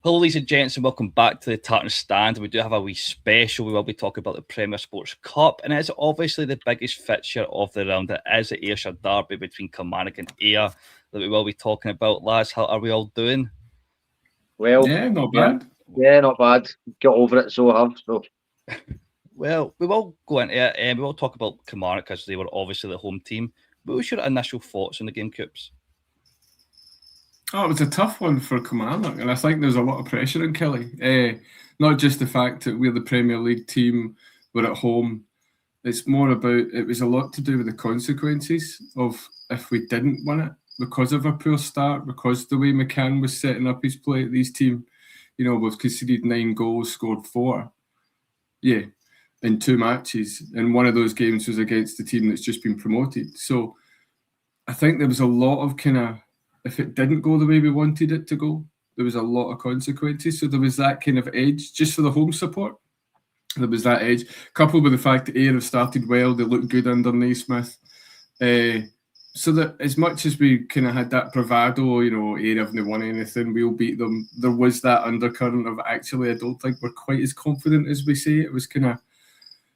Hello, ladies and gents, and welcome back to the Tartan Stand. We do have a wee special. We will be talking about the Premier Sports Cup, and it's obviously the biggest fixture of the round. It is the Ayrshire Derby between Kilmarnock and Ayr that we will be talking about. Lads, how are we all doing? Well, yeah, not bad. Yeah, not bad. Got over it, so I have. So. Well, we will go into it, and we will talk about Kilmarnock because they were obviously the home team. What was your initial thoughts on the game, Coops? Oh, it was a tough one for Kilmarnock, and I think there's a lot of pressure on Kelly. Not just the fact that we're the Premier League team, we're at home. It's more about, it was a lot to do with the consequences of if we didn't win it, because of a poor start, because the way McCann was setting up his play at these team. You know, we've conceded 9 goals, scored 4. Yeah, in 2 matches. And one of those games was against the team that's just been promoted. So I think there was a lot of kind of, if it didn't go the way we wanted it to go, there was a lot of consequences. So there was that kind of edge, just for the home support. There was that edge, coupled with the fact that Ayr have started well, they look good under Naismith. So that as much as we kind of had that bravado, you know, Ayr haven't won anything, we'll beat them, there was that undercurrent of actually, I don't think we're quite as confident as we say. It was kind of,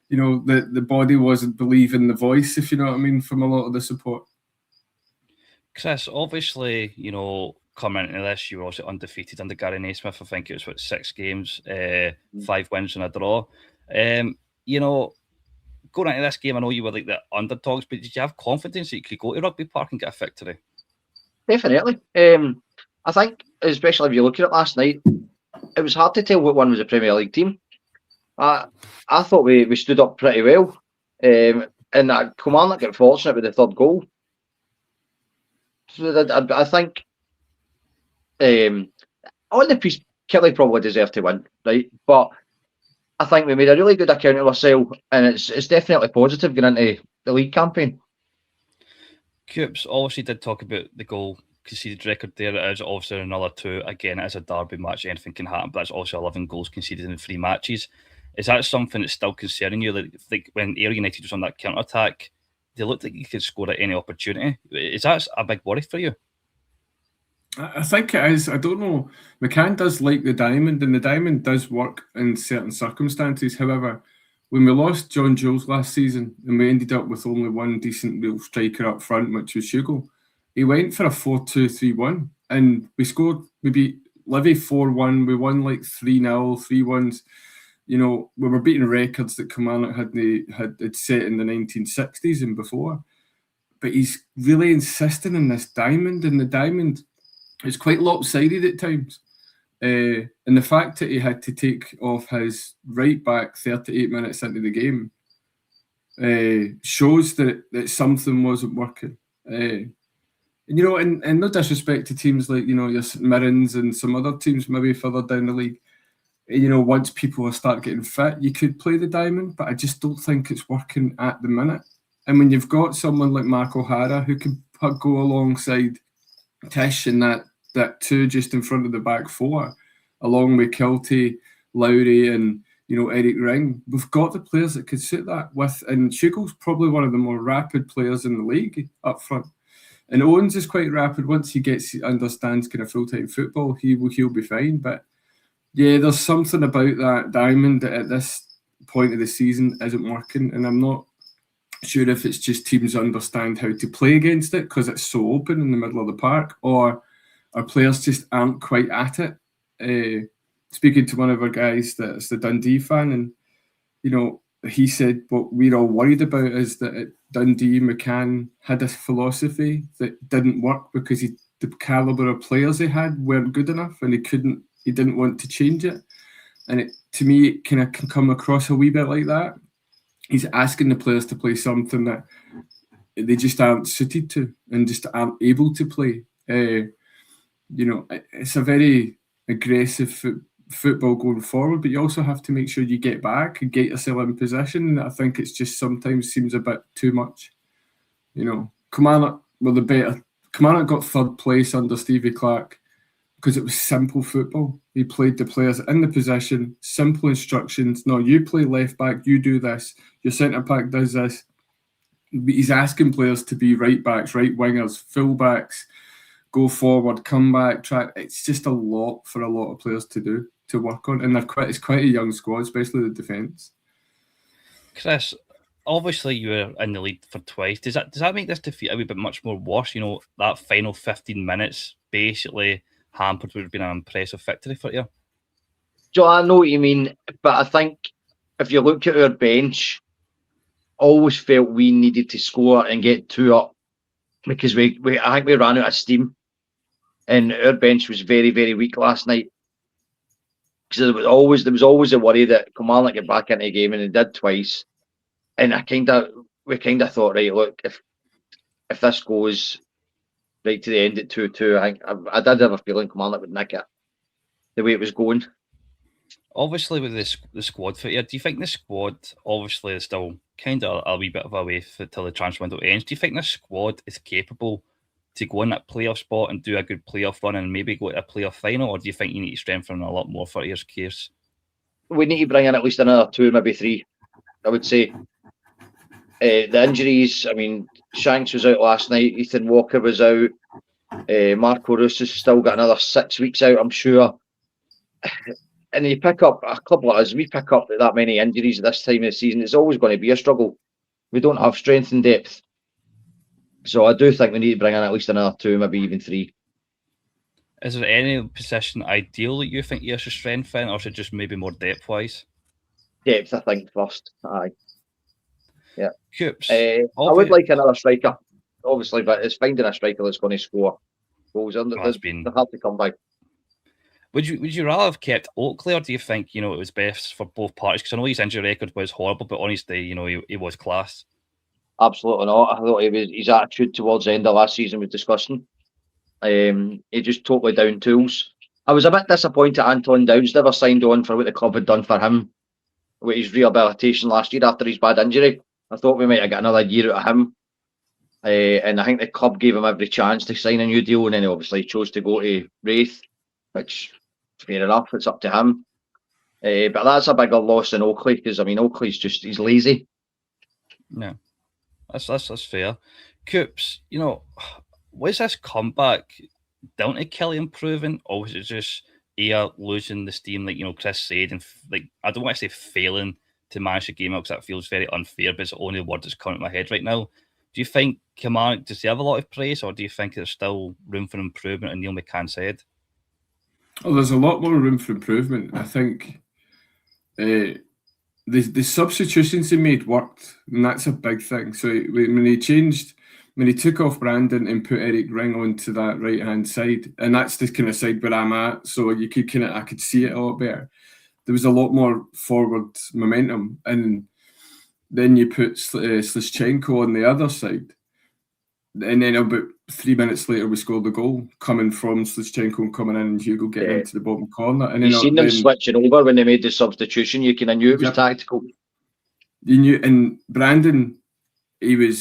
you know, the body wasn't believing the voice, if you know what I mean, from a lot of the support. Chris, obviously, you know, coming into this, you were also undefeated under Gary Naismith. I think it was 6 games, 5 wins and a draw. You know, going into this game, I know you were like the underdogs, but did you have confidence that you could go to Rugby Park and get a victory? Definitely. I think, especially if you look at it last night, it was hard to tell what one was a Premier League team. I thought we stood up pretty well, and that Kilmarnock got fortunate with the 3rd goal. So I think on the piece, Kelly probably deserved to win, right? But I think we made a really good account of ourselves, and it's definitely positive going into the league campaign. Coops obviously did talk about the goal conceded record there. It is obviously another 2. Again, it is a derby match, anything can happen, but it's also 11 goals conceded in 3 matches. Is that something that's still concerning you? Like when Ayr United was on that counter-attack, they looked like you could score at any opportunity. Is that a big worry for you? I think it is. I don't know. McCann does like the diamond, and the diamond does work in certain circumstances. However, when we lost John Jules last season and we ended up with only one decent real striker up front, which was Shugo, he went for a 4-2-3-1, and we scored. We beat Livy 4-1. We won like 3-0, 3-1s. You know, we were beating records that Kilmarnock had set in the 1960s and before. But he's really insisting on this diamond, and the diamond is quite lopsided at times. And the fact that he had to take off his right back 38 minutes into the game shows that something wasn't working. And, you know, and no disrespect to teams like, you know, your St Mirrens and some other teams maybe further down the league, you know, once people start getting fit, you could play the diamond, but I just don't think it's working at the minute. And when you've got someone like Mark O'Hara who can go alongside Tish and that 2 just in front of the back 4, along with Kilty, Lowry, and, you know, Eric Ring, we've got the players that could suit that with. And Shugo's probably one of the more rapid players in the league up front. And Owens is quite rapid. Once he understands kind of full-time football, he'll be fine. But yeah, there's something about that diamond that at this point of the season isn't working, and I'm not sure if it's just teams understand how to play against it because it's so open in the middle of the park, or our players just aren't quite at it. Speaking to one of our guys that's the Dundee fan, and you know, he said what we're all worried about is that at Dundee, McCann had a philosophy that didn't work because the calibre of players he had weren't good enough, and he didn't want to change it. And to me, it kind of can come across a wee bit like that. He's asking the players to play something that they just aren't suited to and just aren't able to play. You know, it's a very aggressive football going forward, but you also have to make sure you get back and get yourself in position. And I think it's just sometimes seems a bit too much. You know, Kilmarnock were the better. Kilmarnock got 3rd place under Stevie Clarke because it was simple football. He played the players in the position, simple instructions. No, you play left back, you do this. Your centre back does this. He's asking players to be right backs, right wingers, full backs, go forward, come back, try. It's just a lot for a lot of players to do, to work on, and it's quite a young squad, especially the defence. Chris, obviously you were in the lead for twice. Does that make this defeat a wee bit much more worse? You know, that final 15 minutes basically hampered would have been an impressive victory for you. Joe, I know what you mean, but I think if you look at our bench, always felt we needed to score and get 2 up because I think we ran out of steam, and our bench was very, very weak last night. Because there was always a worry that Kilmarnock get back into the game, and they did twice. And we kind of thought, right, look, if this goes right to the end at 2-2, I think I did have a feeling Kilmarnock would nick it the way it was going. Obviously, with the squad fit here, do you think the squad obviously is still kind of a wee bit of a way till the transfer window ends? Do you think this squad is capable to go in that playoff spot and do a good playoff run and maybe go to a playoff final, or do you think you need to strengthen a lot more for your case? We need to bring in at least another 2, maybe 3, I would say. The injuries, I mean, Shanks was out last night, Ethan Walker was out, Marco Russo's still got another 6 weeks out, I'm sure. And you pick up a club like us, we pick up that many injuries at this time of the season, it's always going to be a struggle. We don't have strength and depth. So I do think we need to bring in at least another 2, maybe even 3. Is there any position ideal that you think you should strengthen, or should just maybe more depth-wise? Depth, I think, first. Aye. Yeah. Coops, I would like another striker, obviously, but it's finding a striker that's going to score goals. They have to come back. Would you rather have kept Oakley, or do you think it was best for both parties? Because I know his injury record was horrible, but honestly, he was class. Absolutely not. I thought his attitude towards the end of last season was disgusting. He just totally down tools. I was a bit disappointed Anton Downs never signed on for what the club had done for him with his rehabilitation last year after his bad injury. I thought we might have got another year out of him. And I think the club gave him every chance to sign a new deal, and then he obviously chose to go to Wraith, which, fair enough, it's up to him. But that's a bigger loss than Oakley, because, I mean, Oakley's he's lazy. Yeah, that's fair. Coops, was this comeback down to Kelly improving, or was it just losing the steam, like Chris said, and I don't want to say failing to manage the game out because that feels very unfair, but it's the only word that's coming to my head right now. Do you think Kilmarnock deserve a lot of praise, or do you think there's still room for improvement on Neil McCann's head? Oh, there's a lot more room for improvement. I think the substitutions he made worked, and that's a big thing. So when he took off Brandon and put Eric Ring onto that right hand side, and that's the kind of side where I'm at, so I could see it a lot better. There was a lot more forward momentum, and then you put Slishchenko on the other side, and then about 3 minutes later we scored the goal coming from Slishchenko coming in and Hugo getting into the bottom corner. And you seen them switching over when they made the substitution. You kind of knew it was tactical. You knew, and Brandon, he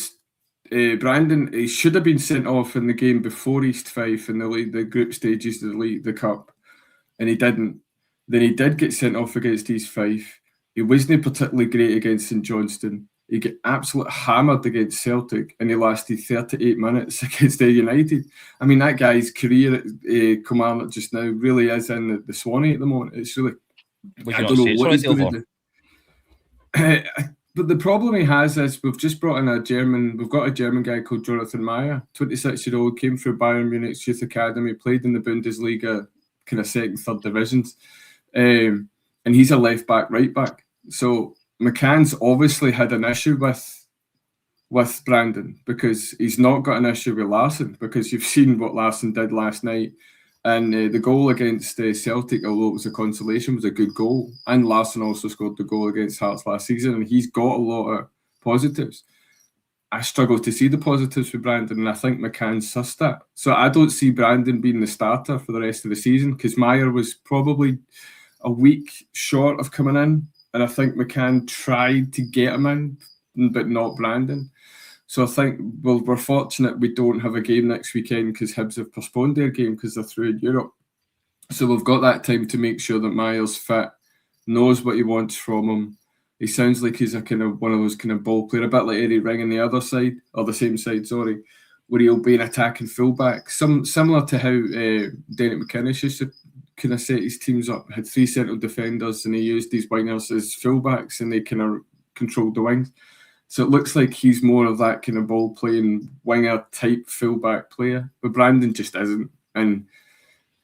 should have been sent off in the game before East Fife in the group stages of the cup, and he didn't. Then he did get sent off against East Fife. He wasn't particularly great against St Johnstone. He got absolutely hammered against Celtic, and he lasted 38 minutes against United. I mean, that guy's career at Kilmarnock just now really is in the Swanee at the moment. It's really, I don't know what he's going to do. But the problem he has is we've just brought in we've got a German guy called Jonathan Meyer, 26-year-old, came through Bayern Munich's youth academy, played in the Bundesliga, kind of second, third divisions. And he's a left back, right back. So McCann's obviously had an issue with Brandon, because he's not got an issue with Larsson, because you've seen what Larsson did last night. And the goal against Celtic, although it was a consolation, was a good goal. And Larsson also scored the goal against Hearts last season, and he's got a lot of positives. I struggle to see the positives with Brandon, and I think McCann sussed that. So I don't see Brandon being the starter for the rest of the season, because Meyer was probably a week short of coming in, and I think McCann tried to get him in, but not Brandon. So I think, well, we're fortunate we don't have a game next weekend because Hibs have postponed their game because they're through in Europe. So we've got that time to make sure that Meyer's fit, knows what he wants from him. He sounds like he's a kind of one of those kind of ball player, a bit like Eddie Ring on the other side, or the same side, sorry. where he'll be an attacking fullback. Similar to how Derek McInnes used to kind of set his teams up, had 3 central defenders and he used these wingers as fullbacks and they kind of controlled the wings. So it looks like he's more of that kind of ball-playing winger type fullback player, but Brandon just isn't. And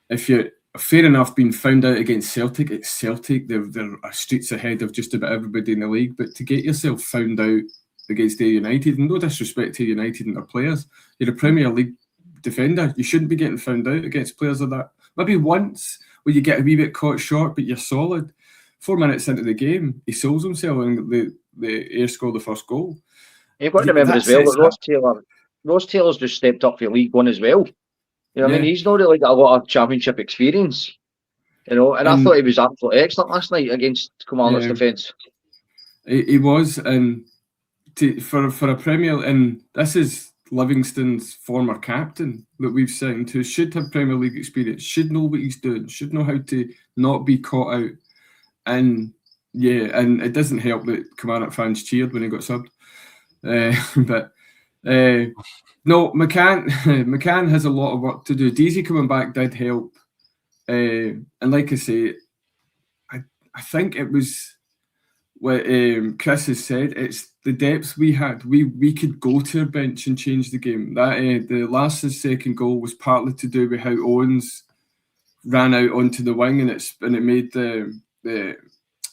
if you're fair enough being found out against Celtic, it's Celtic. They're streets ahead of just about everybody in the league. But to get yourself found out against United, and no disrespect to United and their players, you're a Premier League defender. You shouldn't be getting found out against players like that. Maybe once where you get a wee bit caught short, but you're solid. 4 minutes into the game, he souls himself and the Ayr scored the first goal. You've got to remember as well that Ross Taylor's just stepped up for League One as well. You know what I mean? He's not really got a lot of championship experience. You know, and I thought he was absolutely excellent last night against Kilmarnock's defence. He was, and for a Premier, and this is Livingston's former captain that we've signed, who should have Premier League experience, should know what he's doing, should know how to not be caught out. And and it doesn't help that Kilmarnock fans cheered when he got subbed. No, McCann has a lot of work to do. Deasy coming back did help. And like I say, I think it was what Chris has said. It's the depth we had. We could go to our bench and change the game. That the last and second goal was partly to do with how Owens ran out onto the wing, and it made the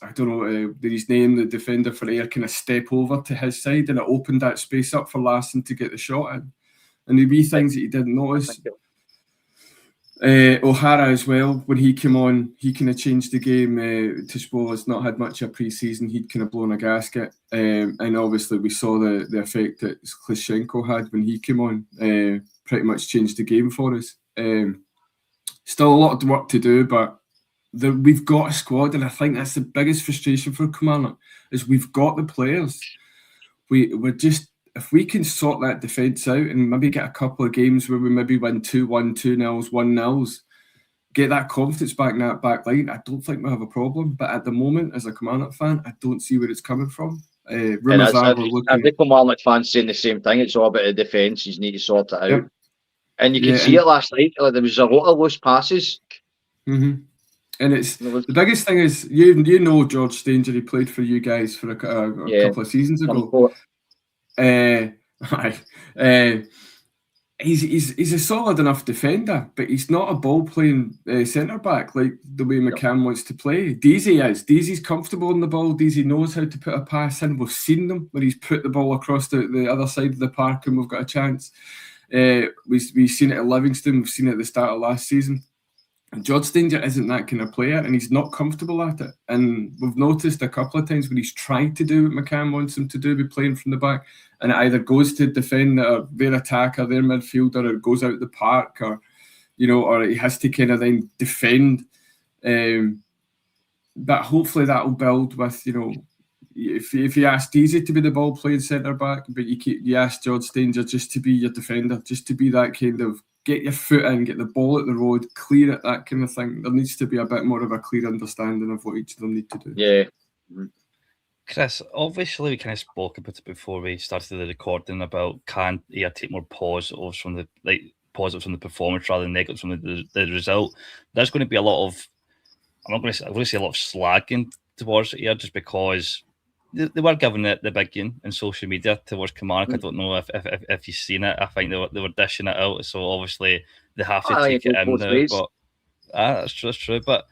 I don't know his name, the defender for Ayr, kind of step over to his side, and it opened that space up for Lassen to get the shot in. And the wee things that he didn't notice. O'Hara as well, when he came on, he kind of changed the game. Tishbo has not had much of a pre-season. He'd kind of blown a gasket. And obviously we saw the effect that Klitschenko had when he came on. Pretty much changed the game for us. Still a lot of work to do, but we've got a squad, and I think that's the biggest frustration for Kilmarnock, is we've got the players. We're just, if we can sort that defence out and maybe get a couple of games where we maybe win 2-1, 2-0s, 1-0s, get that confidence back in that back line, I don't think we have a problem. But at the moment, as a Kilmarnock fan, I don't see where it's coming from. Rumours are we're looking... Every Kilmarnock fan's saying the same thing. It's all about the defence. You need to sort it out. Yep. And you can see it last night. Like, there was a lot of loose passes. Mm-hmm. And it's the biggest thing is you know George Stanger, he played for you guys for a couple of seasons ago. He's a solid enough defender, but he's not a ball playing centre back like the way McCann wants to play. Deasy is. Deasy's comfortable on the ball. Deasy knows how to put a pass in. We've seen them when he's put the ball across the other side of the park and we've got a chance. We've seen it at Livingston. We've seen it at the start of last season. And George Stanger isn't that kind of player, and he's not comfortable at it. And we've noticed a couple of times when he's tried to do what McCann wants him to do, be playing from the back, and it either goes to defend their attacker, their midfielder, or it goes out the park, or he has to kind of then defend. But hopefully that will build with, if you ask Deasy to be the ball playing centre back, but you ask George Stanger just to be your defender, just to be that kind of get your foot in, get the ball at the road, clear it, that kind of thing. There needs to be a bit more of a clear understanding of what each of them need to do. Yeah. Chris, obviously we kind of spoke about it before we started the recording about can Ayr take more positives from the performance rather than negatives from the result. There's going to be a lot of, I'm going to say a lot of slagging towards Ayr just because they were giving it the big game in social media towards Kilmarnock. I don't know if you've seen it. I think they were dishing it out, so obviously they have to take it in now. But that's true. But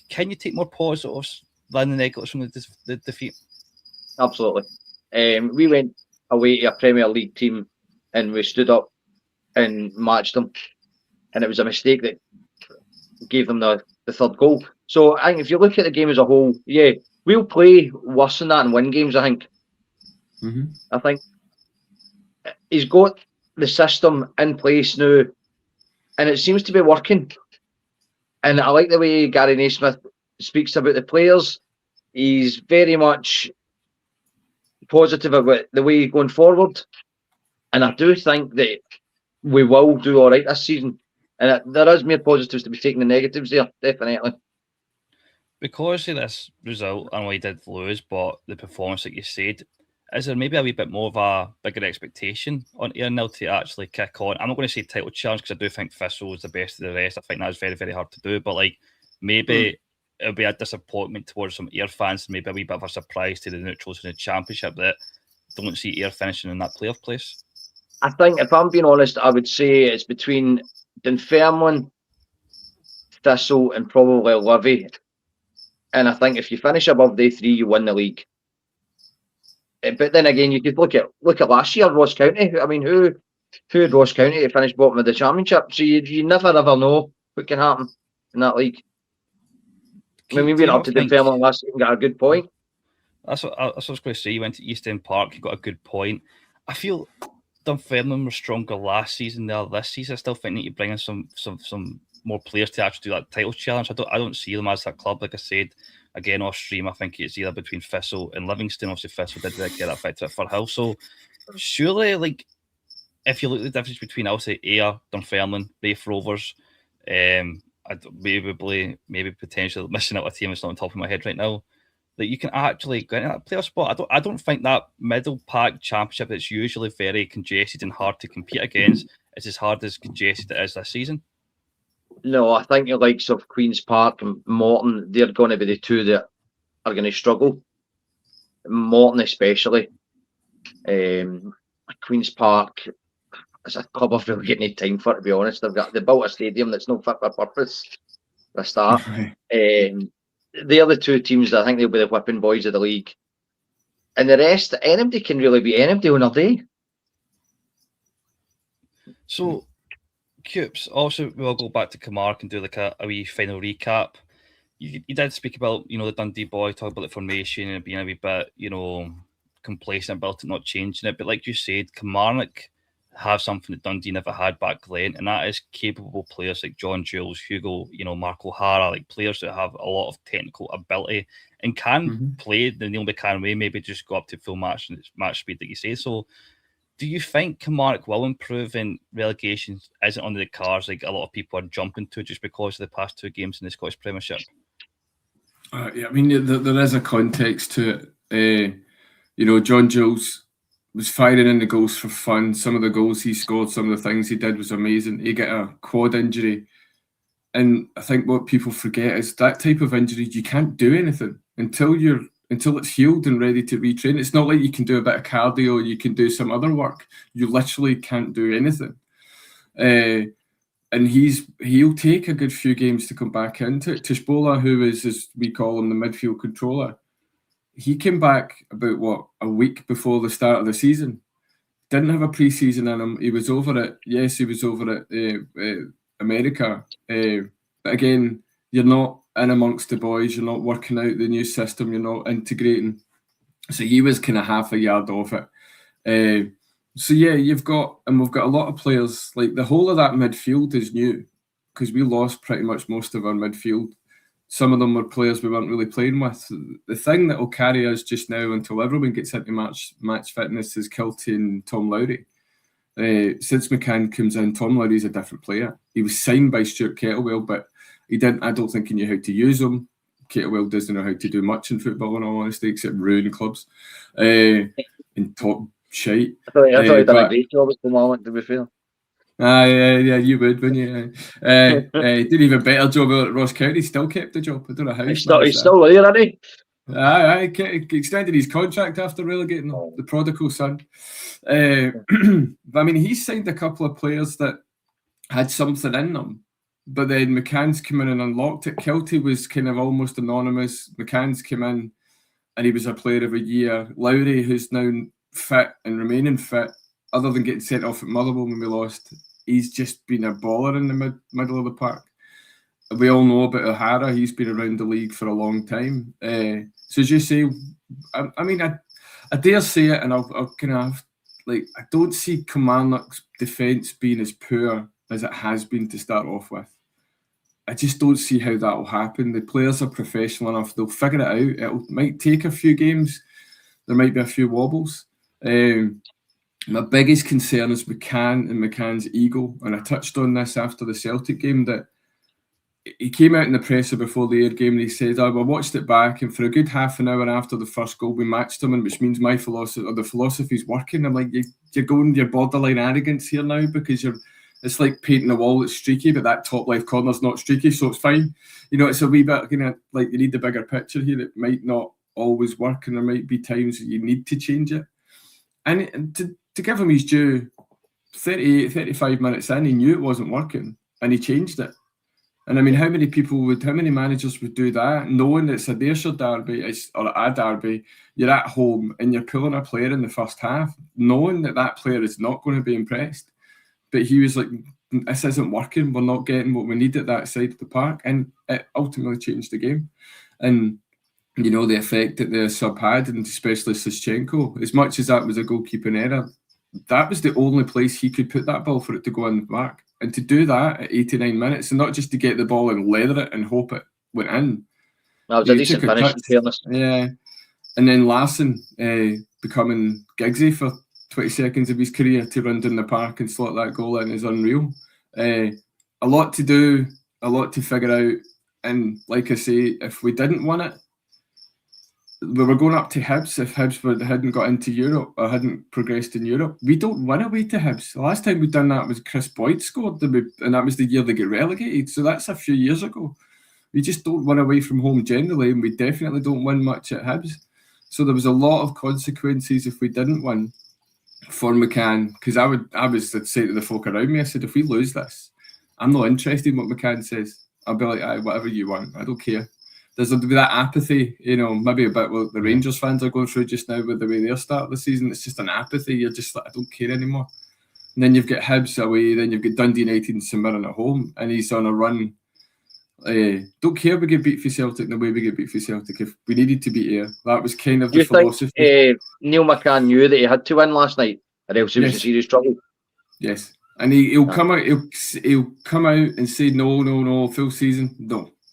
can you take more positives than the negatives from the defeat? Absolutely. We went away to a Premier League team and we stood up and matched them, and it was a mistake that gave them the third goal. So I think if you look at the game as a whole, we'll play worse than that and win games, I think. Mm-hmm. I think he's got the system in place now, and it seems to be working. And I like the way Gary Naismith speaks about the players. He's very much positive about the way going forward. And I do think that we will do all right this season. And there is more positives to be taking than negatives there, definitely. Because of this result, and we did lose, but the performance, like you said, is there maybe a wee bit more of a bigger expectation on Ayr now to actually kick on? I'm not going to say title challenge because I do think Thistle is the best of the rest. I think that's very, very hard to do. But like maybe it'll be a disappointment towards some Ayr fans, maybe a wee bit of a surprise to the neutrals in the Championship that don't see Ayr finishing in that playoff place. I think, if I'm being honest, I would say it's between Dunfermline, Thistle, and probably Livy. And I think if you finish above day 3, you win the league. But then again, you could look at last year, Ross County. I mean, who had Ross County to finish bottom of the Championship? So you never ever know what can happen in that league. I mean, we went up to Dunfermline last year and got a good point. That's what I was going to say. You went to East End Park, you got a good point. I feel Dunfermline were stronger last season than this season. I still think that you bring in some more players to actually do that title challenge. I don't see them as that club. Like I said, again off stream, I think it's either between Thistle and Livingston. Obviously, Thistle did get that fit for Hill. So surely, like, if you look at the difference between, I'll say, Ayr, Dunfermline, Raith Rovers, maybe potentially missing out a team that's not on top of my head right now, that you can actually go into that playoff spot. I don't think that middle pack Championship that's usually very congested and hard to compete against is as hard as congested it is this season. No, I think the likes of Queen's Park and Morton, they're going to be the two that are going to struggle. Morton especially. Queen's Park is a club I've really got no time for, to be honest. They built a stadium that's not fit for purpose for a start. The other two teams, I think they'll be the whipping boys of the league. And the rest, anybody can really be anybody on a day. So, Coops, also we'll go back to Kilmarnock and do like a wee final recap. You did speak about, the Dundee boy, talk about the formation and being a wee bit, complacent about it, not changing it. But like you said, Kilmarnock have something that Dundee never had back then, and that is capable players like John Jules, Hugo, Mark O'Hara, like players that have a lot of technical ability and can play the Neil McCann way, maybe just go up to full match speed that you say. So do you think Kilmarnock will improve in relegation? Isn't on the cards like a lot of people are jumping to just because of the past 2 games in the Scottish Premiership? Yeah, I mean, there is a context to it. John Jules was firing in the goals for fun. Some of the goals he scored, some of the things he did was amazing. He got a quad injury. And I think what people forget is that type of injury, you can't do anything until it's healed and ready to retrain. It's not like you can do a bit of cardio or you can do some other work. You literally can't do anything. And he'll take a good few games to come back into it. Tishbola, who is, as we call him, the midfield controller, he came back about, a week before the start of the season. Didn't have a pre-season in him. He was over at America. But again, you're not in amongst the boys. You're not working out the new system. You're not integrating. So he was kind of half a yard off it. So yeah, we've got a lot of players. Like the whole of that midfield is new because we lost pretty much most of our midfield. Some of them were players we weren't really playing with. The thing that will carry us just now until everyone gets into match fitness is Kilty and Tom Lowry. Since McCann comes in, Tom Lowry's a different player. He was signed by Stuart Kettlewell, but I don't think he knew how to use him. Kettlewell doesn't know how to do much in football, in all honesty, except ruin clubs and talk shite. I thought he did a great job at the moment, to be fair. Yeah, you would, wouldn't you? He did even better job at Ross County. Still kept the job. I don't know how. He's still there, isn't he? He extended his contract after relegating the prodigal son. But I mean, he's signed a couple of players that had something in them. But then McCann's come in and unlocked it. Kilty was kind of almost anonymous. McCann's come in and he was a player of a year. Lowry, who's now fit and remaining fit, other than getting sent off at Motherwell when we lost, he's just been a baller in the middle of the park. We all know about O'Hara. He's been around the league for a long time. So as you say, I mean, I dare say it, and I'll kind of I don't see Kilmarnock's defence being as poor as it has been to start off with. I just don't see how that will happen. The players are professional enough; they'll figure it out. It might take a few games. There might be a few wobbles. My biggest concern is McCann and McCann's ego, and I touched on this after the Celtic game, that he came out in the presser before the Ayr game and he said, I watched it back, and for a good half an hour after the first goal we matched them, and which means my philosophy, or the philosophy's working. I'm like, you're going your borderline arrogance here now, because it's like painting a wall that's streaky, but that top left corner's not streaky, so it's fine. It's a wee bit like you need the bigger picture here. It might not always work, and there might be times that you need to change it. And to give him his due, 35 minutes in, he knew it wasn't working, and he changed it. And I mean, how many managers would do that, knowing it's a Ayrshire derby, or a derby, you're at home and you're pulling a player in the first half, knowing that player is not going to be impressed. But he was like, this isn't working, we're not getting what we need at that side of the park. And it ultimately changed the game. And, the effect that the sub had, and especially Sischenko, as much as that was a goalkeeping error, that was the only place he could put that ball for it to go in the mark. And to do that at 89 minutes, and not just to get the ball and leather it and hope it went in. That was a decent finish, in fairness. Yeah. And then Larsson becoming Giggsy for 20 seconds of his career to run down the park and slot that goal in is unreal. A lot to do, a lot to figure out. And like I say, if we didn't win it, we were going up to Hibs. If Hibs hadn't got into Europe or hadn't progressed in Europe, we don't win away to Hibs. The last time we'd done that was Chris Boyd scored, and that was the year they get relegated. So that's a few years ago. We just don't win away from home generally, and we definitely don't win much at Hibs. So there was a lot of consequences if we didn't win for McCann. Because I'd say to the folk around me, I said, if we lose this, I'm not interested in what McCann says. I'll be like, aye, whatever you want, I don't care. There's be that apathy, maybe a bit what the Rangers fans are going through just now with the way they're starting the season. It's just an apathy. You're just like, I don't care anymore. And then you've got Hibs away, then you've got Dundee United and St Mirren at home, and he's on a run. Don't care if we get beat for Celtic the way we get beat for Celtic. If we needed to beat Ayr, that was kind of the philosophy. Do you think Neil McCann knew that he had to win last night, or else it was a serious trouble? Yes, and he'll come out. He'll come out and say no, full season.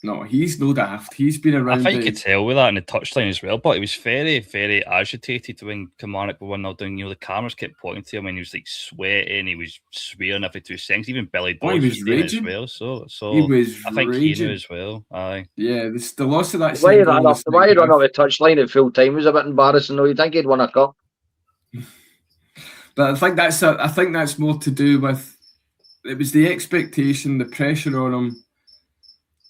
No, he's no daft. He's been around. I think you could tell with that in the touchline as well. But he was very, very agitated when Kilmarnock were 1-0 down. The cameras kept pointing to him, and he was like sweating. He was swearing every 2 seconds. Even Billy Dodds was raging as well. So he was. I think he knew as well. Aye. Yeah, the loss of that. Why he ran off the touchline at full time was a bit embarrassing. Though you think he'd won a cup. But I think that's more to do with it was the expectation, the pressure on him.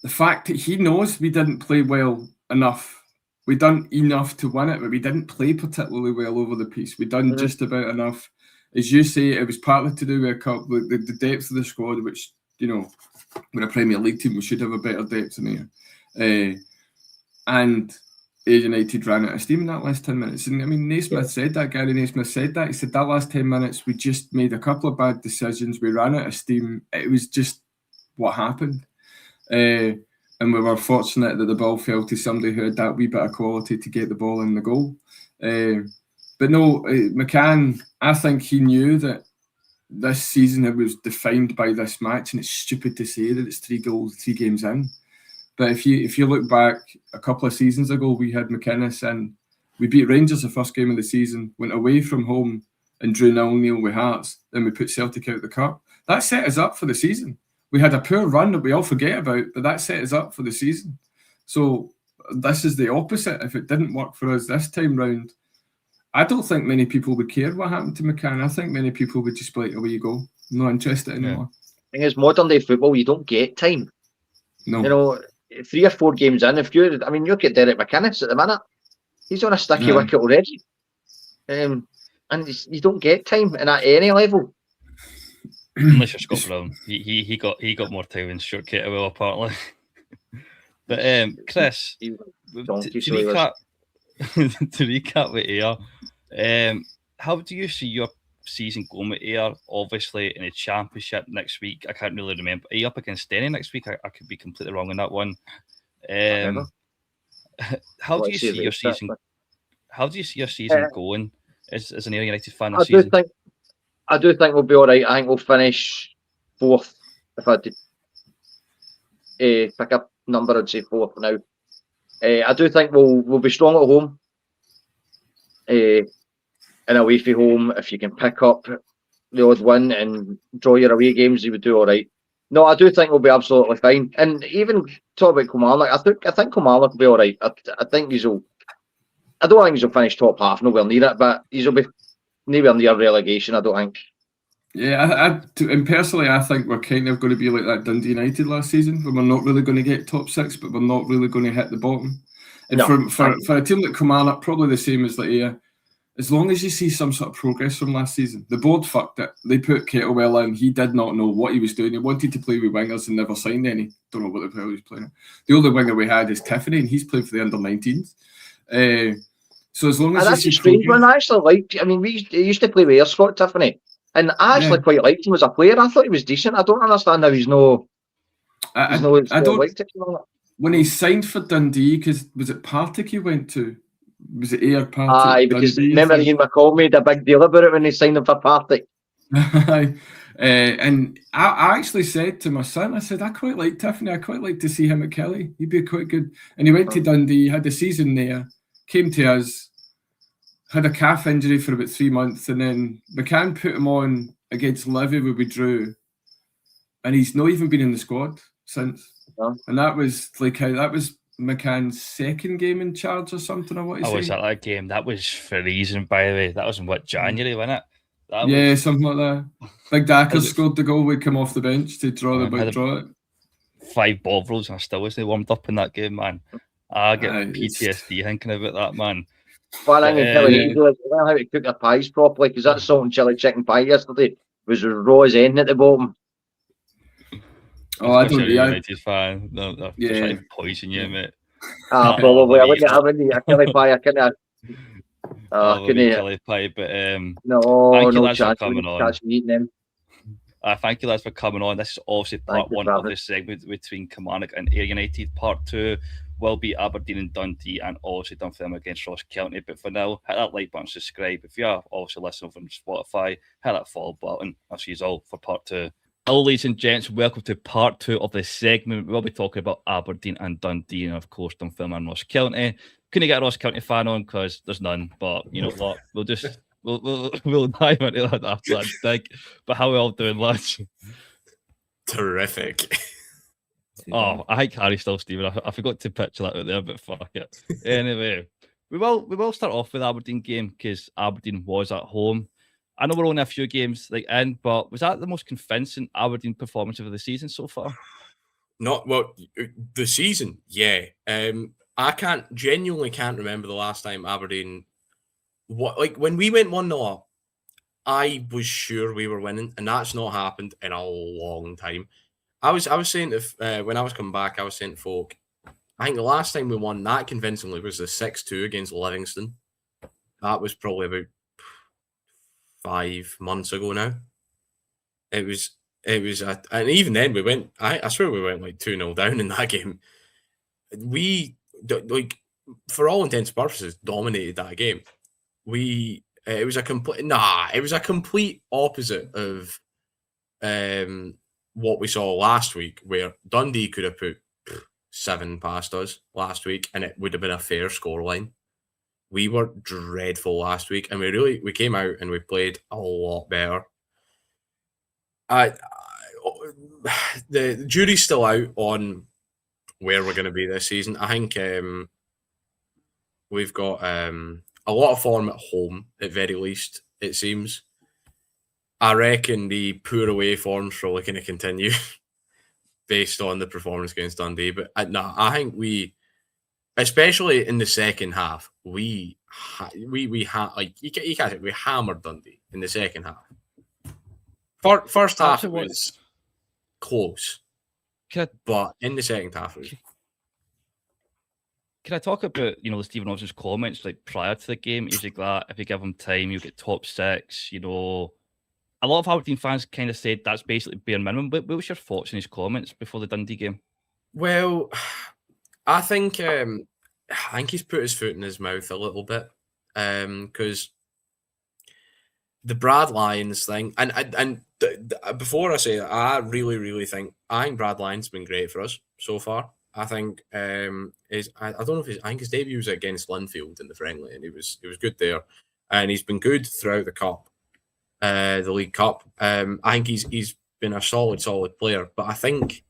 The fact that he knows we didn't play well enough. We done enough to win it, but we didn't play particularly well over the piece. We done just about enough. As you say, it was partly to do with a cup, the depth of the squad, which, we're a Premier League team, we should have a better depth in here. And Ayr United ran out of steam in that last 10 minutes. And I mean, Naismith said that, Gary Naismith said that. He said that last 10 minutes, we just made a couple of bad decisions. We ran out of steam. It was just what happened. And we were fortunate that the ball fell to somebody who had that wee bit of quality to get the ball in the goal. But no, McCann, I think he knew that this season it was defined by this match, and it's stupid to say that it's 3 goals, 3 games in. But if you look back a couple of seasons ago, we had McInnes and we beat Rangers the first game of the season, went away from home and drew 0-0 with Hearts. Then we put Celtic out the cup. That set us up for the season. We had a poor run that we all forget about, but that set us up for the season. So this is the opposite. If it didn't work for us this time round, I don't think many people would care what happened to McCann. I think many people would just be like, away you go. I'm not interested anymore. I think it's modern day football, you don't get time. No. 3 or 4 games in, look at Derek McInnes at the minute. He's on a sticky wicket already. And you don't get time and at any level. Unless you're Scott Brown, he got more time than Stuart Kettlewell apparently. But Chris, to recap with Ayr, how do you see your season going with Ayr? Obviously in the Championship next week, I can't really remember. Are you up against Stenhousemuir next week? I could be completely wrong on that one. How do you see your season? How do you see your season going as an Ayr United fan this season? I do think we'll be all right. I think we'll finish 4th. If I did pick up number, I'd say 4th now. I do think we'll be strong at home. And away from home, if you can pick up the odd win and draw your away games, you would do all right. No, I do think we'll be absolutely fine. And even talk about Kilmarnock, I think Kilmarnock will be all right. I think he'll. I don't think he'll finish top half, nowhere near it, but he'll be nowhere near relegation. I don't think. Yeah, and personally, I think we're kind of going to be like that Dundee United last season, where we're not really going to get top 6, but we're not really going to hit the bottom. And No, for a team like Kilmarnock, probably the same as like as long as you see some sort of progress from last season. The board fucked it. They put Kettlewell in. He did not know what he was doing. He wanted to play with wingers and never signed any. Don't know what the hell he was playing. The only winger we had is Tiffany, and he's playing for the under-19s. So as long as and that's a strange one. I actually liked. I mean, he used to play with Scott Tiffany, and I actually quite liked him as a player. I thought he was decent. I don't understand how he's no. I don't liked it. When he signed for Dundee, because was it Partick he went to? Was it Partick? Aye, because remember Ian McCall made a big deal about it when he signed him for Partick. And I actually said to my son, I said, I quite like Tiffany. I quite like to see him at Kelly. He'd be quite good. And he went to Dundee, had a season there, came to us, had a calf injury for about 3 months, and then McCann put him on against Levy where we drew, and he's not even been in the squad since. Yeah. And that was McCann's second game in charge or something, I want to say. I was at that game. That was freezing, by the way. That was in January, wasn't it? Something like that. Big Dacker scored the goal. We'd come off the bench to draw it. 5 Bovrils, and I still wasn't warmed up in that game, man. I get PTSD thinking about that, man. One thing in Kelly, learn how to cook their pies properly, because that salt and chili chicken pie yesterday was raw as anything at the bottom. Oh, I don't. United fan. No, trying to poison you, mate. Probably. I wouldn't eat a chili pie. I couldn't. Chili pie, but no chance for coming on. Eating them. Thank you, lads, for coming on. This is obviously part 1 of this segment between Kilmarnock and Ayr United. Part 2 will be Aberdeen and Dundee, and obviously Dunfermline against Ross County. But for now, hit that like button, subscribe. If you are also listening from Spotify, hit that follow button. I'll see you all for part 2. Hello, ladies and gents. Welcome to part 2 of this segment. We'll be talking about Aberdeen and Dundee, and of course, Dunfermline and Ross County. Couldn't get a Ross County fan on because there's none, but you know what? We'll dive into that after that dig. But how are we all doing, lads? Terrific. Oh, I think Harry still, Stephen. I forgot to picture that out there, but fuck it. Anyway, we will start off with the Aberdeen game because Aberdeen was at home. I know we're only a few games in, but was that the most convincing Aberdeen performance of the season so far? The season, yeah. I genuinely can't remember the last time Aberdeen. When we went 1-0 up, I was sure we were winning, and that's not happened in a long time. I was saying when I was coming back, I was saying to folk, I think the last time we won that convincingly was the 6-2 against Livingston. That was probably about 5 months ago now. It was, and even then we went. I swear we went like 2-0 down in that game. We for all intents and purposes dominated that game. It was a complete opposite of what we saw last week, where Dundee could have put 7 past us last week, and it would have been a fair scoreline. We were dreadful last week, and we came out and we played a lot better. The jury's still out on where we're going to be this season. I think we've got a lot of form at home, at very least, it seems. I reckon the poor away form's probably going to continue based on the performance against Dundee. But I think we, especially in the second half, we hammered Dundee in the second half. First half it was close, but in the second half it was. Can I talk about, the Stephen Austin's comments prior to the game? He's like that, if you give him time, you'll get top 6, A lot of Aberdeen fans kind of said that's basically bare minimum. What was your thoughts on his comments before the Dundee game? Well, I think he's put his foot in his mouth a little bit because the Brad Lyons thing, and before I say that, I really, really think Brad Lyons been great for us so far. I think I don't know if I think his debut was against Linfield in the friendly, and he was good there, and he's been good throughout the cup, the League Cup. I think he's been a solid player. But I think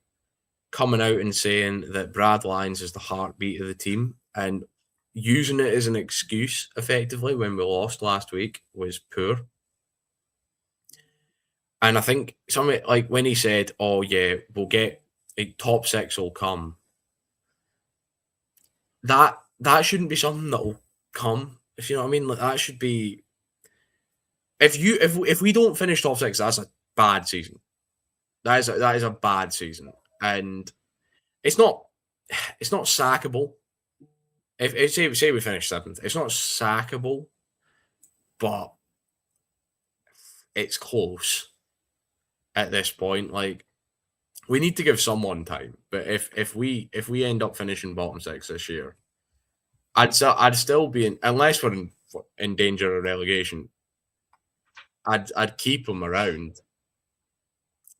coming out and saying that Brad Lyons is the heartbeat of the team and using it as an excuse, effectively, when we lost last week was poor. And I think something like when he said, "Oh yeah, we'll get a top 6 will come." That shouldn't be something that will come. If you know what I mean, like that should be. If we don't finish top 6, that's a bad season. That is a bad season, and it's not sackable. If say we finish 7th, it's not sackable, but it's close at this point. Like, we need to give someone time. But if we end up finishing bottom 6 this year, I'd still be unless we're in danger of relegation. I'd keep him around.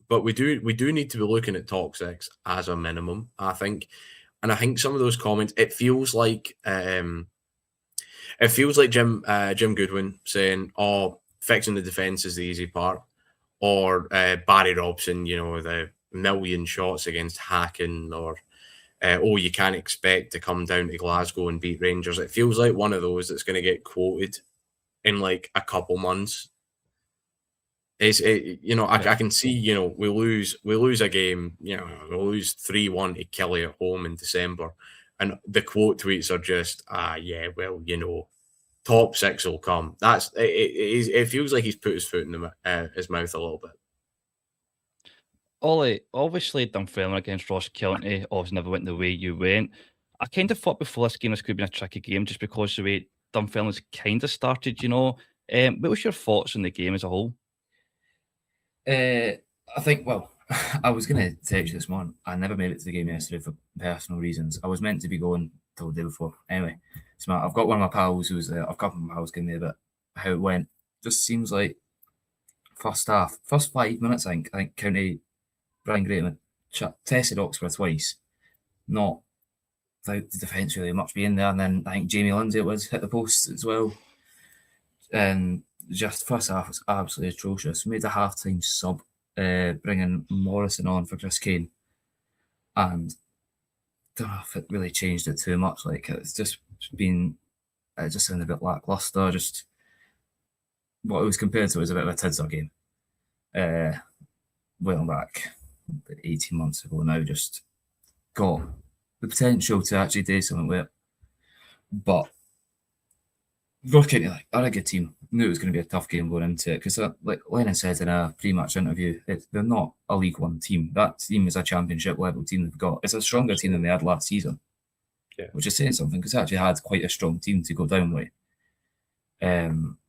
But we do need to be looking at top 6 as a minimum, I think. And I think some of those comments, it feels like Jim Goodwin saying, "Oh, fixing the defence is the easy part," or Barry Robson, the million shots against Hacken, or "Oh, you can't expect to come down to Glasgow and beat Rangers." It feels like one of those that's going to get quoted in like a couple months. I can see, we lose a game, we lose 3-1 to Kelly at home in December, and the quote tweets are just, top 6 will come. It feels like he's put his foot in his mouth a little bit. Ollie, obviously Dunfermline against Ross County obviously never went the way you went. I kind of thought before this game this could have been a tricky game just because the way Dunfermline's kind of started, What was your thoughts on the game as a whole? I think, I was going to text you this morning. I never made it to the game yesterday for personal reasons. I was meant to be going till the day before. Anyway, so I've got one of my pals who was there. I've got my pals giving me a bit how it went. Just seems like first 5 minutes, I think County, Brian Greatman tested Oxford twice. Not without the defence really much being there. And then I think Jamie Lindsay hit the post as well. And just first half was absolutely atrocious. Made a half-time sub, bringing Morrison on for Chris Kane. And I don't know if it really changed it too much. Like, it's just been, it just sounded a bit lacklustre. Just what it was compared to was a bit of a Thistle game. Well back 18 months ago now, just got the potential to actually do something with it. But Ross County are a good team. Knew it was going to be a tough game going into it because, like Lennon said in a pre-match interview, they're not a League One team. That team is a Championship level team they've got. It's a stronger team than they had last season, which is saying something because they actually had quite a strong team to go down with.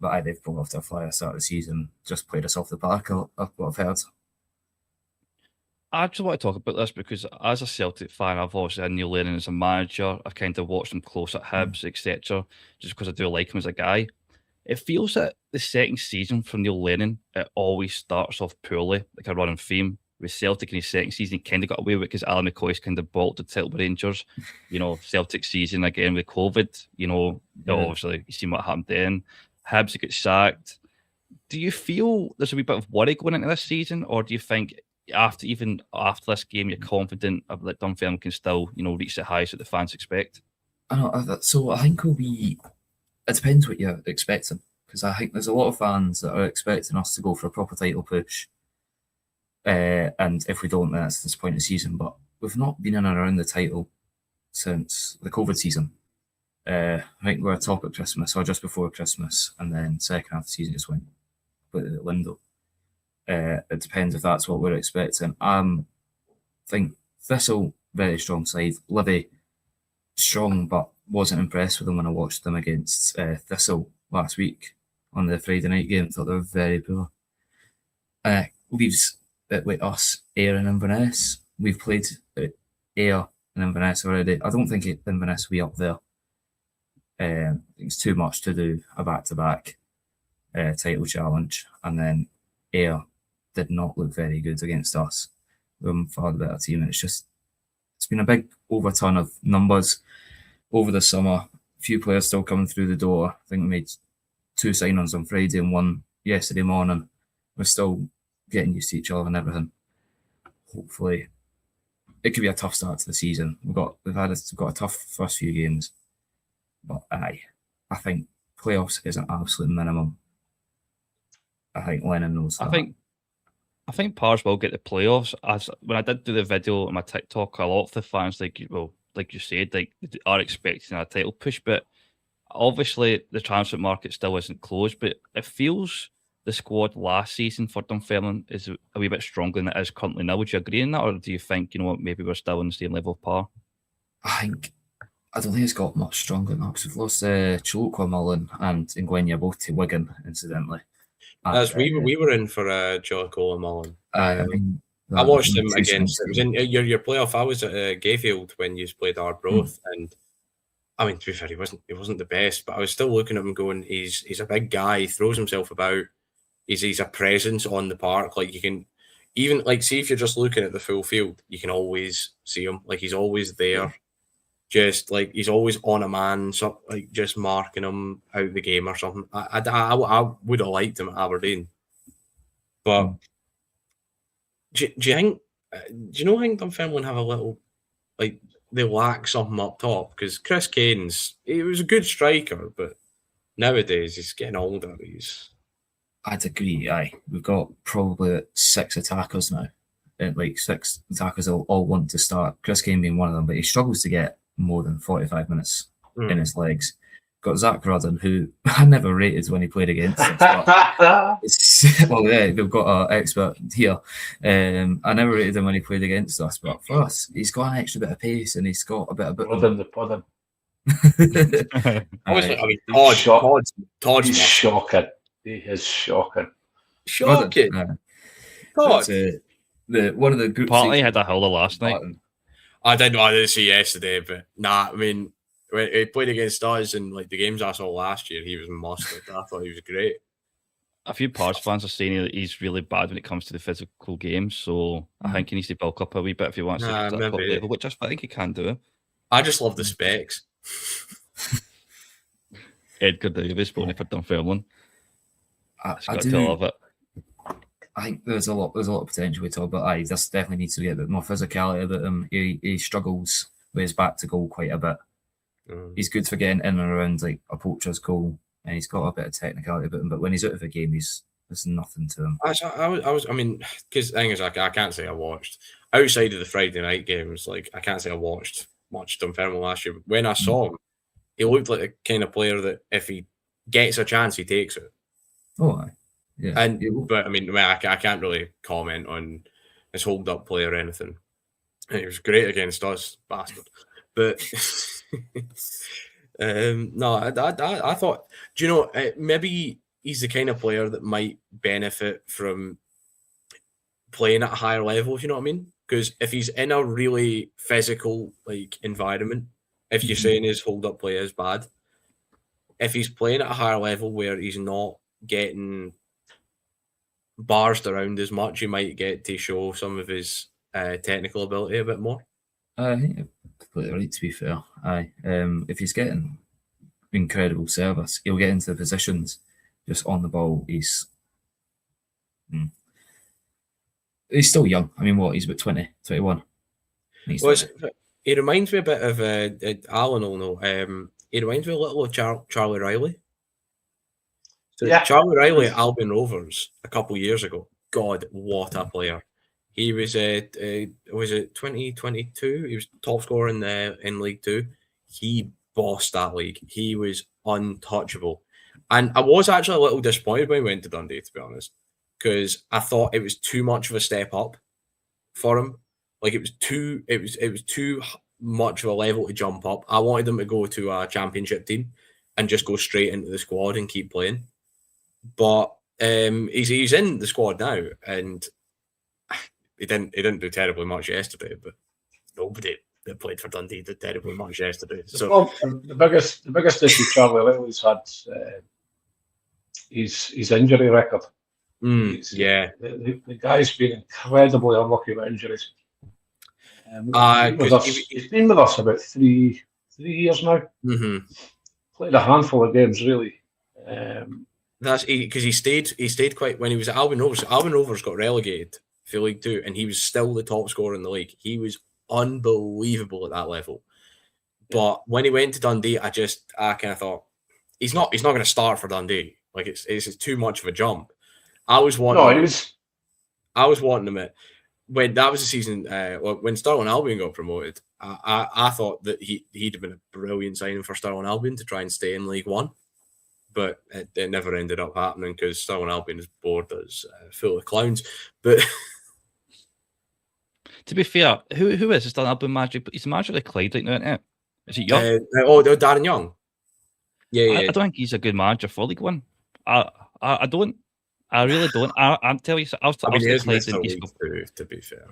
But they've pulled off their flyer start of the season, just played us off the park, what I've heard. I actually want to talk about this because as a Celtic fan, I've obviously had Neil Lennon as a manager. I've kind of watched him close at Hibs, etc., just because I do like him as a guy. It feels that the second season for Neil Lennon, it always starts off poorly, like a running theme. With Celtic in his second season, he kind of got away with it because Alan McCoy's kind of bought the Title Rangers. Celtic season again with COVID, obviously you see what happened then. Hibs got sacked. Do you feel there's a wee bit of worry going into this season, or do you think after this game, you're confident that Dunfermline can still, reach the highs that the fans expect? So I think it depends what you're expecting, because I think there's a lot of fans that are expecting us to go for a proper title push. And if we don't, then that's disappointing season. But we've not been in and around the title since the COVID season. I think we're top at Christmas or just before Christmas, and then second half of the season just went out the window. It depends if that's what we're expecting. I think Thistle, very strong side. Livy, strong, but wasn't impressed with them when I watched them against Thistle last week on the Friday night game. Thought they were very poor. Leaves it with us, Ayr and Inverness. We've played Ayr and Inverness already. I don't think Inverness will be up there. I think it's too much to do a back-to-back title challenge. And then Ayr did not look very good against us. We're far the better team, and it's been a big overturn of numbers over the summer. A few players still coming through the door. I think we made 2 signings on Friday and 1 yesterday morning. We're still getting used to each other and everything. Hopefully, it could be a tough start to the season. We've got a tough first few games, but I think playoffs is an absolute minimum. I think Lennon knows that. I think Pars will get the playoffs. As when I did do the video on my TikTok, a lot of the fans, like you said, like are expecting a title push, but obviously the transfer market still isn't closed. But it feels the squad last season for Dunfermline is a wee bit stronger than it is currently now. Would you agree on that, or do you think maybe we're still on the same level of par? I don't think it's got much stronger now because we've lost Kilmarnock and Ngwenya both to Wigan, incidentally. As we were in for Kilmarnock. I watched him against. It was in your playoff. I was at Gayfield when you played Arbroath, and I mean, to be fair, he wasn't the best, but I was still looking at him going, he's a big guy. He throws himself about. He's a presence on the park. Like you can even see if you're just looking at the full field, you can always see him. Like he's always there. Just like he's always on a man, so like just marking him out of the game or something. I would have liked him at Aberdeen, but do you think? Do you think Dunfermline have a little they lack something up top? Because Chris Kane's he was a good striker, but nowadays he's getting older. I'd agree. We've got probably 6 attackers now. 6 attackers all want to start. Chris Kane being one of them, but he struggles to get more than 45 minutes in his legs. Got Zach Rudden, who I never rated when he played against us. We've got an expert here. I never rated him when he played against us, but for us, he's got an extra bit of pace and he's got a bit of Rudden the pudding. Todd's he's shocking. He is shocking. Shocking. Todd. One of the group Partly had a howler last night. I didn't see yesterday, but I mean, when he played against us in the games I saw last year, he was mustard. I thought he was great. A few Pars fans are saying that he's really bad when it comes to the physical games, so I think he needs to bulk up a wee bit if he wants to get to that top level, which I think he can do. I just love the specs. Edgar Davis playing for Dunfermline. I do love it. I think there's a lot of potential with Todd, but he just definitely needs to get a bit more physicality about him. He struggles with his back to goal quite a bit. He's good for getting in and around a poacher's goal, and he's got a bit of technicality about him. But when he's out of the game, there's nothing to him. I mean, because the thing is, I can't say I watched outside of the Friday night games. I can't say I watched much Dunfermline last year. But when I saw him, he looked like the kind of player that if he gets a chance, he takes it. Oh, yeah. But I mean, I can't really comment on his hold up play or anything. He was great against us, bastard. But no, I thought, do you know, maybe he's the kind of player that might benefit from playing at a higher level, if you know what I mean? Because if he's in a really physical environment, if you're saying his hold up play is bad, if he's playing at a higher level where he's not getting barsed around as much, he might get to show some of his technical ability a bit more. I think you're completely right, to be fair. If he's getting incredible service, he'll get into the positions just on the ball. He's still young. I mean, he's about 20, 21. He reminds me a bit of Alan will know. He reminds me a little of Charlie Riley. So Charlie Riley at Albion Rovers a couple of years ago. God, what a player! He was was it 2022? He was top scorer in League Two. He bossed that league. He was untouchable, and I was actually a little disappointed when he went to Dundee, to be honest, because I thought it was too much of a step up for him. It was too much of a level to jump up. I wanted him to go to a championship team and just go straight into the squad and keep playing. But he's in the squad now, and he didn't do terribly much yesterday. But nobody that played for Dundee did terribly much yesterday. So the biggest issue Charlie Riley's had his injury record. The guy's been incredibly unlucky with injuries. He's been with us about 3 years now. Played a handful of games, really. That's because he stayed quite when he was at Albion Rovers. Albion Rovers got relegated for League Two, and he was still the top scorer in the league. He was unbelievable at that level. But when he went to Dundee, I kind of thought he's not going to start for Dundee. Like it's too much of a jump. I was wanting him at when that was the season when Stirling Albion got promoted. I thought that he'd have been a brilliant signing for Stirling Albion to try and stay in League One. But it never ended up happening because Stirling Albion is bored as full of clowns. But to be fair, who is Stirling Albion manager? He's the manager of Clyde right now, isn't it? Is it Young? Darren Young. Yeah. I don't think he's a good manager for League One. I don't. I really don't. I'm telling you, I'll Clyde in East Two, to be fair.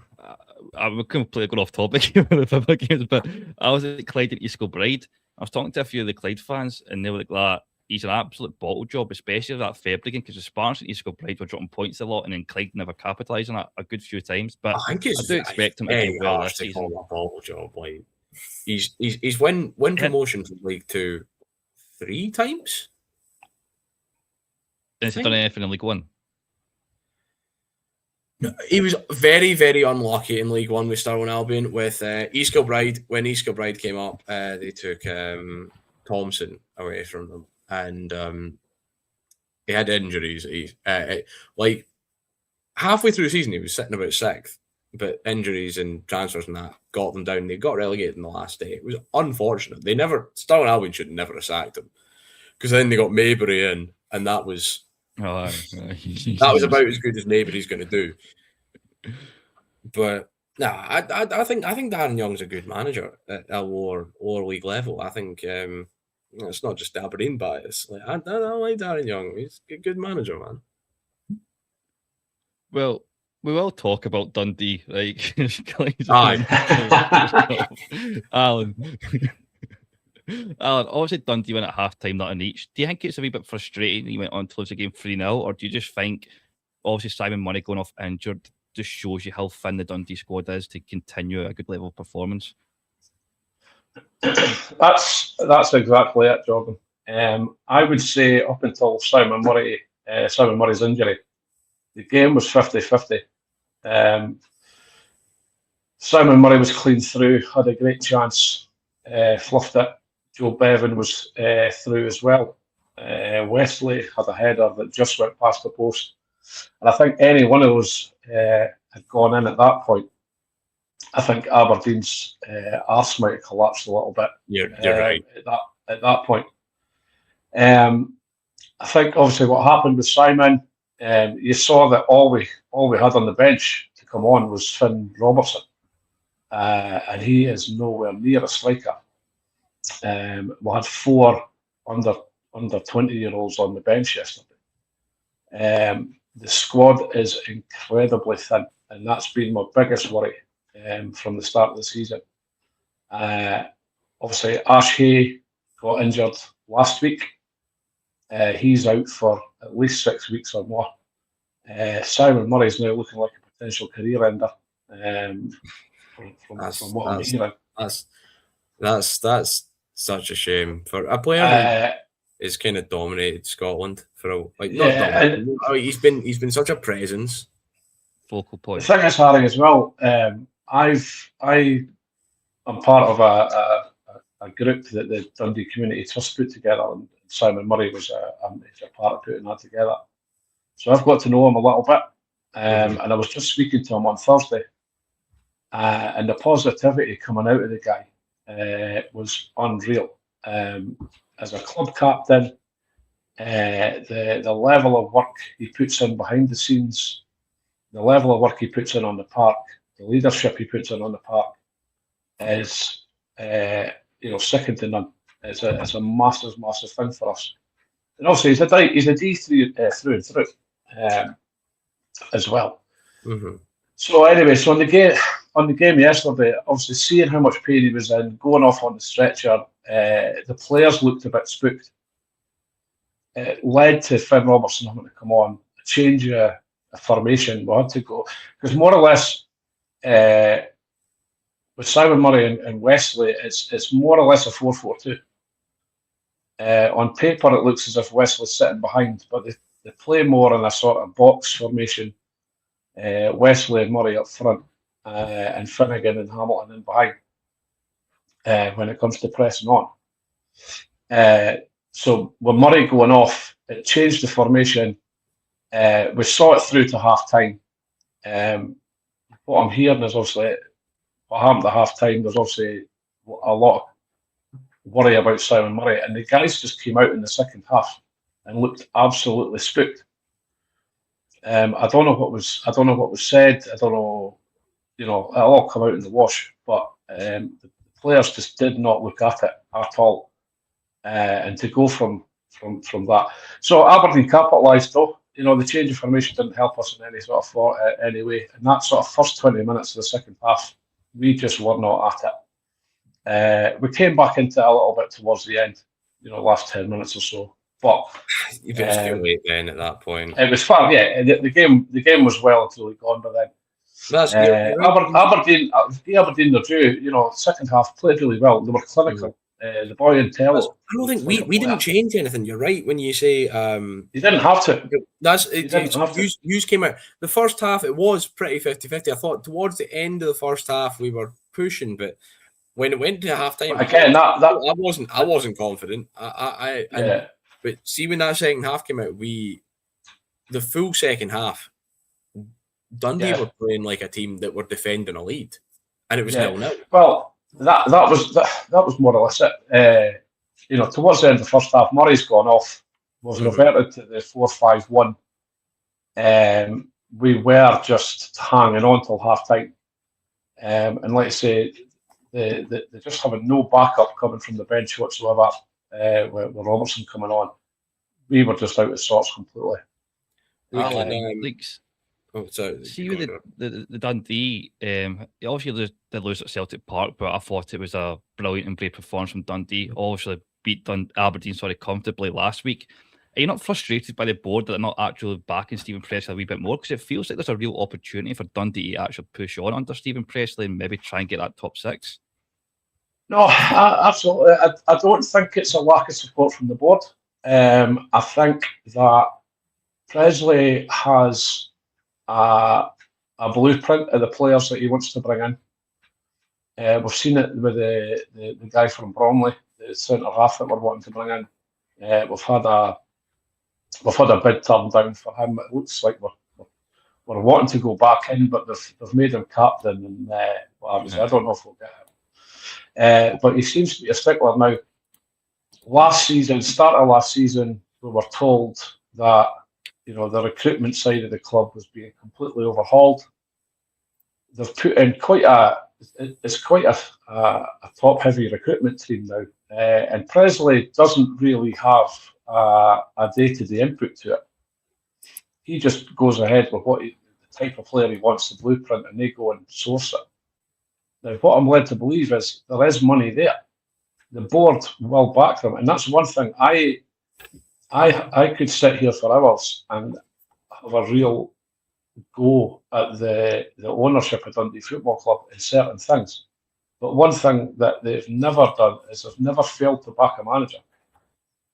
I'm completely going off topic here with the football games, but I was at Clyde in East Kilbride. I was talking to a few of the Clyde fans, and they were like, he's an absolute bottle job, especially that February game, because the Spartans at East Kilbride were dropping points a lot, and then Clyde never capitalised on it a good few times. But I do expect him to do well this season. A bottle job, like he's won promotion from League Two 3 times. Has he done anything in League One? No, he was very, very unlucky in League One with Stirling Albion. With East Kilbride, when East Kilbride came up, they took Thompson away from them. And he had injuries. Like halfway through the season, he was sitting about 6th, but injuries and transfers and that got them down. They got relegated in the last day. It was unfortunate. Stirling Albion should never have sacked him because then they got Maybury in, and that was about as good as Maybury's going to do. But no, I think Darren Young's a good manager at a lower league level. I think. It's not just Aberdeen bias. Like I like Darren Young. He's a good manager, man. Well, we will talk about Dundee, like Alan. Obviously Dundee went at half-time, not in each. Do you think it's a wee bit frustrating that you went on to lose the game 3-0, or do you just think obviously Simon Murray going off injured just shows you how thin the Dundee squad is to continue a good level of performance? That's exactly it, Jordan. I would say up until Simon Murray's injury, the game was 50-50. Simon Murray was clean through, had a great chance, fluffed it. Joe Bevan was through as well. Wesley had a header that just went past the post. And I think any one of those had gone in at that point. I think Aberdeen's arse might have collapsed a little bit. You're right. At that point. I think obviously what happened with Simon, you saw that all we had on the bench to come on was Finn Robertson, and he is nowhere near a striker. We had 4 under 20-year-olds on the bench yesterday. The squad is incredibly thin, and that's been my biggest worry from the start of the season. Obviously, Ash Hay got injured last week. He's out for at least 6 weeks or more. Simon Murray is now looking like a potential career ender. From what I'm hearing, that's such a shame for a player who has kind of dominated Scotland for a he's been such a presence, focal point. The thing is, Harry, as well. I'm part of a group that the Dundee Community Trust put together, and Simon Murray was a major part of putting that together. So I've got to know him a little bit, and I was just speaking to him on Thursday, and the positivity coming out of the guy was unreal. As a club captain, the level of work he puts in behind the scenes, the level of work he puts in on the park, the leadership he puts in on the park is, second to none. It's a massive thing for us. And also, he's a D3 through and through as well. Mm-hmm. So anyway, on the game yesterday, obviously seeing how much pain he was in, going off on the stretcher, the players looked a bit spooked. It led to Finn Robertson having to come on, a change of formation. We had to go because more or less with Simon Murray and Wesley, it's more or less a 4-4-2. On paper, it looks as if Wesley's sitting behind, but they play more in a sort of box formation. Wesley and Murray up front, and Finnegan and Hamilton in behind when it comes to pressing on. So with Murray going off, it changed the formation. We saw it through to half time. What I'm hearing is obviously what happened at half time. There's obviously a lot of worry about Simon Murray, and the guys just came out in the second half and looked absolutely spooked. I don't know what was said. I don't know. It'll all come out in the wash. But the players just did not look at it at all, and to go from that. So Aberdeen capitalised though. The change of formation didn't help us in any sort of anyway. And that sort of first 20 minutes of the second half, we just were not at it. We came back into it a little bit towards the end, last 10 minutes or so. But you was too late then at that point. It was fun, yeah. The game was well until we gone, but then that's Aberdeen, they're due. Second half played really well. They were clinical. The boy in Tello. I don't think we didn't change anything. You're right when you say you didn't have to. You came out. The first half it was pretty 50-50. I thought towards the end of the first half we were pushing, but when it went to half time, again, I wasn't confident. But see when that second half came out, the full second half, Dundee were playing like a team that were defending a lead, and it was 0-0. Well, that was more or less it. Towards the end of the first half, Murray's gone off, was reverted to the 4-5-1. We were just hanging on till half time, and like I say, they just having no backup coming from the bench whatsoever. With Robertson coming on, we were just out of sorts completely. See with the Dundee, obviously they lose at Celtic Park, but I thought it was a brilliant and brave performance from Dundee. Obviously beat Aberdeen comfortably last week. Are you not frustrated by the board that they're not actually backing Stephen Pressley a wee bit more? Because it feels like there's a real opportunity for Dundee to actually push on under Stephen Pressley and maybe try and get that top six. No, absolutely. I don't think it's a lack of support from the board. I think that Presley has a blueprint of the players that he wants to bring in. We've seen it with the guy from Bromley, the centre half that we're wanting to bring in. We've had a bid turned down for him. It looks like we're wanting to go back in, but they've made him captain, and I don't know if we'll get him. But he seems to be a stickler now. Start of last season, we were told that the recruitment side of the club was being completely overhauled. They've put in quite a top-heavy recruitment team now, and Presley doesn't really have a day-to-day input to it. He just goes ahead with the type of player he wants, the blueprint, and they go and source it. Now, what I'm led to believe is there is money there. The board will back them, and that's one thing. I could sit here for hours and have a real go at the ownership of Dundee Football Club in certain things. But one thing that they've never done is they've never failed to back a manager.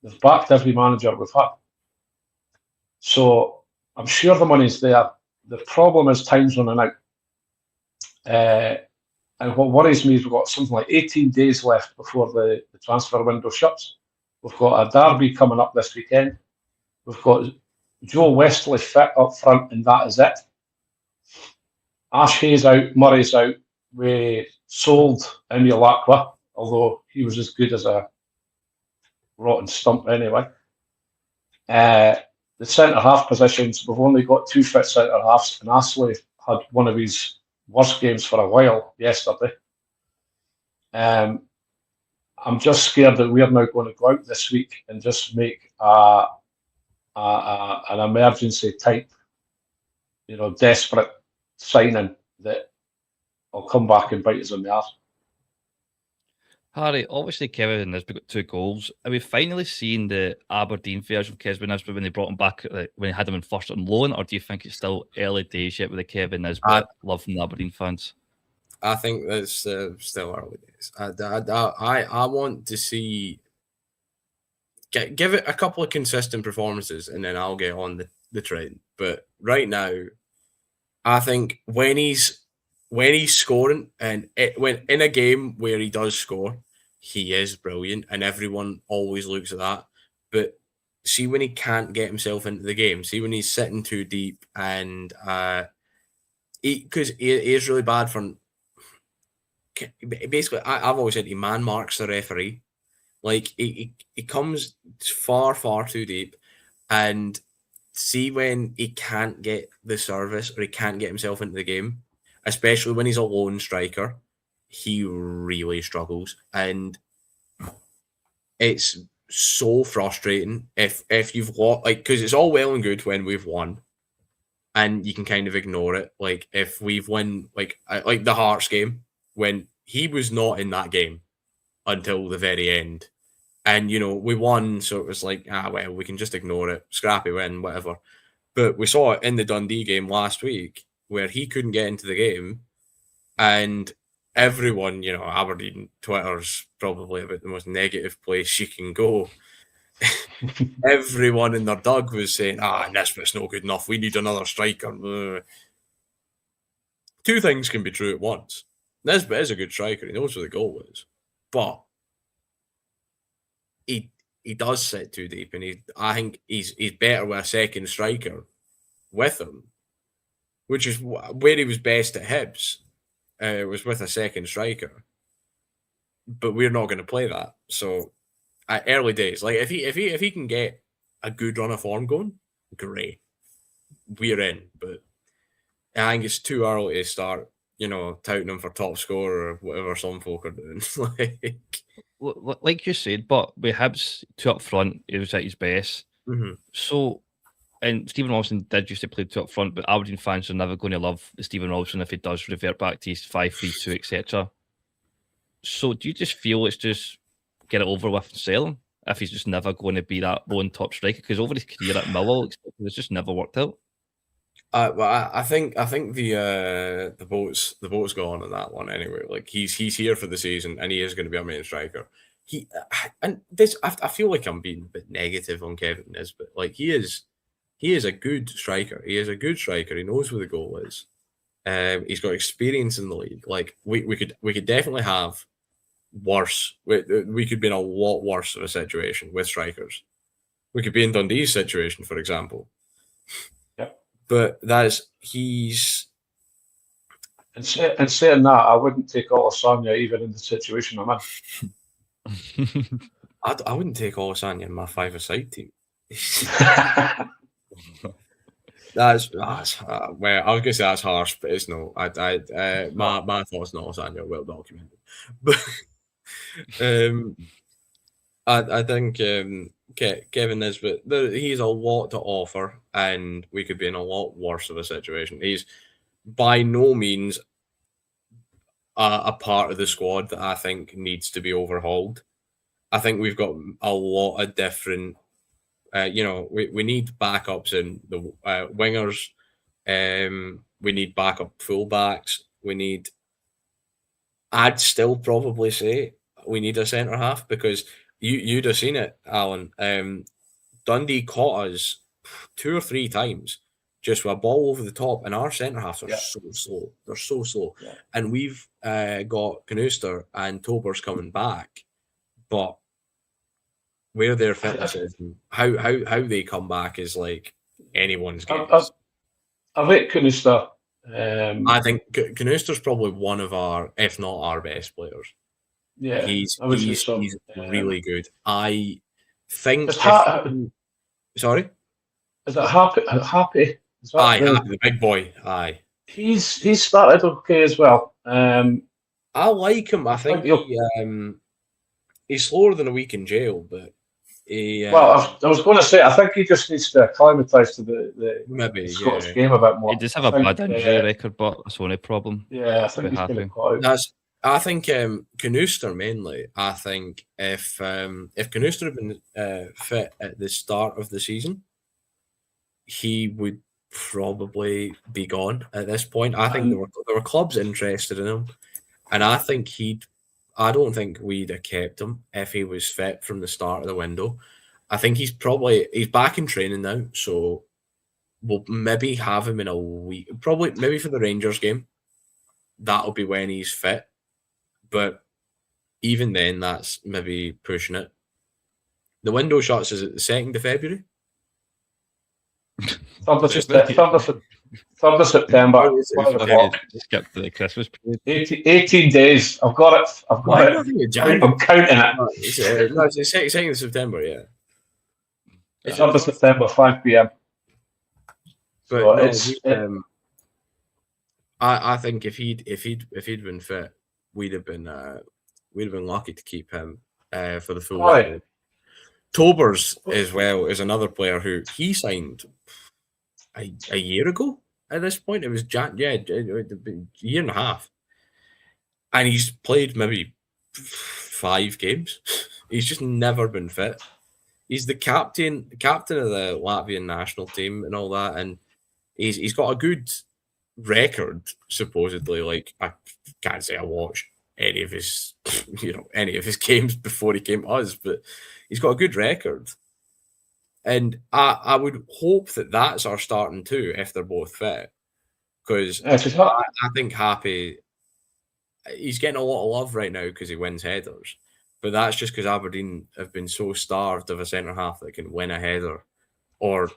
They've backed every manager we've had. So I'm sure the money's there. The problem is time's running out. And what worries me is we've got something like 18 days left before the transfer window shuts. We've got a derby coming up this weekend. We've got Joe Westley fit up front, and that is it. Ash Hayes out, Murray's out. We sold Emil Aqua, although he was as good as a rotten stump anyway. The centre-half positions, we've only got 2 fit centre-halves, and Ashley had one of his worst games for a while yesterday. I'm just scared that we're now going to go out this week and just make an emergency type, desperate signing that will come back and bite us in the arse. Harry, obviously Kevin Nisbet got 2 goals. Are we finally seeing the Aberdeen version of Kevin Nisbet when they brought him back, when they had him in first on loan, or do you think it's still early days yet with the Kevin Nisbet love from the Aberdeen fans? I think that's still early days. I want to see give it a couple of consistent performances, and then I'll get on the train. But right now, I think when he's scoring, and when in a game where he does score, he is brilliant, and everyone always looks at that. But see when he can't get himself into the game, see when he's sitting too deep, and because he is really bad for. Basically, I've always said he man marks the referee. Like he comes far too deep, and see when he can't get the service or he can't get himself into the game, especially when he's a lone striker, he really struggles, and it's so frustrating if you've lost, like, because it's all well and good when we've won, and you can kind of ignore it. Like if we've won, like the Hearts game when he was not in that game until the very end. And, we won, so it was like, well, we can just ignore it. Scrappy win, whatever. But we saw it in the Dundee game last week where he couldn't get into the game. And everyone, Aberdeen Twitter's probably about the most negative place you can go. Everyone in their dug was saying, Nisbet's no good enough. We need another striker. Two things can be true at once. Nisbet is a good striker. He knows where the goal is. But he does sit too deep, and I think he's better with a second striker with him, which is where he was best at Hibs. Was with a second striker, but we're not going to play that. So, at early days, like if he can get a good run of form going, great, we're in. But I think it's too early to start, touting him for top scorer or whatever some folk are doing. Like you said, but with Hibs two up front, he was at his best. Mm-hmm. So, and Stephen Robinson did used to play two up front, but Aberdeen fans are never going to love Stephen Robinson if he does revert back to his 5-3-2, etc. So, do you just feel it's just get it over with and sell him if he's just never going to be that lone top striker? Because over his career at Millwall, it's just never worked out. Well, I think the boat's gone on that one anyway. Like he's here for the season, and he is going to be our main striker. I feel like I'm being a bit negative on Kevin Nisbet. Like he is a good striker. He is a good striker. He knows where the goal is. He's got experience in the league. Like we could definitely have worse. We could be in a lot worse of a situation with strikers. We could be in Dundee's situation, for example. But he's. And saying that, I wouldn't take Olasanya even in the situation I'm in. I wouldn't take Olasanya in my five-a-side team. That's well, I was gonna say that's harsh, but it's no. My thoughts on Olasanya are well documented. But I think Kevin Nisbet, he's a lot to offer, and we could be in a lot worse of a situation. He's by no means a part of the squad that I think needs to be overhauled. I think we've got a lot of different, we need backups in the wingers. We need backup fullbacks. I'd still probably say we need a centre half because you'd have seen it, Alan. Dundee caught us 2 or 3 times just with a ball over the top, and our centre halves are so slow. They're so slow. Yeah. And we've got Canuster and Tobers coming back, but where their fitness is, how they come back is like anyone's game. I rate Canuster. I think Canuster's probably one of our, if not our best players. Yeah, he's really good. I think. Sorry, is it Happy? Happy, the big boy. Aye, he's started okay as well. I like him. I think he's slower than a week in jail, but well, I was going to say I think he just needs to acclimatise to the Scottish game a bit more. He does have a bad injury record, but that's the only problem. Yeah, I think he's going to cut out. I think Canuster mainly. I think if Canuster had been fit at the start of the season, he would probably be gone at this point. I think there were clubs interested in him, and I think I don't think we'd have kept him if he was fit from the start of the window. I think he's back in training now, so we'll maybe have him in a week. Probably maybe for the Rangers game. That'll be when he's fit. But even then, that's maybe pushing it. The window shuts, is it the 2nd of February? 3rd of September. Skip to the Christmas period. 18 days. I've got it. I'm counting it. No, it's the 2nd of September, yeah. It's 3rd of September, 5 p.m. But so I think if he'd been fit, we'd have been lucky to keep him for the full. Right. Tobers as well is another player who he signed a year ago. At this point, it was a year and a half, and he's played maybe 5 games. He's just never been fit. He's the captain of the Latvian national team and all that, and he's got a good record supposedly. Like, I can't say I watched any of his games before he came to us, but he's got a good record. And I would hope that that's our starting two if they're both fit. Because I think Happy, he's getting a lot of love right now because he wins headers. But that's just because Aberdeen have been so starved of a centre-half that can win a header or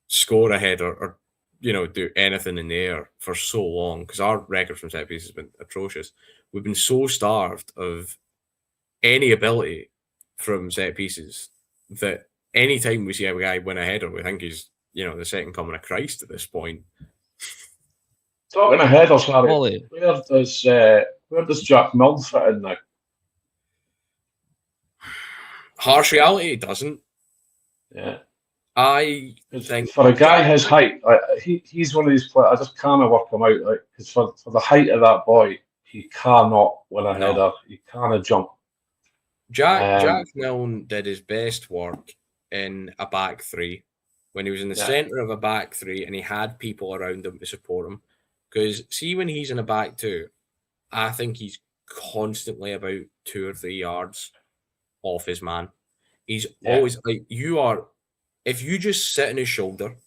score a header or, do anything in the air for so long. Because our record from set pieces has been atrocious. We've been so starved of any ability from set pieces that any time we see a guy win a header, we think he's, the second coming of Christ at this point. Talking of headers, Harry, where does Jack Milne fit in now? Harsh reality, it doesn't. Yeah. I think for a guy his height, he's one of these players. I just can't work him out. Because for the height of that boy, he cannot win a header. He cannot jump. Jack Milne did his best work in a back three when he was in the centre of a back three and he had people around him to support him. Because see, when he's in a back two, I think he's constantly about 2 or 3 yards off his man. He's always like, if you just sit on his shoulder,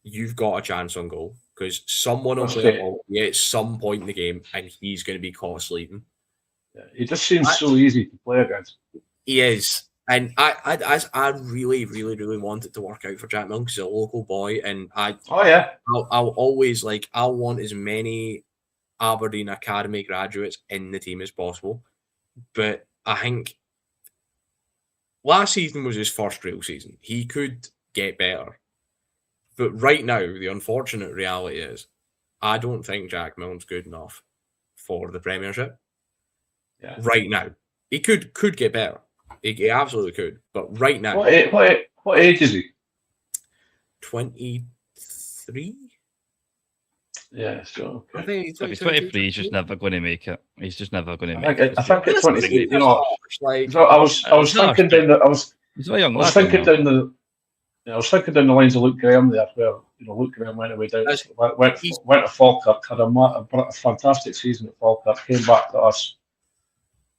you've got a chance on goal because someone will play a ball at some point in the game and he's going to be caught sleeping. Yeah, he just seems so easy to play against. He is. And I really, really, really want it to work out for Jack Milne because he's a local boy, and I'll always I'll want as many Aberdeen Academy graduates in the team as possible. But I think last season was his first real season. He could get better. But right now, the unfortunate reality is I don't think Jack Milne's good enough for the Premiership. Yeah. Right now. He could get better. He absolutely could. But right now... What age is he? 23? Yeah, so... I think if he's 23, he's just never going to make it. He's just never going to make it. I think at 23, I was thinking down the... He's a young lad. I was thinking down the lines of Luke Graham there, where Luke Graham went away down, went to Falkirk, had a fantastic season at Falkirk, came back to us.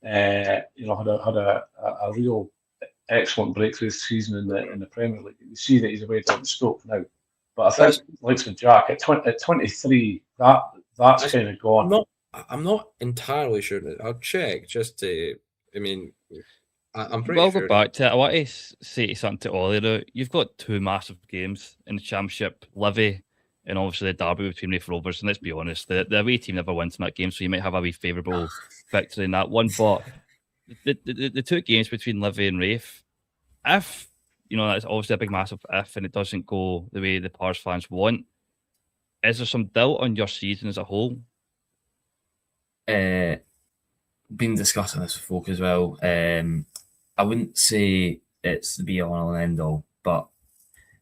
Had a real excellent breakthrough season in the Premier League. You see that he's away down the Stoke now, but I think like Jack at 23, that's kind of gone. I'm not entirely sure. I'll check just to. I mean, I'm pretty sure. We'll go back to it. I want to say something to Ollie though. You've got 2 massive games in the Championship, Livy and obviously the derby between Raith Rovers. And let's be honest, the away team never wins in that game, so you might have a wee favourable victory in that one. But the 2 games between Livy and Raith, if that's obviously a big massive if, and it doesn't go the way the Pars fans want, is there some doubt on your season as a whole? Been discussing this with folk as well. I wouldn't say it's the be all and end all, but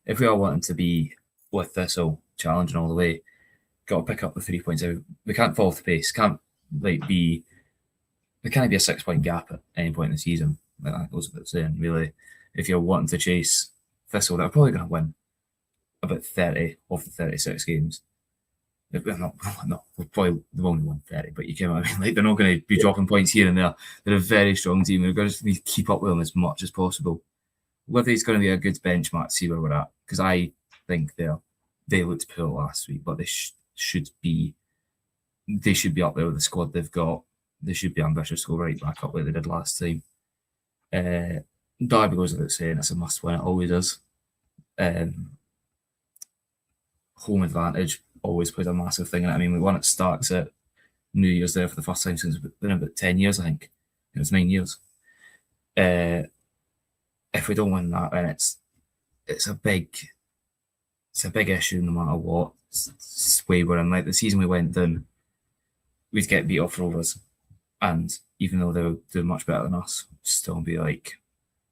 if we are wanting to be with Thistle challenging all the way, got to pick up the 3 points. We can't fall off the pace. There can't be a 6-point gap at any point in the season. That goes without saying, really. If you're wanting to chase Thistle, they're probably going to win about 30 of the 36 games. They've only won 30, but you can what I mean. They're not going to be dropping points here and there. They're a very strong team. We're going to need to keep up with them as much as possible. Livy's going to be a good benchmark to see where we're at, because I think they looked poor last week, but they should be up there with the squad they've got. They should be ambitious to go right back up like they did last time. Derby goes without saying, it's a must win. It always is. Home advantage always plays a massive thing in it. I mean, we won at Starks at New Year's there for the first time since it's been about 10 years, I think. It was 9 years. If we don't win that, then it's a big issue no matter what way we're in. Like the season we went down, we'd get beat off Rovers, and even though they were doing much better than us, still be like,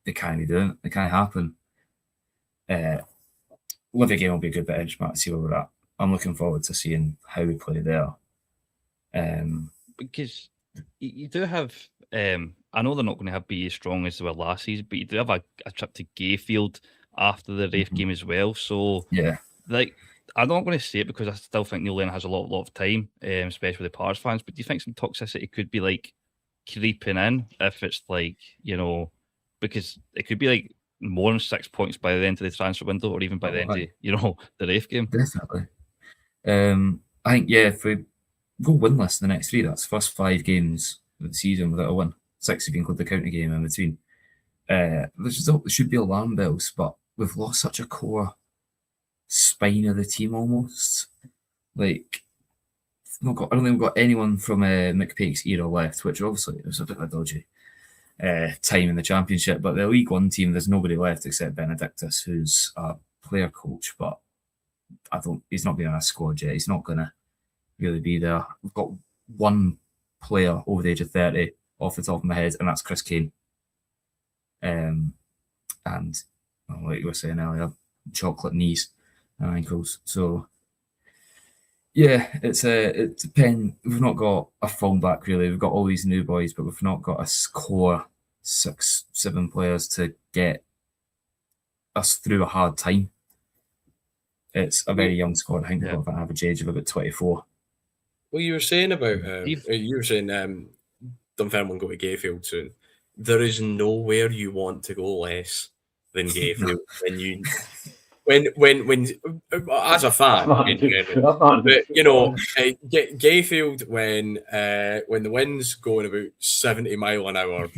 they can't be doing it. It can't happen. Livy game will be a good benchmark to see where we're at. I'm looking forward to seeing how we play there. Because you do have, I know they're not going to be as strong as they were last season, but you do have a trip to Gayfield after the Rafe game as well. So, yeah, like, I'm not going to say it because I still think Neil Lennon has a lot of time, especially with the Pars fans. But do you think some toxicity could be like creeping in if it's like, because it could be like more than 6 points by the end of the transfer window, or even by the end of the Rafe game? Definitely. I think, if we go winless the next 3, that's the first 5 games of the season without a win. 6 if you include the county game in between. There should be alarm bells, but we've lost such a core spine of the team almost. Like, I don't think we've got anyone from McPake's era left, which obviously was a bit of a dodgy time in the Championship. But the League One team, there's nobody left except Benedictus, who's a player coach, but he's not been in a squad yet. He's not going to really be there. We've got one player over the age of 30 off the top of my head, and that's Chris Kane. And like you were saying earlier, chocolate knees and ankles. So yeah, it depends. We've not got a fallback really. We've got all these new boys, but we've not got a core 6-7 players to get us through a hard time. It's a very young squad. I think we've got an average age of about 24. Well, you were saying about Dunfermline go to Gayfield soon. There is nowhere you want to go less than Gayfield when as a fan, Gayfield when the wind's going about 70 mile an hour,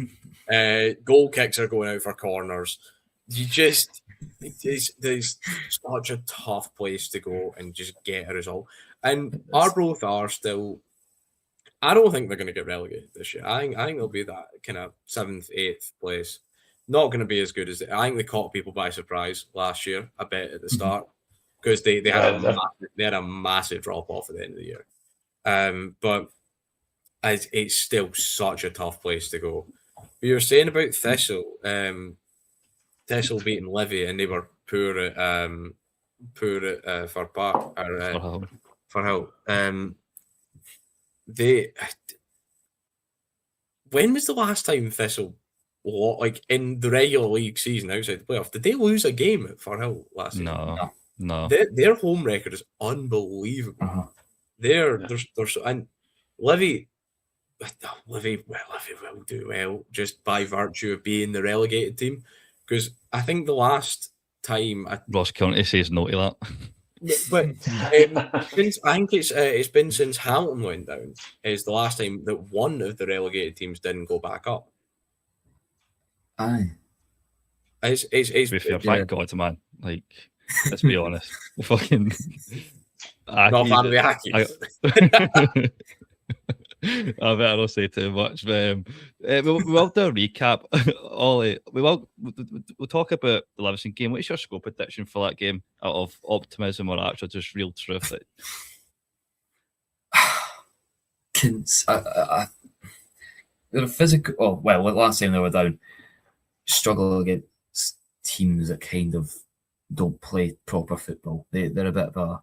goal kicks are going out for corners. There's such a tough place to go and just get a result. And Arbroath are still. I don't think they're going to get relegated this year. I think they'll be that kind of 7th, 8th place. Not going to be as good as I think they caught people by surprise last year. I bet at the start because they had a massive drop off at the end of the year. But it's still such a tough place to go. But you were saying about Thistle, Thistle beating Livy, and they were poor at for Hull. When was the last time Thistle, like in the regular league season outside the playoff, did they lose a game at Firhill last season? No. Their home record is unbelievable. And Livy will do well just by virtue of being the relegated team, because I think the last time Ross County says no to that. But I think it's been since Hamilton went down is the last time that one of the relegated teams didn't go back up. Aye. Thank God, man. Like, let's be honest. Fucking. Not fan of the Ackies. I better not say too much. But, we'll do a recap. Ollie, we'll talk about the Livingston game. What's your score prediction for that game out of optimism or actual just real truth? They're a physical. Oh, well, last time they were down, struggle against teams that kind of don't play proper football. They're a bit of a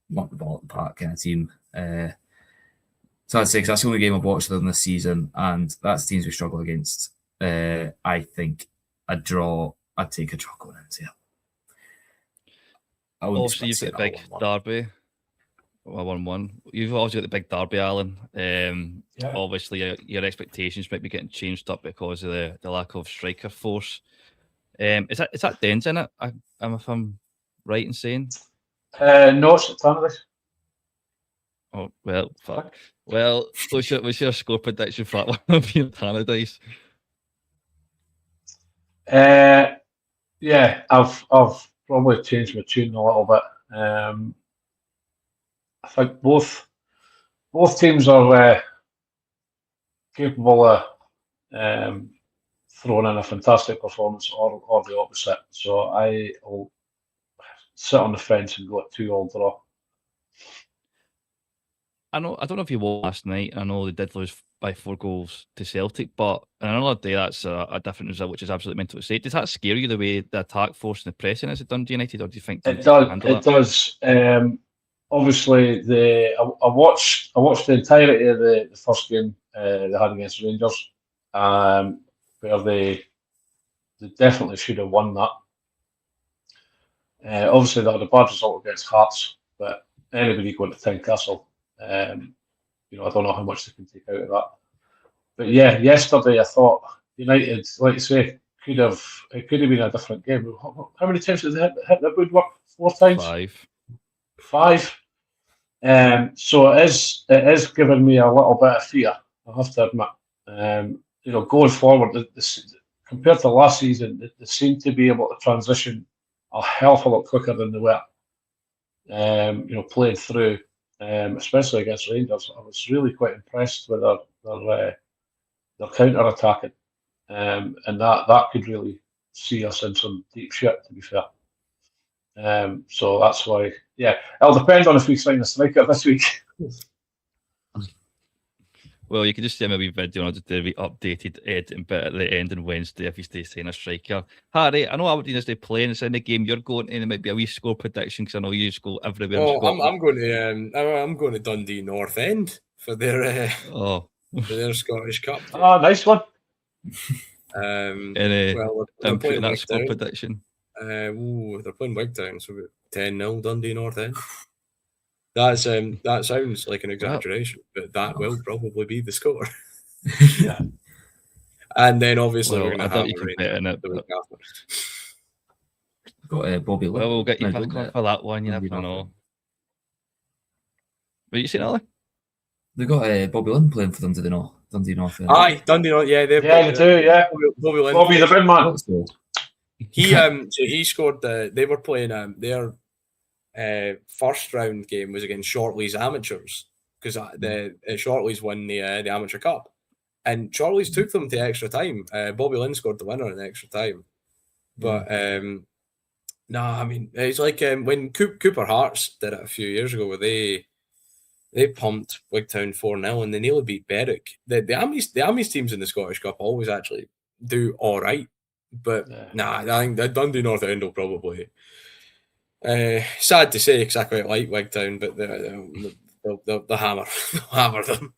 want the ball at the park kind of team. So I'd say, because that's the only game I've watched them this season, and that's the teams we struggle against. I think I'd take a draw going into it. Obviously, you've got a big derby 1-1. You've obviously got the big derby, Alan. Yeah. Obviously, your expectations might be getting changed up because of the lack of striker force. Is that Dens in it? If I'm right in saying. No, it's at Tannadice. Oh well, fuck. Well, what's your score prediction for that one? Of your Tannadice? Yeah, I've probably changed my tune a little bit. I think both teams are capable of throwing in a fantastic performance or the opposite. So I will sit on the fence and go at 2-2 draw. I don't know if you watched last night. I know they did lose by 4 goals to Celtic, but on another day that's a different result, which is absolutely mental to say. Does that scare you the way the attack force and the pressing is at Dundee United, or do you think It does. Obviously, I watched the entirety of the first game they had against Rangers, where they definitely should have won that. Obviously, they had a bad result against Hearts, but anybody going to Tynecastle, I don't know how much they can take out of that. But yeah, yesterday I thought United, like you say, it could have been a different game. How many times did they hit the woodwork? 4 times? 5. So it is giving me a little bit of fear, I have to admit. Going forward, compared to last season, they seem to be able to transition a hell of a lot quicker than they were. Playing through, especially against Rangers, I was really quite impressed with their counter attacking, and that could really see us in some deep shit, to be fair. So that's why, it'll depend on if we sign a striker this week. Well, you can just send me a wee video and I'll just do the updated editing bit at the end on Wednesday if you stay saying a striker. Harry, I know Aberdeen is they playing. It's in the game you're going to, and it might be a wee score prediction because I know you go everywhere. Oh, I'm going to Dundee North End for their for their Scottish Cup. Oh, nice one. They're playing that score prediction. They're playing Wigtown, so 10-0 Dundee North End. That sounds like an exaggeration, but that will probably be the score. Yeah. And then obviously we're going to have the week after. Got Bobby. Well, we'll get you back on for that one. You never know. What you saying, Ali? They got Bobby Lynn playing for Dundee North. Dundee North. Aye, Dundee North. Yeah, they do. Yeah, Bobby Lynn. Bobby the big man. He scored. They were playing their first round game was against Shortleys Amateurs because the Shortleys won the Amateur Cup, and Shortleys took them to extra time. Bobby Lynn scored the winner in extra time, but I mean it's like when Cooper Hearts did it a few years ago, where they pumped Wigtown 4-0 and they nearly beat Berwick. The Amis teams in the Scottish Cup always actually do all right. But I think that Dundee North End will probably. Sad to say, because I quite like Wigtown, but they'll hammer them.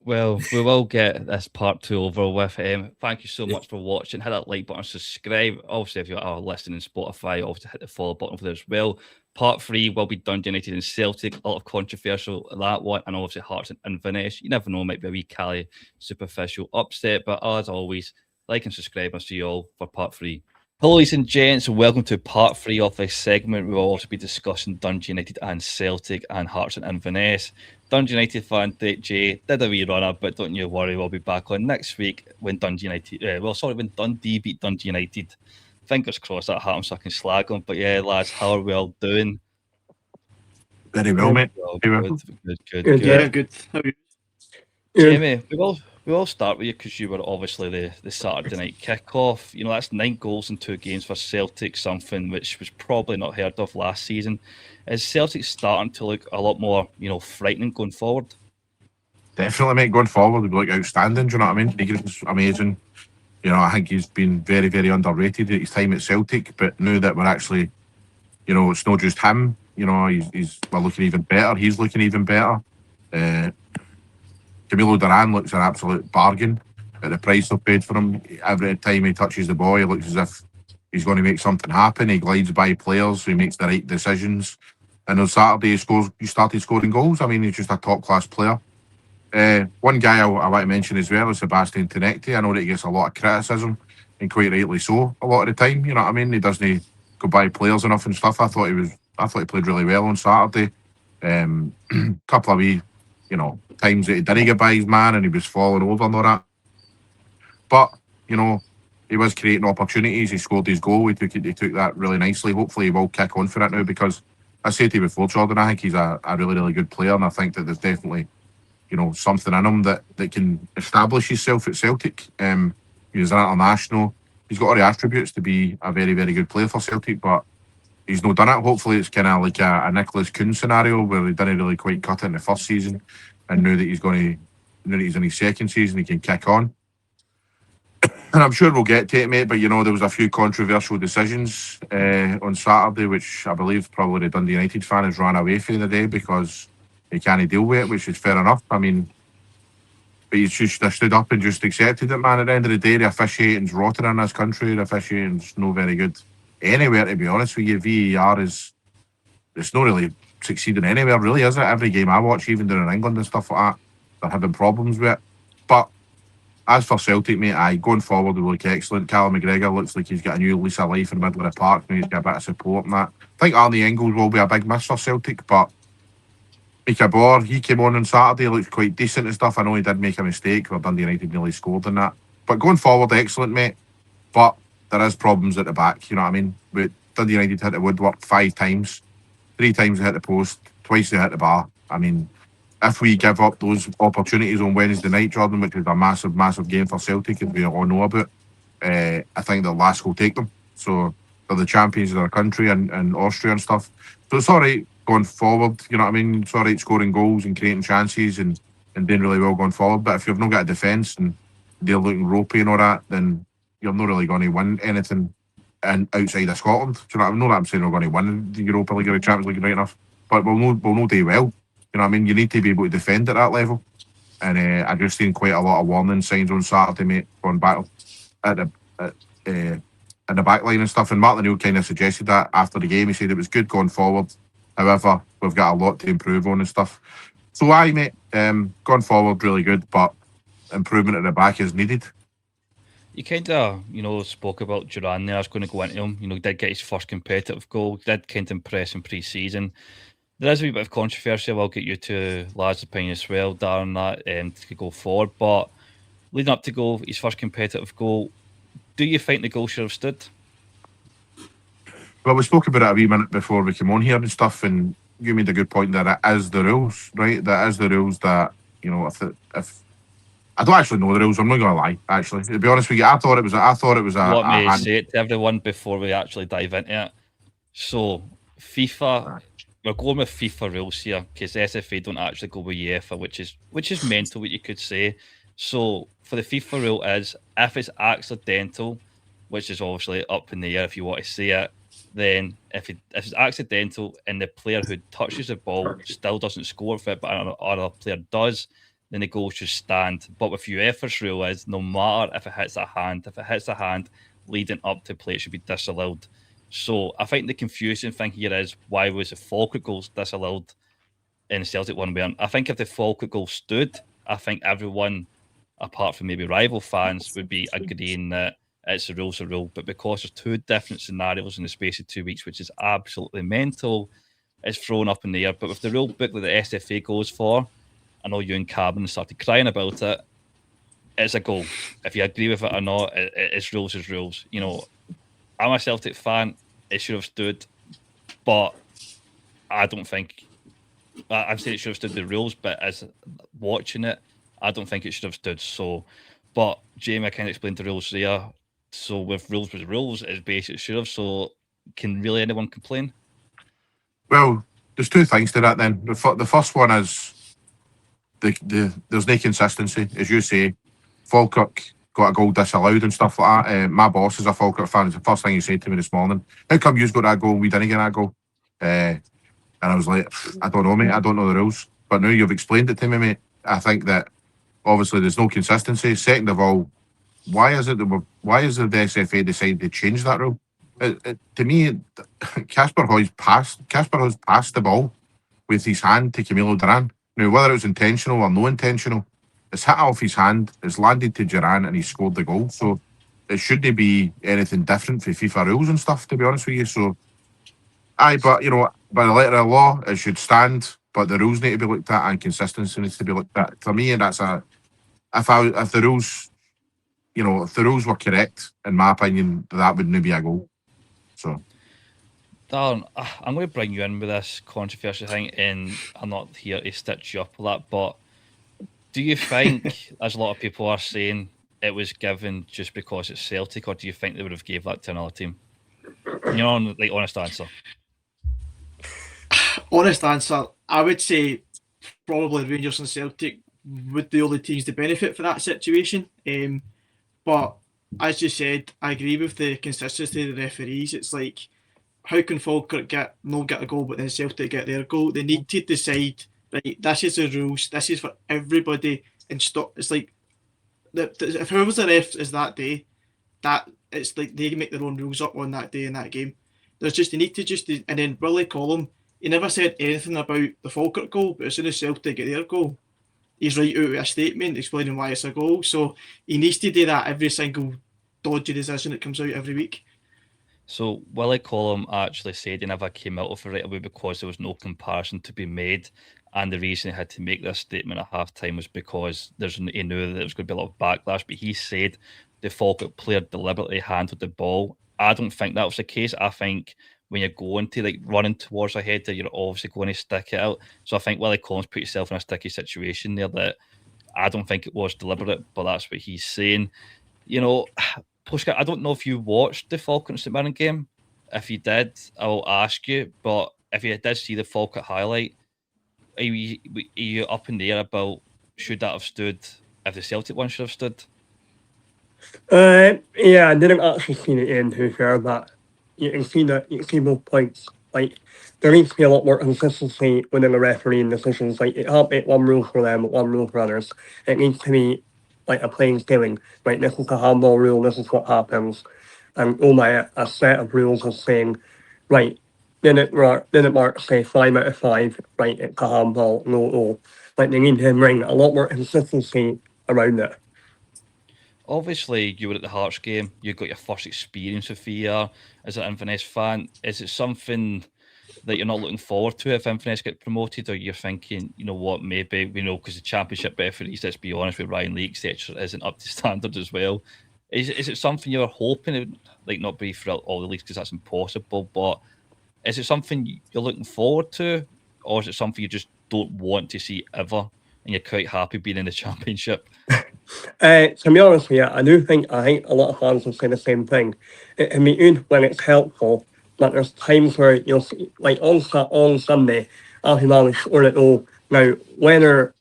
Well, we will get this part 2 over with. Thank you so much for watching. Hit that like button, subscribe. Obviously, if you are listening on Spotify, obviously hit the follow button over there as well. Part 3 will be Dundee United and Celtic. A lot of controversial that one, and obviously Hearts and Inverness. You never know, might be a wee Cali superficial upset, but as always, like and subscribe. I'll see you all for part 3. Hello, ladies and gents, and welcome to part 3 of this segment. We will also be discussing Dundee United and Celtic and Hearts and Inverness. Dundee United fan Jay did a wee runner, but don't you worry, we'll be back on next week when when Dundee beat Dundee United. Fingers crossed that happens so I can slag them. But yeah, lads, how are we all doing? Very well, mate. Good. Yeah, good. How are you? Jamie, we'll start with you because you were obviously the Saturday night kickoff. That's 9 goals in 2 games for Celtic, something which was probably not heard of last season. Is Celtic starting to look a lot more, frightening going forward? Definitely, mate. Going forward, they look outstanding. Do you know what I mean? He's amazing. I think he's been very, very underrated at his time at Celtic. But now that we're actually, it's not just him. We're looking even better. He's looking even better. Camilo Duran looks an absolute bargain at the price they've paid for him. Every time he touches the ball, he looks as if he's going to make something happen. He glides by players, he makes the right decisions. and on Saturday he started scoring goals. I mean, he's just a top class player. One guy I want to mention as well is Sebastian Tenecti. I know that he gets a lot of criticism, and quite rightly so a lot of the time. You know what I mean? He doesn't go by players enough and stuff. I thought he played really well on Saturday. Couple of wee, times that he didn't get by his man and he was falling over and all that. But he was creating opportunities. He scored his goal. He took that really nicely. Hopefully, he will kick on for it now, because I said to you before, Jordan, I think he's a really, really good player, and I think that there's definitely something in him that can establish himself at Celtic. He's an international. He's got all the attributes to be a very, very good player for Celtic, but he's not done it. Hopefully, it's kind of like a Nicholas Kuhn scenario where he didn't really quite cut it in the first season, and now that he's in his second season, he can kick on. And I'm sure we'll get to it, mate, but there was a few controversial decisions on Saturday, which I believe probably the Dundee United fan has run away from the day because he can't deal with it, which is fair enough. I mean, but he should have stood up and just accepted it, man. At the end of the day, the officiating's rotten in this country. The officiating's no very good anywhere, to be honest with you. VAR it's not really succeeding anywhere, really, is it? Every game I watch, even down in England and stuff like that, they're having problems with it. But as for Celtic, mate, going forward, they look excellent. Callum McGregor looks like he's got a new lease of life in the middle of the park, and he's got a bit of support and that. I think Arnie Ingles will be a big miss for Celtic, but Mika Bor, he came on Saturday, looked quite decent and stuff. I know he did make a mistake where Dundee United nearly scored in that. But going forward, excellent, mate. But there is problems at the back, you know what I mean? But Dundee United hit the woodwork 5 times. 3 times they hit the post, twice they hit the bar. I mean, if we give up those opportunities on Wednesday night, Jordan, which is a massive, massive game for Celtic, as we all know about, I think that Lask will take them. So they're the champions of their country and Austria and stuff. So it's all right going forward, you know what I mean? It's all right scoring goals and creating chances and doing really well going forward. But if you've not got a defence and they're looking ropey and all that, then you're not really going to win anything outside of Scotland. Do you know what I mean? Not that I'm saying we're going to win the Europa League or the Champions League right enough, but we'll know do well. You know what I mean? You need to be able to defend at that level. And I just seen quite a lot of warning signs on Saturday, mate, going back at the back line and stuff. And Martin O'Neill kind of suggested that after the game. He said it was good going forward. However, we've got a lot to improve on and stuff. So aye, mate, going forward, really good, but improvement at the back is needed. You kind of, spoke about Duran there. I was going to go into him. He did get his first competitive goal. Did kind of impress in pre-season. There is a wee bit of controversy. I'll get you to Lad's opinion as well, Darren, that to go forward. But leading up to his first competitive goal, do you think the goal should have stood? Well, we spoke about it a wee minute before we came on here and stuff, and you made a good point that it is the rules, right? That is the rules that, if I don't actually know the rules, I'm not going to lie, actually. To be honest with you, I thought it was a Let me say it to everyone before we actually dive into it. So, FIFA, we're going with FIFA rules here, because SFA don't actually go with UEFA, which is mental, what you could say. So, for the FIFA rule is, if it's accidental, which is obviously up in the air if you want to say it, then if it's accidental and the player who touches the ball still doesn't score for it, but another player does, then the goal should stand. But with UEFA's rule is, no matter if it hits a hand leading up to play, it should be disallowed. So I think the confusing thing here is, why was the Falkirk goals disallowed in the Celtic one? Where I think if the Falkirk goal stood, I think everyone, apart from maybe rival fans, would be agreeing that it's a rule. But because there's 2 different scenarios in the space of 2 weeks, which is absolutely mental, it's thrown up in the air. But with the rule book that the SFA goes for, I know you and Carbon started crying about it, it's a goal. If you agree with it or not, it's rules is rules. I'm a Celtic fan, it should have stood, but I don't think, I'm saying it should have stood the rules, but as watching it, I don't think it should have stood. So, but Jamie kind of explained the rules there. So with rules with rules, it's basically should have. So can really anyone complain? Well, there's 2 things to that then. The first one is there's no consistency. As you say, Falkirk got a goal disallowed and stuff like that. My boss is a Falkirk fan. It's the first thing he said to me this morning. How come you got that goal and we didn't get that goal? And I was like, I don't know, mate. I don't know the rules. But now you've explained it to me, mate. I think that obviously there's no consistency. Second of all, why is it the SFA decided to change that rule? To me, Casper Hoy's passed the ball with his hand to Camilo Duran. Now, whether it was intentional or no intentional, it's hit off his hand, it's landed to Duran, and he scored the goal. So it shouldn't be anything different for FIFA rules and stuff, to be honest with you. So, but by the letter of the law, it should stand. But the rules need to be looked at, and consistency needs to be looked at. For me, that's if the rules, if the rules were correct, in my opinion, that wouldn't be a goal. So, Darren, I'm going to bring you in with this controversial thing, and I'm not here to stitch you up with that, but do you think, as a lot of people are saying, it was given just because it's Celtic, or do you think they would have gave that to another team? Honest answer. Honest answer, I would say probably Rangers and Celtic would the only teams to benefit for that situation. But as you said, I agree with the consistency of the referees. It's like, how can Falkirk get a goal, but then Celtic get their goal? They need to decide, right, this is the rules, this is for everybody, and stop. It's like, if whoever's the ref is that day, that it's like they make their own rules up on that day in that game. They need to and then Willie Collum, he never said anything about the Falkirk goal, but as soon as Celtic get their goal, he's right out with a statement explaining why it's a goal. So he needs to do that every single dodgy decision that comes out every week. So Willie Collum actually said he never came out of it right away because there was no comparison to be made. And the reason he had to make this statement at half-time was because he knew that there was going to be a lot of backlash. But he said the Falkirk player deliberately handled the ball. I don't think that was the case. I think when you're going to running towards a header, you're obviously going to stick it out. So I think Willie Collins put himself in a sticky situation there that I don't think it was deliberate, but that's what he's saying. Pushka, I don't know if you watched the Falkirk and St Mirren game. If you did, I will ask you. But if you did see the Falkirk highlight, are you up in the air about should that have stood if the Celtic one should have stood? Yeah, I didn't actually see the end, to be fair, but you can see both points. Like, there needs to be a lot more consistency within the refereeing decisions. Like, it can't be one rule for them, one rule for others. It needs to be like a plain sailing. Like, this is a handball rule, this is what happens. And only a set of rules of saying, right, didn't Mark say 5 out of 5, right, it's a handball, no. Like, they need to bring a lot more consistency around it. Obviously, you were at the Hearts game. You got your first experience with VAR as an Inverness fan. Is it something that you're not looking forward to if Inverness get promoted, or you're thinking, you know what, maybe because the Championship referees, let's be honest, with Ryan Lee, etc., isn't up to standard as well. Is it something you're hoping it would, not be throughout all the leagues because that's impossible? But is it something you're looking forward to, or is it something you just don't want to see ever, and you're quite happy being in the Championship? To be honest with you, I think a lot of fans will say the same thing. It can be good when it's helpful, but there's times where you'll see, like on Sunday, Arsenal scored it all. Now, whether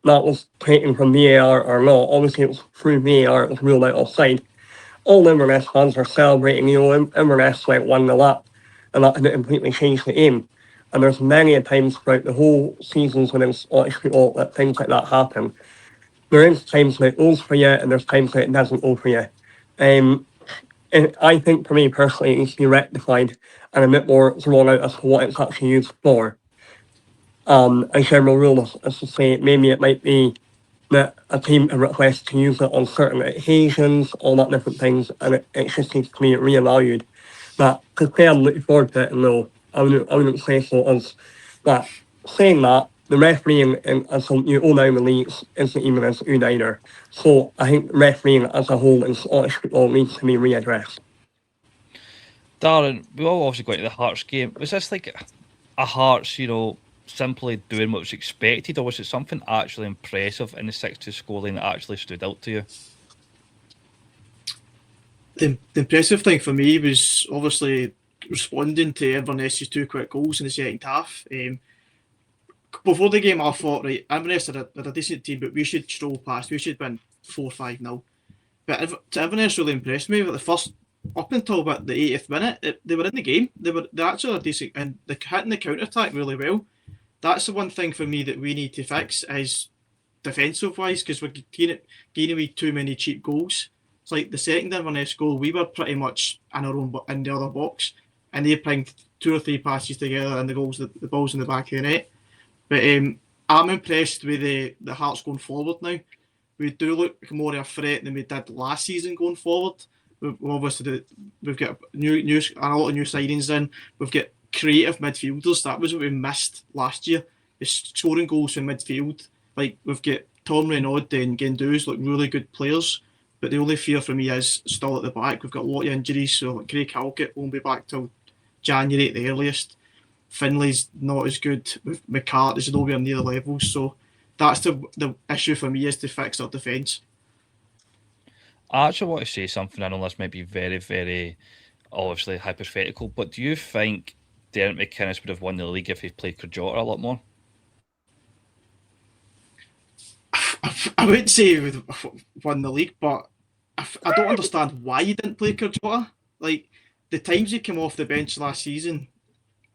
that was taken from VAR or not, obviously it was through VAR, it was ruled out offside. All Inverness fans are celebrating, Inverness won the lap, and that completely changed the game. And there's many a times throughout the whole seasons within Scottish football that things like that happen. There is times when it goes for you, and there's times when it doesn't go for you. And I think, for me personally, it needs to be rectified and a bit more drawn out as to what it's actually used for. A general rule is to say maybe it might be that a team can request to use it on certain occasions, all that different things, and it just needs to be reevaluated. But to say I'm looking forward to it, no, I wouldn't say so. As that, saying that, the refereeing as you all know in the leagues isn't even as good either. So I think refereeing as a whole in Scottish football needs to be readdressed. Darren, we all obviously got to the Hearts game. Was this like a Hearts, simply doing what was expected, or was it something actually impressive in the 6-2 scoreline that actually stood out to you? The impressive thing for me was obviously responding to Inverness's 2 quick goals in the second half. Before the game, I thought, right, Inverness had a decent team, but we should stroll past. We should win 4-5-0. But Inverness really impressed me with the first, up until about the 80th minute, they were in the game. They're actually decent, and they're hitting the counter-attack really well. That's the one thing for me that we need to fix is defensive-wise, because we're gaining too many cheap goals. like the second Inverness goal, we were pretty much in our own in the other box, and they pinged 2 or 3 passes together, and the balls in the back of the net. But I'm impressed with the Hearts going forward now. We do look more of a threat than we did last season going forward. We've got a lot of new signings in. We've got creative midfielders. That was what we missed last year. Is scoring goals from midfield. Like we've got Tom Renaud and Gendouzi, like really good players. But the only fear for me is still at the back. We've got a lot of injuries, so like Craig Halkett won't be back till January at the earliest. Finley's not as good. With McCart is nowhere near the levels. So that's the issue for me, is to fix our defence. I actually want to say something. I know this might be very, very obviously hypothetical, but do you think Derek McInnes would have won the league if he played Krajota a lot more? I would say he would have won the league, but I don't understand why he didn't play Krajota. Like, the times he came off the bench last season,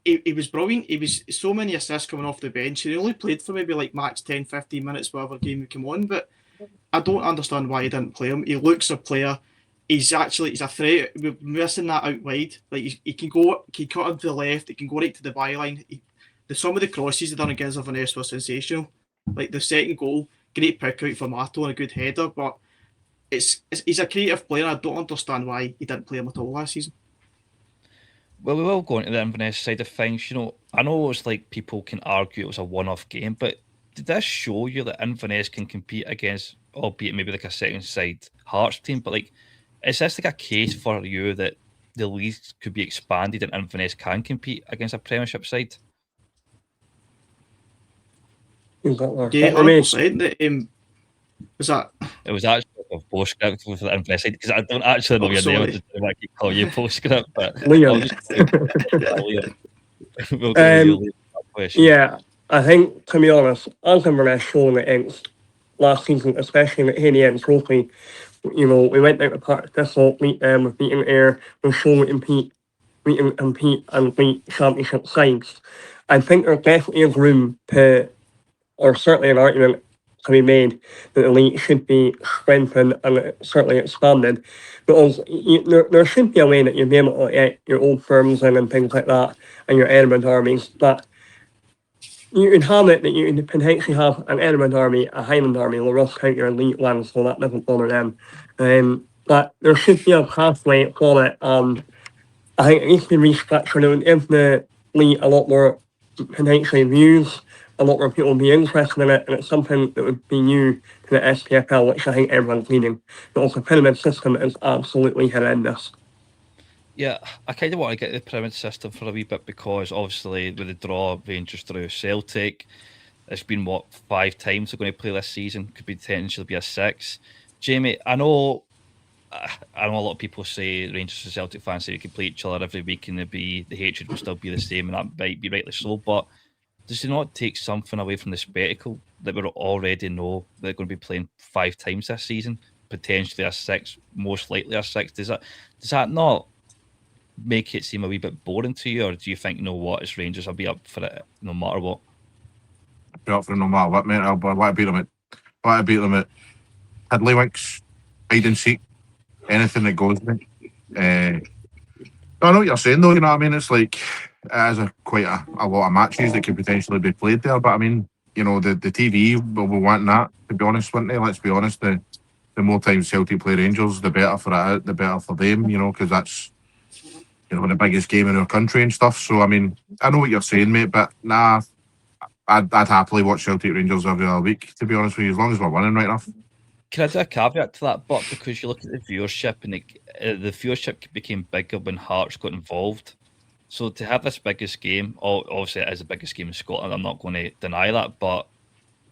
he was brilliant. He was so many assists coming off the bench. He only played for maybe like max 10, 15 minutes whatever game he came on, but I don't understand why he didn't play him. He looks a player. He's a threat. We're missing that out wide. Like he can cut him to the left. He can go right to the byline. Some of the crosses he done against Inverness were sensational. Like the second goal, great pick out for Mato and a good header. But he's a creative player. I don't understand why he didn't play him at all last season. Well, we will go into the Inverness side of things. You know, I know it was like people can argue it was a one-off game, but did this show you that Inverness can compete against, albeit maybe like a second side Hearts team? But like, is this like a case for you that the league could be expanded and Inverness can compete against a Premiership side? Yeah, 100%. Was that? It was actually a postscript for the Inverness side, because I don't actually know your name. I just want to call you postscript, but Liam. We'll go with you, Liam. Yeah, I think, to be honest, as Inverness shown against last season, especially in the Hanian Trophy, you know, we went out to Partick, Thistle, beat them, we've beaten Ayr, we've shown we can compete and beat championship sides. I think there definitely is room to, or certainly an argument to be made that the league should be strengthened and certainly expanded, because there should be a way that you'd be able to get your old firms in and things like that, and your Edinburgh armies, that you can have it that you can potentially have an Edinburgh army, a Highland army, the Ross County or Elite ones, so that doesn't bother them. But there should be a pathway for it, and I think it needs to be restructured. It would give the league a lot more potentially views, a lot more people would be interested in it, and it's something that would be new to the SPFL, which I think everyone's needing. But also, the pyramid system is absolutely horrendous. Yeah, I kind of want to get the pyramid system for a wee bit, because obviously with the draw, Rangers through Celtic, it's been 5 times they're going to play this season. Could potentially be a 6. Jamie, I know a lot of people say Rangers and Celtic fans say we could play each other every week and the hatred will still be the same, and that might be rightly so. But does it not take something away from the spectacle that we already know they're going to be playing 5 times this season, potentially a 6, most likely a 6? Does that not make it seem a wee bit boring to you, or do you think, you know what, it's Rangers, I'll be up for it no matter what? Be up for it no matter what, mate. I want to beat them at tiddlywinks, hide and seek, anything that goes, mate. I know what you're saying though, you know what I mean? It's like, it is quite a lot of matches that could potentially be played there, but I mean, you know, the TV will be wanting that, to be honest, wouldn't they? Let's be honest, the more times Celtic play Rangers, the better for it, the better for them, you know, because that's, you know, the biggest game in our country and stuff. So, I mean, I know what you're saying, mate, but nah, I'd happily watch Celtic Rangers every other week, to be honest with you, as long as we're winning right enough. Can I do a caveat to that? But because you look at the viewership, and the viewership became bigger when Hearts got involved. So to have this biggest game, obviously it is the biggest game in Scotland, I'm not going to deny that, but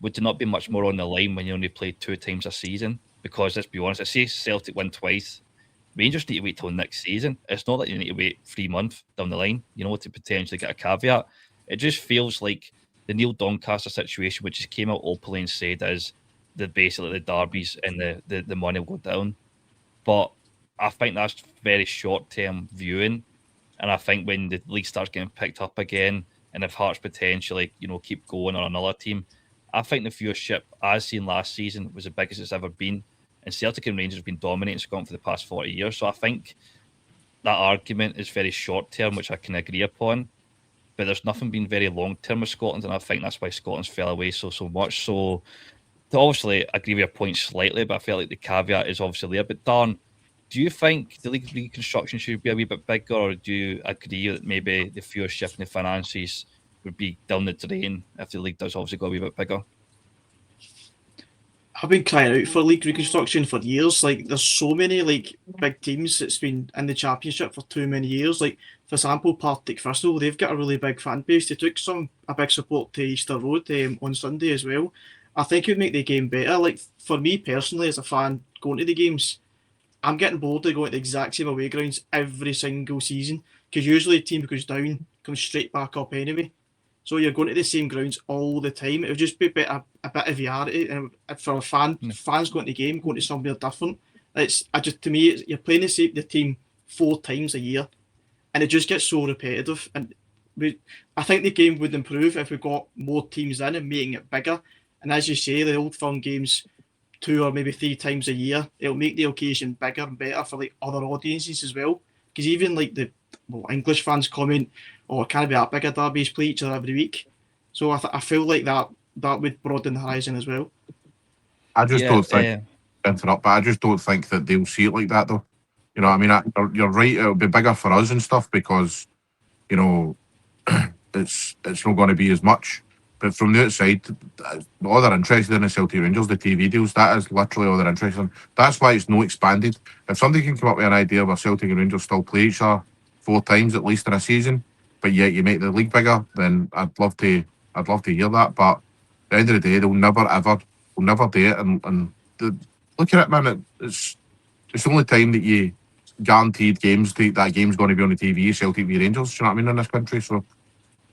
would there not be much more on the line when you only play 2 times a season? Because let's be honest, I say Celtic win twice, Rangers need to wait till next season. It's not that you need to wait 3 months down the line, you know, to potentially get a caveat. It just feels like the Neil Doncaster situation, which just came out openly and said is basically the derbies and the money will go down. But I think that's very short-term viewing. And I think when the league starts getting picked up again, and if Hearts potentially, you know, keep going on another team, I think the viewership, as seen last season, was the biggest it's ever been. and Celtic and Rangers have been dominating Scotland for the past 40 years. So I think that argument is very short term, which I can agree upon. But there's nothing been very long term with Scotland, and I think that's why Scotland's fell away so much. So to obviously agree with your point slightly, but I feel like the caveat is obviously there. But Darren, do you think the league reconstruction should be a wee bit bigger, or do you agree that maybe the fewer shift in the finances would be down the drain if the league does obviously go a wee bit bigger? I've been crying out for league reconstruction for years. Like, there's so many like big teams that's been in the Championship for too many years. Like, for example, Partick Thistle, they've got a really big fan base. They took a big support to Easter Road on Sunday as well. I think it would make the game better. Like, for me personally, as a fan going to the games, I'm getting bored of going to the exact same away grounds every single season, because usually a team who goes down comes straight back up anyway. So you're going to the same grounds all the time. It would just be a bit of variety, and for fans going to the game, going to somewhere different. To me, you're playing the team 4 times a year, and it just gets so repetitive. And I think the game would improve if we got more teams in and making it bigger. And as you say, the Old Firm games 2 or maybe 3 times a year, it'll make the occasion bigger and better for like other audiences as well. Because even like English fans comment, "Oh, it can't be that big a derbies play each other every week." So I feel like that would broaden the horizon as well. I just don't think interrupt, but I just don't think that they'll see it like that though. You know what I mean? You're right, it'll be bigger for us and stuff because, you know, it's not going to be as much. But from the outside, all they're interested in is Celtic Rangers, the TV deals. That is literally all they're interested in. That's why it's no expanded. If somebody can come up with an idea where Celtic and Rangers still play each other 4 times at least in a season, but yet you make the league bigger, then I'd love to hear that. But at the end of the day, they'll never do it. And look at it, man. It's the only time that you guaranteed that game's going to be on the TV, Celtic v Rangers. Do you know what I mean, in this country? So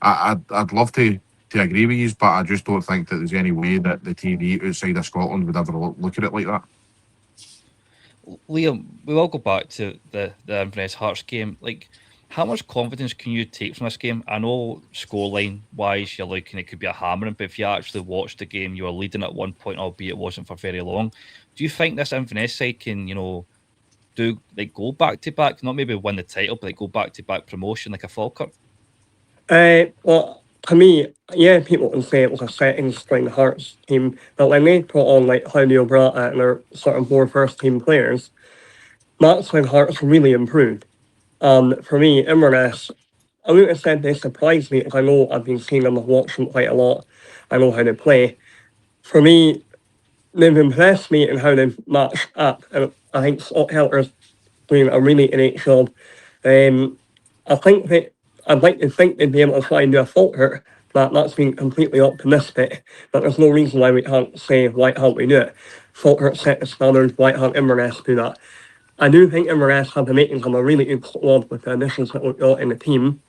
I'd love to agree with you, but I just don't think that there's any way that the TV outside of Scotland would ever look at it like that. Liam, we will go back to the Inverness Hearts game. Like, how much confidence can you take from this game? I know scoreline wise, you're looking it could be a hammering, but if you actually watched the game, you were leading at one point, albeit it wasn't for very long. Do you think this Inverness side can, go back to back, not maybe win the title, but go back to back promotion like a Falkirk? Well, to me, yeah, people can say it was a second string Hearts team, but when they put on like Howdy O'Brata and their sort of more first team players, that's when Hearts really improved. For me, Inverness, I wouldn't have said they surprised me because I know I've been seeing them, watch them quite a lot. I know how they play. For me, they've impressed me in how they've matched up, and I think Scott Helter's doing a really innate job. I think that I'd like to think they'd be able to try and do a Falkirk, but that's been completely optimistic. But there's no reason why we can't say, why can't we do it? Falkirk set the standards, why can't Inverness do that? I do think Inverness have the makings of a really good squad with the additions that we've got in the team.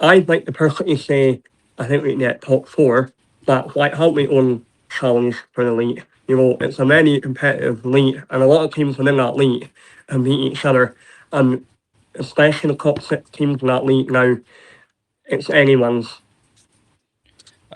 I'd like to personally say, I think we can get top 4, but why can't we own challenge for the league? You know, it's a very competitive league, and a lot of teams within that league beat each other, and especially the top 6 teams in that league now, it's anyone's.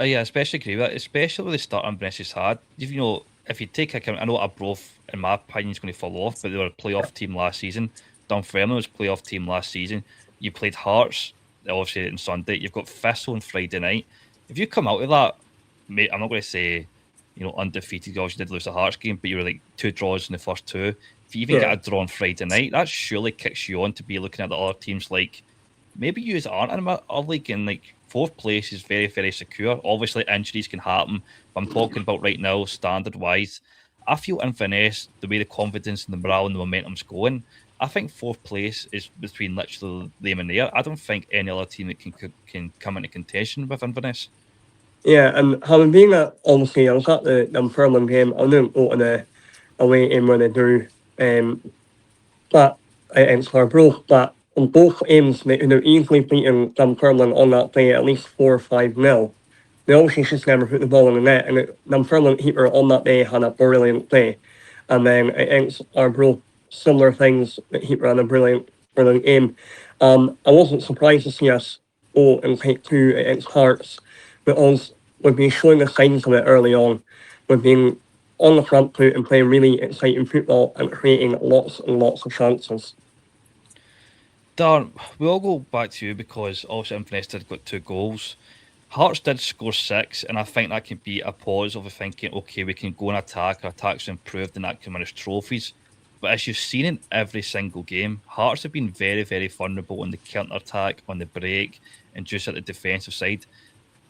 Yeah, especially agree with that, especially with the start Inverness has had. If you take account, I know Arbroath, in my opinion, is going to fall off, but they were a playoff team last season. Dunfermline was a playoff team last season. You played Hearts, obviously, on Sunday. You've got Thistle on Friday night. If you come out of that, mate, I'm not going to say, undefeated. You obviously did lose the Hearts game, but you were like 2 draws in the first 2. If you even get a draw on Friday night, that surely kicks you on to be looking at the other teams like maybe you aren't in a league, and like 4th place is very, very secure. Obviously, injuries can happen, but I'm talking about right now, standard wise. I feel Inverness, the way the confidence and the morale and the momentum's going, I think 4th place is between literally them and there. I don't think any other team that can come into contention with Inverness. Yeah, and having been at, obviously, I was at the Dunfermline game. I didn't go to the away game when they drew. But against Arbroath, but on both games they could have easily beaten Dunfermline on that day at least 4 or 5-0. They obviously just never put the ball in the net, and Dunfermline keeper on that day had a brilliant day. And then against Arbroath, similar things, the keeper had a brilliant game. I wasn't surprised to see us go and take 2 against Hearts, because we've been showing the signs of it early on. We've been on the front foot and playing really exciting football and creating lots and lots of chances. Darren, we all go back to you because obviously Inverness did got 2 goals. Hearts did score 6, and I think that can be a pause of thinking, okay, we can go and attack, our attack's improved, and that can win us trophies. But as you've seen in every single game, Hearts have been very, very vulnerable on the counter-attack, on the break, and just at the defensive side.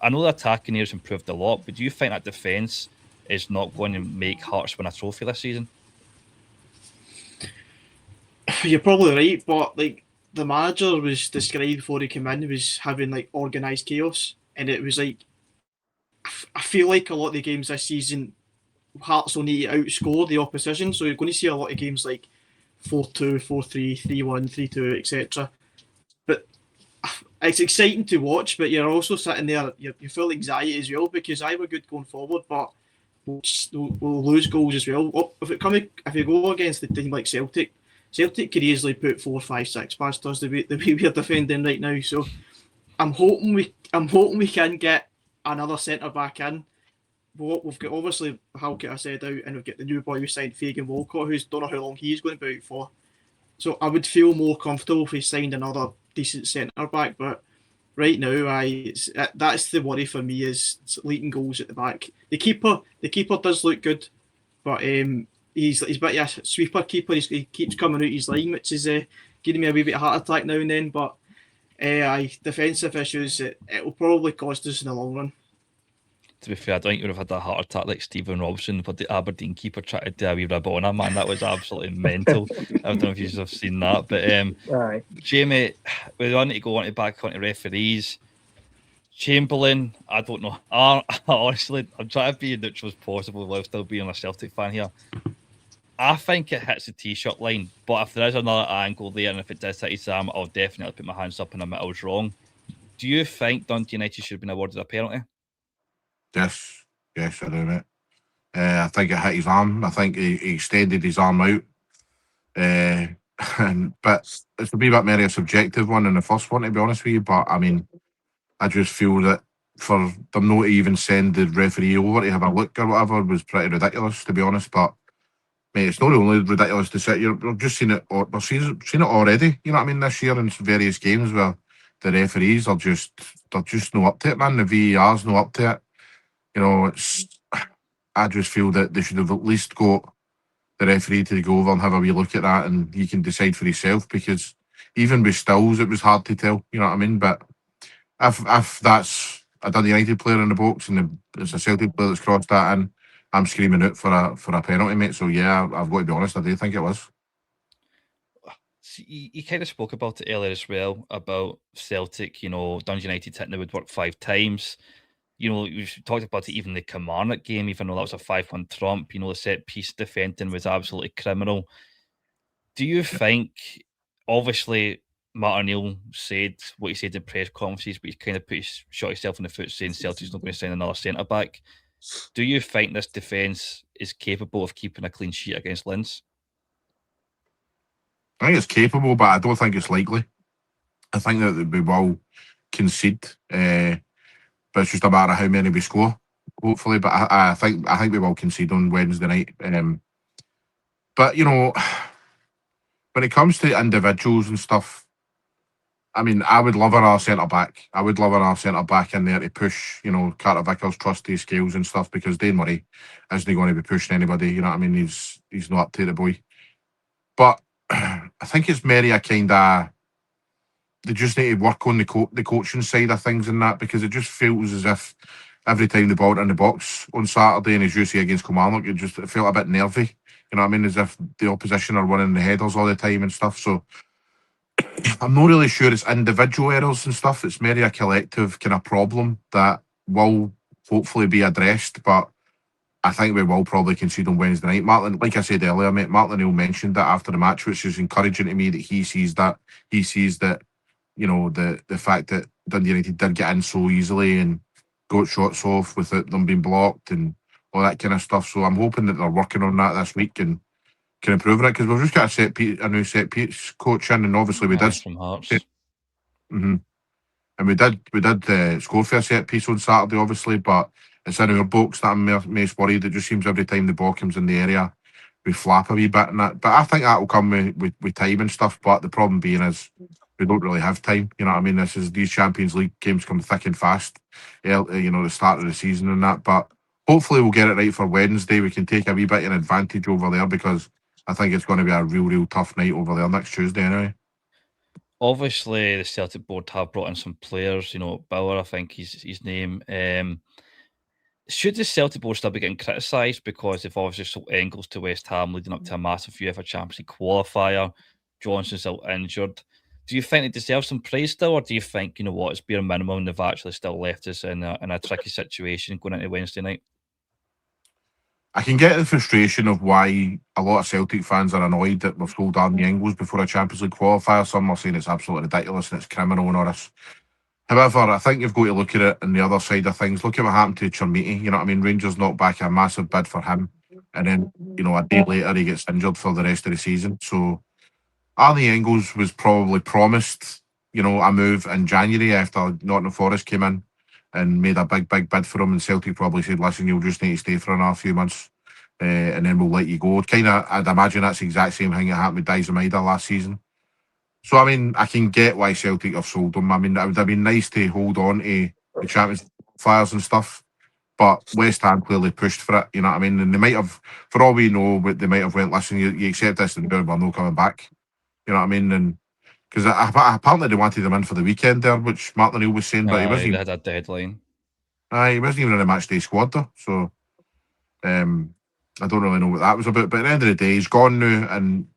I know the attacking area's improved a lot, but do you think that defence is not going to make Hearts win a trophy this season? You're probably right, but like the manager was described before he came in was having like organised chaos, and it was like I feel like a lot of the games this season, Hearts will need to outscore the opposition, so you're going to see a lot of games like 4-2, 4-3, 3-1, 3-2, etc. But it's exciting to watch, but you're also sitting there, you're full of anxiety as well, because we're good going forward, but we'll lose goals as well. If you go against a team like Celtic could easily put 4, 5, 6 past us the way we're defending right now. So I'm hoping we can get another centre back in. We've got obviously Halkett I said out, and we've got the new boy we signed, Fagan Walcott, who's don't know how long he's going to be out for. So I would feel more comfortable if we signed another decent centre back. But right now, that's the worry for me is leaking goals at the back. The keeper does look good, but he's a bit of a sweeper keeper. He keeps coming out his line, which is giving me a wee bit of heart attack now and then. But defensive issues, it will probably cost us in the long run. To be fair, I don't think you would have had a heart attack like Stephen Robson, but the Aberdeen keeper tried to do a wee rib on him, man. That was absolutely mental. I don't know if you have seen that. But Jamie, we want to go on to back onto referees. Chamberlain, I don't know. Honestly, I'm trying to be as neutral as possible while still being a Celtic fan here. I think it hits the T-shirt line, but if there is another angle there and if it does hit his arm, I'll definitely put my hands up and admit I was wrong. Do you think Dundee United should have been awarded a penalty? Yes, I do, mate. I think it hit his arm. I think he extended his arm out. But it's a wee bit more a subjective one than the first one, to be honest with you. But I mean, I just feel that for them not to even send the referee over to have a look or whatever was pretty ridiculous, to be honest. But mate, it's not only ridiculous to sit here. We've just seen it. We've seen it already. You know what I mean? This year in various games where the referees are just not up to it, man. The VAR's not up to it. You know, I just feel that they should have at least got the referee to go over and have a wee look at that, and you can decide for yourself. Because even with stills, it was hard to tell. You know what I mean? But if that's a Dundee United player in the box and it's a Celtic player that's crossed that in, I'm screaming out for a penalty, mate. So yeah, I've got to be honest, I do think it was. You kind of spoke about it earlier as well, about Celtic, you know, Dundee United hitting the woodwork 5 times. You know, we've talked about it even the Kilmarnock game, even though that was a 5-1 trump, you know, the set piece defending was absolutely criminal. Do you think, obviously, Matt O'Neill said what he said in press conferences, but he kind of shot himself in the foot saying Celtic's not going to sign another centre back. Do you think this defence is capable of keeping a clean sheet against Linz? I think it's capable, but I don't think it's likely. I think that we will concede, but it's just a matter of how many we score, hopefully. But I think we will concede on Wednesday night. But you know, when it comes to individuals and stuff, I mean, I would love our centre back. I would love our centre back in there to push, you know, Carter Vickers' trusty skills and stuff, because Dane Murray isn't going to be pushing anybody. You know what I mean? He's not up to the boy. But I think it's Mary a kind of, they just need to work on the coaching side of things and that, because it just feels as if every time the ball in the box on Saturday, and as you see against Kilmarnock, it felt a bit nervy. You know what I mean? As if the opposition are winning the headers all the time and stuff. So I'm not really sure it's individual errors and stuff. It's maybe a collective kind of problem that will hopefully be addressed. But I think we will probably concede on Wednesday night. Martin, like I said earlier, mate, Martin O'Neill mentioned that after the match, which is encouraging to me that he sees that. He sees that, you know, the fact that Dundee United did get in so easily and got shots off without them being blocked and all that kind of stuff. So I'm hoping that they're working on that this week and can improve it, because we've just got a new set piece coach in, and obviously we did from Hearts. And we did score for a set piece on Saturday, obviously, but it's in our books that I'm most worried. It just seems every time the ball comes in the area, we flap a wee bit and that. But I think that will come with time and stuff. But the problem being is we don't really have time. You know what I mean? These Champions League games come thick and fast. You know, the start of the season and that. But hopefully we'll get it right for Wednesday. We can take a wee bit of an advantage over there because I think it's going to be a real tough night over there next Tuesday anyway. Obviously, the Celtic board have brought in some players. You know, Bauer, I think his name. Should the Celtic board still be getting criticised because they've obviously sold Engels to West Ham, leading up to a massive UEFA Champions League qualifier? Johnson's still injured. Do you think they deserve some praise still, or do you think, you know what, it's bare minimum and they've actually still left us in a tricky situation going into Wednesday night? I can get the frustration of why a lot of Celtic fans are annoyed that we've sold Darren Engels before a Champions League qualifier. Some are saying it's absolutely ridiculous and it's criminal and all this. However, I think you've got to look at it on the other side of things. Look at what happened to Chermiti. You know what I mean? Rangers knocked back a massive bid for him. And then, you know, a day later he gets injured for the rest of the season. So Arnie Engels was probably promised, you know, a move in January after Nottingham Forest came in and made a big bid for him. And Celtic probably said, listen, you'll just need to stay for another few months and then we'll let you go. I'd imagine that's the exact same thing that happened with Daizen Maeda last season. So, I mean, I can get why Celtic have sold him. I mean, it would have been nice to hold on to the Champions Fires and stuff, but West Ham clearly pushed for it, you know what I mean? And they might have, for all we know, they might have went, listen, you accept this and we're no coming back, you know what I mean? And because apparently they wanted him in for the weekend there, which Martin O'Neill was saying, but he wasn't. They had a deadline. He wasn't even in the match day squad though, so I don't really know what that was about. But at the end of the day, he's gone now, and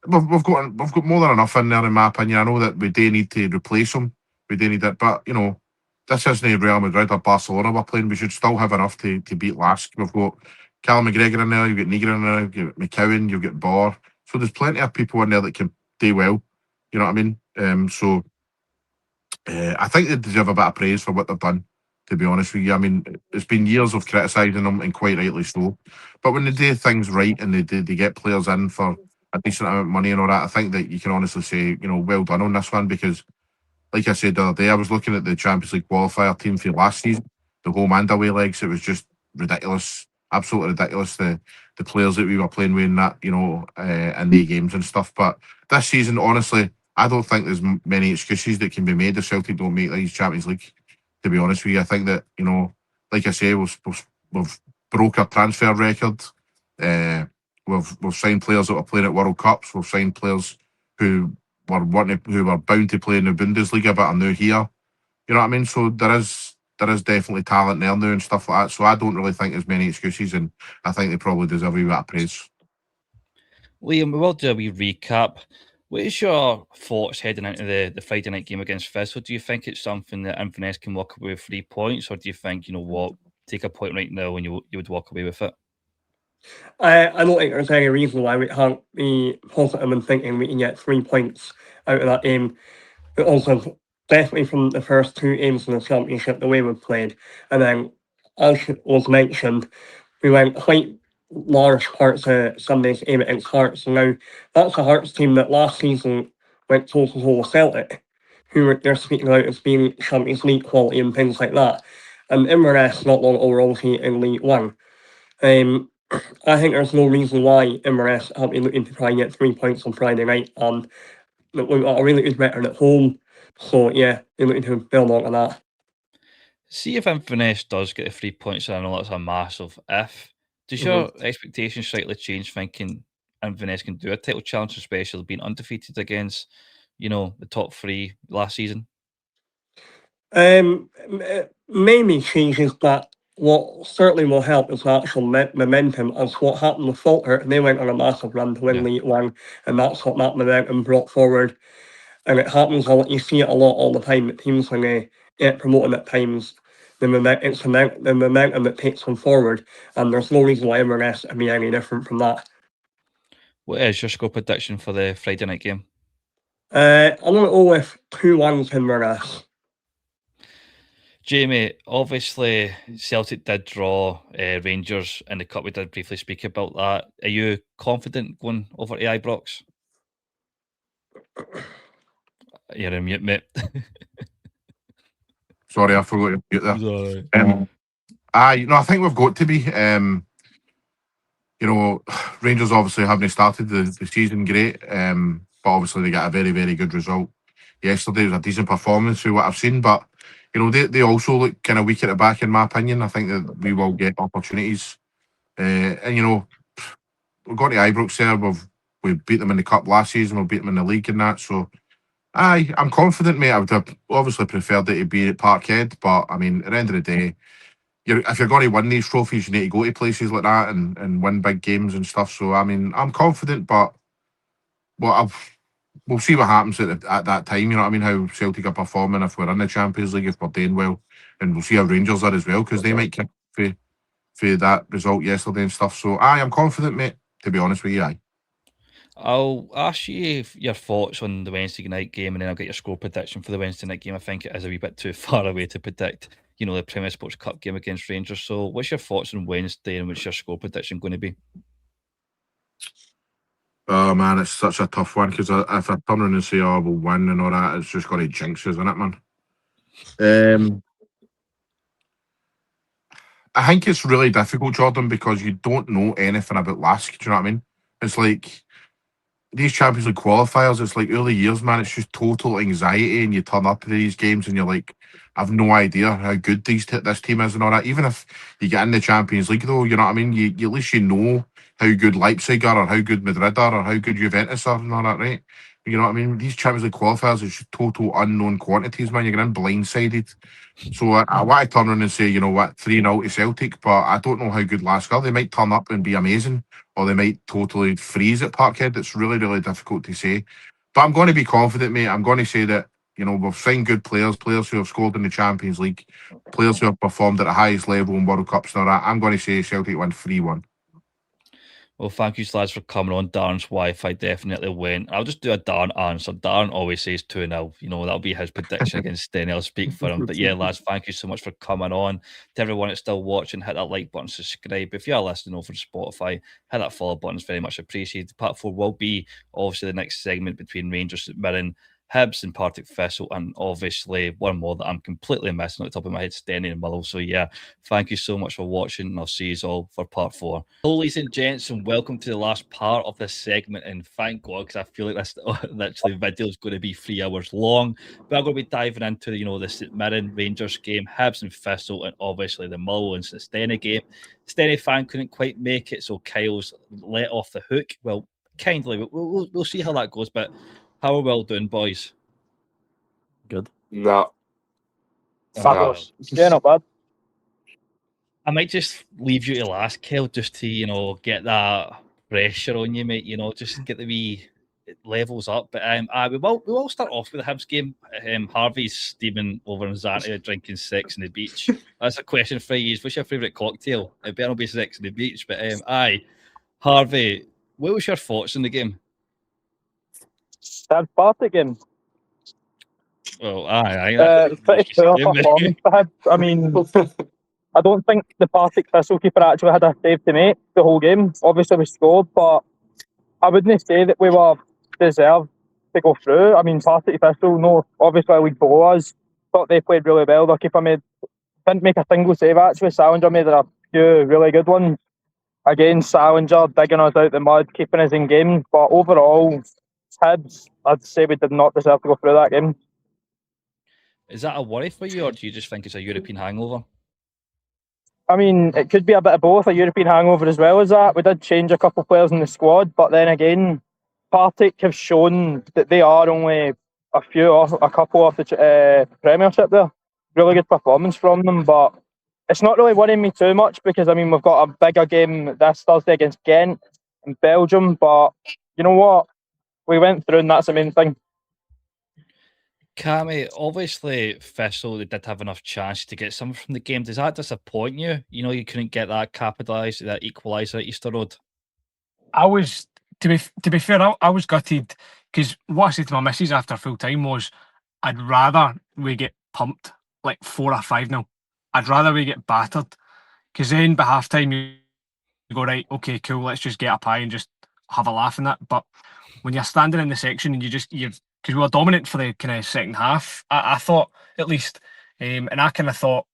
we've got more than enough in there, in my opinion. I know that we do need to replace him. We do need it, but you know, this isn't Real Madrid or Barcelona we're playing. We should still have enough to beat Lask. We've got Callum McGregor in there, you've got Neger in there, you've got McCowan, you've got Bauer. So there's plenty of people in there that can do well. You know what I mean? So I think they deserve a bit of praise for what they've done, to be honest with you. I mean, it's been years of criticising them, and quite rightly so. But when they do things right and they get players in for a decent amount of money and all that, I think that you can honestly say, you know, well done on this one, because like I said the other day, I was looking at the Champions League qualifier team for last season, the home and away legs. It was just ridiculous, absolutely ridiculous. The players that we were playing with in that, you know, in the games and stuff. But this season, honestly, I don't think there's many excuses that can be made if Celtic don't make these Champions League. To be honest with you, I think that, you know, like I say, we've broke our transfer record. We've signed players that are playing at World Cups. We've signed players who were bound to play in the Bundesliga but are now here. You know what I mean? So there is definitely talent there now and stuff like that. So I don't really think there's many excuses, and I think they probably deserve a wee bit of praise. Liam, we will do a wee recap. What is your thoughts heading into the Friday night game against Thistle? Do you think it's something that Inverness can walk away with 3 points, or do you think, you know what, take a point right now and you would walk away with it? I don't think there's any reason why we can't be positive and thinking we can get 3 points out of that game. But also, definitely from the first 2 games in the Championship, the way we've played. And then, as was mentioned, we went quite large parts of Sunday's game against Hearts. And now, that's a Hearts team that last season went toe-to-toe with Celtic, who they're speaking about as being Champions League quality and things like that. And Inverness not long ago were obviously in League One. I think there's no reason why Inverness have been looking to try and get 3 points on Friday night, and we've got a really good record at home. So yeah, they're looking to build on that. See if Inverness does get the 3 points, and I know that's a massive if. Does your expectations slightly change, thinking Inverness can do a title challenge, especially being undefeated against, you know, the top 3 last season? Maybe changes, but what certainly will help is the actual momentum, as what happened with Falkirk. They went on a massive run to win League One, and that's what that momentum brought forward. And it happens a lot, you see it a lot all the time, that teams when they get promoted at times, it's the momentum that takes them forward, and there's no reason why Inverness can be any different from that. What is your score prediction for the Friday night game? I'm going to go with 2-1 Inverness. Jamie, obviously Celtic did draw Rangers in the cup. We did briefly speak about that. Are you confident going over to Ibrox? You're in mute, mate. Sorry, I forgot to mute there. I think we've got to be. Rangers obviously haven't started the season great, but obviously they got a very, very good result yesterday. It was a decent performance through what I've seen, but they also look kind of weak at the back, in my opinion. I think that we will get opportunities, and we've got the Ibrox there. We beat them in the cup last season. We beat them in the league and that. So, I'm confident, mate. I would have obviously preferred it to be at Parkhead, but I mean, at the end of the day, if you're going to win these trophies, you need to go to places like that and win big games and stuff. So, I mean, I'm confident, but we'll see what happens at that time. You know what I mean? How Celtic are performing if we're in the Champions League, if we're doing well, and we'll see how Rangers are as well, because they might kick for that result yesterday and stuff. So, I'm confident, mate. To be honest with you, I'll ask you your thoughts on the Wednesday night game, and then I'll get your score prediction for the Wednesday night game. I think it is a wee bit too far away to predict, the Premier Sports Cup game against Rangers. So what's your thoughts on Wednesday, and what's your score prediction going to be? Oh man, it's such a tough one, because if I turn around and say, we'll win and all that, it's just going to jinx us, isn't it, man? I think it's really difficult, Jordan, because you don't know anything about Lask. Do you know what I mean? It's like these Champions League qualifiers, it's like early years, man. It's just total anxiety, and you turn up to these games and you're like, I've no idea how good this team is and all that. Even if you get in the Champions League, though, you know what I mean? You at least know how good Leipzig are, or how good Madrid are, or how good Juventus are and all that, right? You know what I mean? These Champions League qualifiers is just total unknown quantities, man. You're getting blindsided. So I want to turn around and say, 3-0 to Celtic, but I don't know how good Lask are. They might turn up and be amazing, or they might totally freeze at Parkhead. It's really, really difficult to say. But I'm going to be confident, mate. I'm going to say that, we've signed good players who have scored in the Champions League, players who have performed at the highest level in World Cups and all that. I'm going to say Celtic win 3-1. Well, thank you, lads, for coming on. Darren's Wi-Fi definitely went. I'll just do a Darren answer. Darren always says 2-0. That'll be his prediction against Stenny. I'll speak for him. But yeah, lads, thank you so much for coming on. To everyone that's still watching, hit that like button, subscribe. If you are listening over Spotify, hit that follow button. It's very much appreciated. Part 4 will be obviously the next segment between Rangers, St Mirren, Hibs and Partick Thistle, and obviously one more that I'm completely missing at the top of my head, Stenny and Motherwell. So yeah, thank you so much for watching, and I'll see you all for part 4. Hello, ladies and gents, and welcome to the last part of this segment. And thank God, because I feel like this literally video is going to be 3 hours long. But I'm going to be diving into the St Mirren Rangers game, Hibs and Thistle, and obviously the Motherwell and Stenny game. Stenny fan couldn't quite make it, so Kyle's let off the hook. Well, kindly, we'll see how that goes. But how are we well doing, boys? Good. No. Fabulous. Yeah, not bad. I might just leave you to last, Kyle, just to, get that pressure on you, mate, just get the wee levels up. But we will start off with the Hibs game. Harvey's steaming over in Zante, drinking 6 on the beach. That's a question for you. What's your favourite cocktail? It better not be 6 on the beach. But Harvey, what was your thoughts on the game? Hibs Partick game. Well, aye. Pretty poor performance for Hibs. I mean, I don't think the Partick Thistle keeper actually had a save to make the whole game. Obviously, we scored, but I wouldn't say that we were deserved to go through. I mean, Partick Thistle, no, obviously a league below us. Thought they played really well. Their keeper didn't make a single save actually. Salinger made a few really good ones. Again, Salinger digging us out the mud, keeping us in games. But overall, Hibs, I'd say we did not deserve to go through that game. Is that a worry for you, or do you just think it's a European hangover? I mean, it could be a bit of both, a European hangover as well as that. We did change a couple of players in the squad, but then again, Partick have shown that they are only a couple off the Premiership there. Really good performance from them, but it's not really worrying me too much because, I mean, we've got a bigger game this Thursday against Ghent in Belgium, but you know what? We went through and that's the main thing. Cammy, obviously Thistle, they did have enough chance to get something from the game. Does that disappoint you? You couldn't get that capitalised, that equaliser at Easter Road. I was, to be fair, I was gutted because what I said to my missus after full time was, I'd rather we get pumped like 4 or 5-0. I'd rather we get battered because then by half time you go, right, okay, cool, let's just get up high and just have a laugh in that. But when you're standing in the section and because we were dominant for the kind of second half, I thought at least, and I kind of thought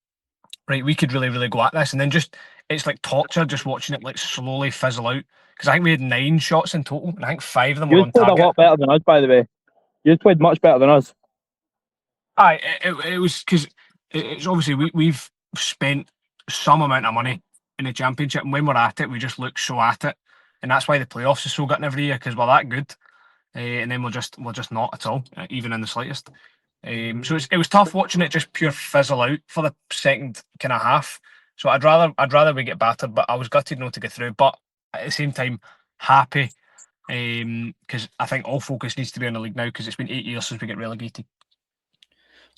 right, we could really, really go at this, and then it's like torture just watching it like slowly fizzle out. Because I think we had 9 shots in total, and I think 5 of them were You on played target. a lot better than us, by the way. You played much better than us. Aye, it was because it's obviously we've spent some amount of money in the championship, and when we're at it, we just look so at it, and that's why the playoffs is so gutting every year, because we're that good, and then we're just not at all, even in the slightest. So it was tough watching it just pure fizzle out for the second kind of half. So I'd rather we get battered, but I was gutted not to get through. But at the same time, happy because I think all focus needs to be on the league now, because it's been 8 years since we get relegated.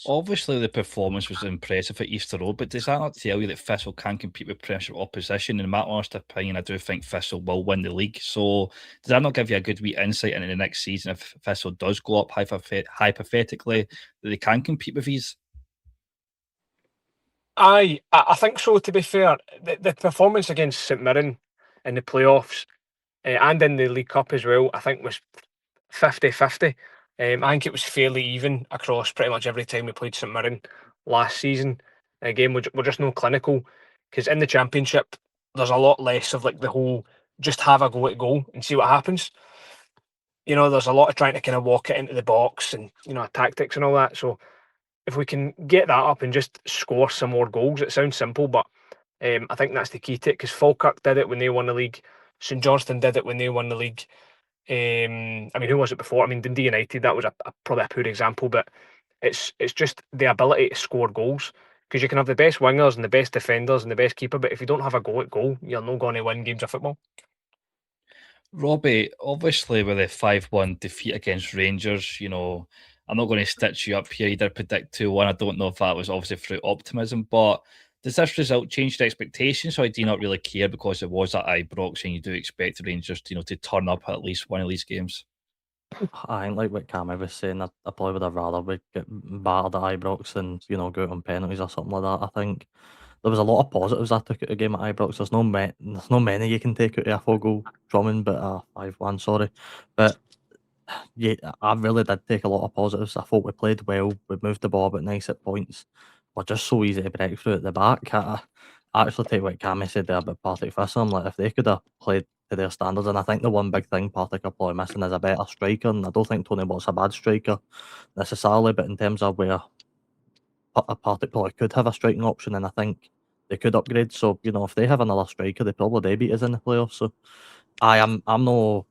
Obviously, the performance was impressive at Easter Road, but does that not tell you that Thistle can compete with Premiership opposition? In my honest opinion, I do think Thistle will win the league. So does that not give you a good wee insight into the next season if Thistle does go up hypothetically, that they can compete with these? I think so, to be fair. The performance against St Mirren in the playoffs and in the League Cup as well, I think was 50-50. I think it was fairly even across pretty much every time we played St Mirren last season. Again, we're just no clinical, because in the Championship, there's a lot less of like the whole just have a go at goal and see what happens. You know, there's a lot of trying to kind of walk it into the box and, you know, tactics and all that. So if we can get that up and just score some more goals, it sounds simple, but I think that's the key to it, because Falkirk did it when they won the league. St Johnstone did it when they won the league. I mean, who was it before? I mean, Dundee United, that was probably a poor example, but it's just the ability to score goals, because you can have the best wingers and the best defenders and the best keeper, but if you don't have a go at goal, you're not going to win games of football. Robbie, obviously with a 5-1 defeat against Rangers, you know, I'm not going to stitch you up here. You did predict 2-1. I don't know if that was obviously through optimism, but does this result change your expectations, or do you not really care because it was at Ibrox and you do expect the Rangers, you know, to turn up at least one of these games? I think like what Cammy was saying, I probably would have rather we get battered at Ibrox than, you know, go out on penalties or something like that. I think there was a lot of positives I took out of the game at Ibrox. There's no many you can take out of a 4-goal drumming, but 5-1, sorry. But yeah, I really did take a lot of positives. I thought we played well. We moved the ball about nice at points. We're just so easy to break through at the back. I actually take what Cammy said there about Partick Thistle. I'm like, if they could have played to their standards, and I think the one big thing Partick are probably missing is a better striker, and I don't think Tony Watt's a bad striker necessarily, but in terms of where Partick probably could have a striking option, and I think they could upgrade. So, you know, if they have another striker, they probably beat us in the playoffs. So I'm no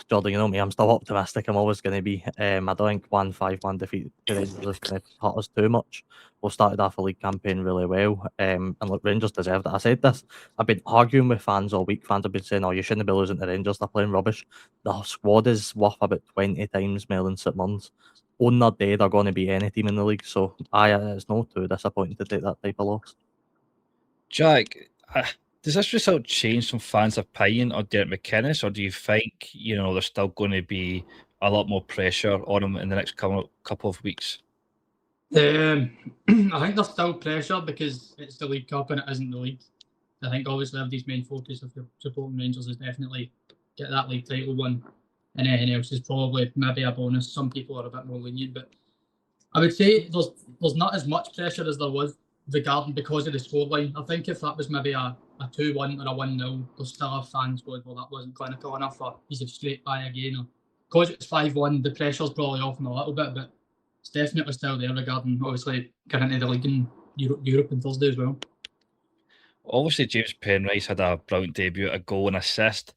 Jordan, you know me, I'm still optimistic. I'm always going to be. I don't think 5-1 defeat to Rangers is going to hurt us too much. We started off a league campaign really well, and look, Rangers deserved it. I said this. I've been arguing with fans all week. Fans have been saying, "Oh, you shouldn't be losing to Rangers. They're playing rubbish." The squad is worth about 20 times more than St Mirren's. On their day, they're going to be any team in the league. So, it's not too disappointing to take that type of loss. Jack, does this result change some fans' opinion on Derek McInnes, or do you think, you know, there's still going to be a lot more pressure on him in the next couple of weeks? I think there's still pressure because it's the League Cup and it isn't the league. I think obviously everybody's main focus of supporting Rangers is definitely get that league title won, and anything else is probably maybe a bonus. Some people are a bit more lenient, but I would say there's not as much pressure as there was regarding because of the scoreline. I think if that was maybe a 2-1 or a 1-0, there's still have fans going, well, that wasn't clinical enough, or he's a straight by again. Or because it's 5-1, the pressure's probably off him a little bit, but it's definitely still there regarding obviously getting into the league in Europe on Thursday as well. Obviously, James Penrice had a brilliant debut, a goal and assist.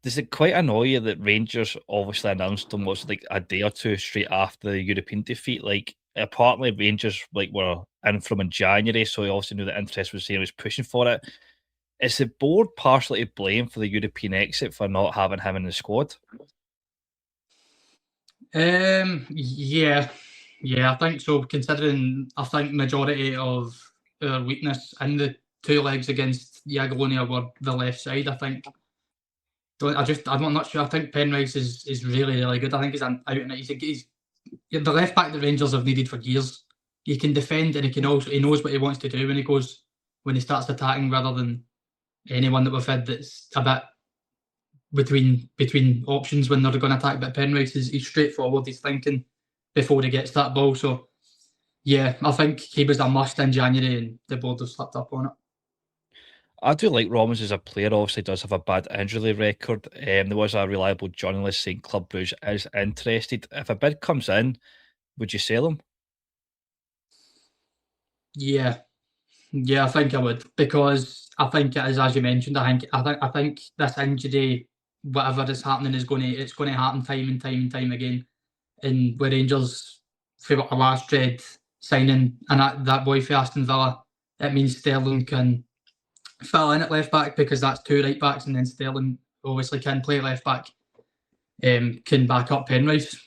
Does it quite annoy you that Rangers obviously announced him was like a day or two straight after the European defeat? Like, apparently Rangers were in from in January, so he obviously knew that interest was there, he was pushing for it. Is the board partially to blame for the European exit for not having him in the squad? Yeah, I think so. Considering I think majority of our weakness in the 2 legs against Jagiellonia were the left side. I think. I'm not sure. I think Penrice is really, really good. I think he's out in it. He's the left back the Rangers have needed for years. He can defend and he knows what he wants to do when he starts attacking, rather than anyone that we've had that's a bit between options when they're going to attack. But Penrice he's straightforward. He's thinking before he gets that ball. So Yeah, I think he was a must in January, and the board have slipped up on it. I do like Romans as a player. Obviously, does have a bad injury record. There was a reliable journalist saying Club Brugge is interested. If a bid comes in, would you sell him? Yeah, I think I would, because I think it is, as you mentioned. I think this injury, whatever is happening, it's going to happen time and time and time again. And with Rangers, for our last dread signing, and that boy for Aston Villa, it means Sterling can fill in at left back, because that's two right backs, and then Sterling obviously can play left back, can back up Penrith.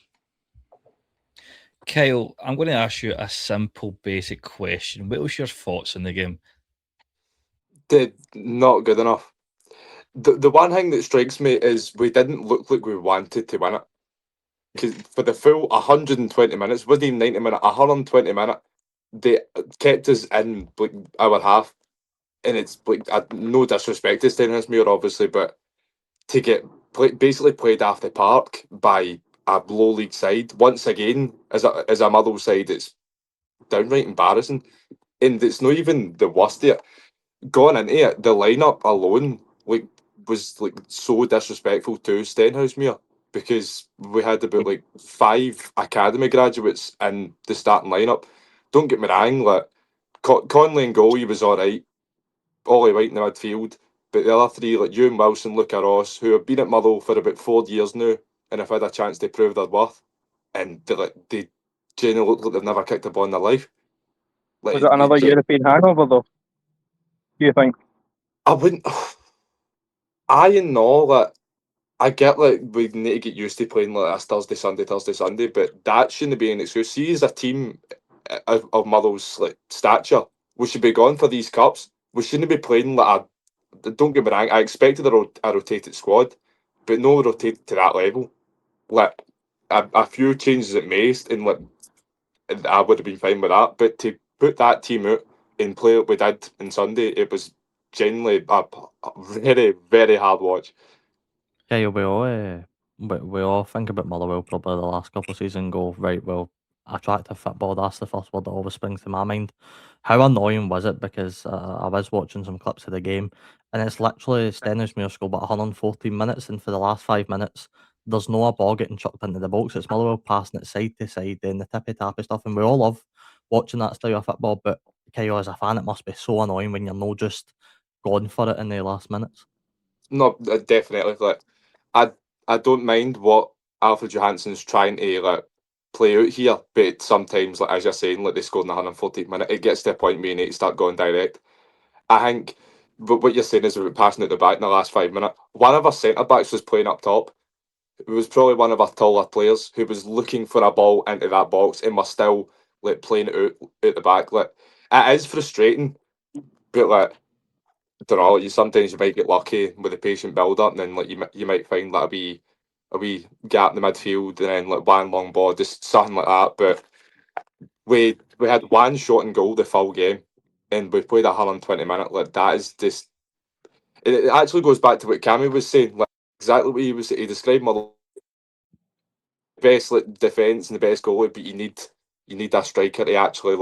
Kyle, I'm going to ask you a simple, basic question. What was your thoughts on the game? Not good enough. The one thing that strikes me is we didn't look like we wanted to win it. Because for the full 120 minutes, wasn't even 90 minutes, 120 minutes, they kept us in like our half. And it's like, no disrespect to Stenhousemuir, obviously, but to get basically played off the park by a low league side, once again, as a Motherwell side, it's downright embarrassing. And it's not even the worst of it. Going into it, the lineup alone was so disrespectful to Stenhousemuir, because we had about 5 academy graduates in the starting lineup. Don't get me wrong, Conley and goal, he was alright. Ollie White in the midfield, but the other three, like Ewan Wilson, Luca Ross, who have been at Motherwell for about 4 years now and have had a chance to prove their worth, and they genuinely look like they've never kicked a ball in their life. Was it another European hangover, though? Do you think? I wouldn't. I know that I get we need to get used to playing like this Thursday, Sunday, but that shouldn't be an excuse. See, as a team of Motherwell's stature, we should be going for these cups. We shouldn't be playing like a. Don't get me wrong. I expected a rotated squad, but no rotated to that level. Like a few changes at most, and I would have been fine with that. But to put that team out and play what we did on Sunday, it was genuinely a very, very hard watch. Yeah, we all think about Motherwell probably the last couple of seasons and go, right, well, attractive football, that's the first word that always springs to my mind. How annoying was it? Because I was watching some clips of the game, and it's literally Stenhousemuir scored about 114 minutes, and for the last 5 minutes, there's no a ball getting chucked into the box. It's Motherwell passing it side to side, doing the tippy-tappy stuff, and we all love watching that style of football, but Kyle, as a fan, it must be so annoying when you're not just going for it in the last minutes. No, definitely. I don't mind what Alfred Johansson's trying to play out here, but sometimes, as you're saying, they scored in the 114th minute, it gets to a point where you need to start going direct. I think, but what you're saying is about passing at the back in the last 5 minutes. One of our centre backs was playing up top. It was probably one of our taller players who was looking for a ball into that box and was still playing it out the back. It is frustrating, but I don't know. Sometimes you might get lucky with the patient build up, and then you might find a wee gap in the midfield, and then one long ball, just something like that. But we had one shot and goal the full game, and we played 120 minutes. That is just. It actually goes back to what Cammy was saying. Exactly what he was. He described Motherwell best defence and the best goalie, but you need a striker to actually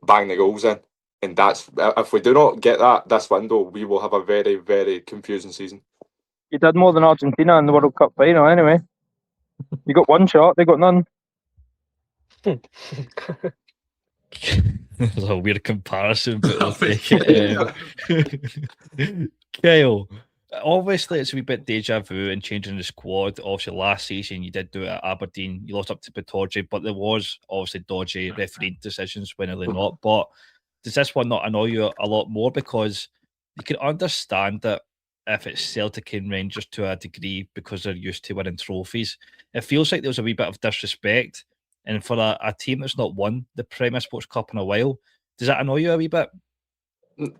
bang the goals in. And that's, if we do not get that this window, we will have a very, very confusing season. You did more than Argentina in the World Cup final, anyway. You got one shot, they got none. There's a weird comparison, but we'll take it. Kyle, obviously it's a wee bit deja vu and changing the squad. Obviously, last season you did do it at Aberdeen. You lost up to Pittodrie, but there was obviously dodgy refereeing decisions when or not. But does this one not annoy you a lot more? Because you can understand that if it's Celtic and Rangers to a degree because they're used to winning trophies, it feels like there was a wee bit of disrespect. And for a team that's not won the Premier Sports Cup in a while, does that annoy you a wee bit?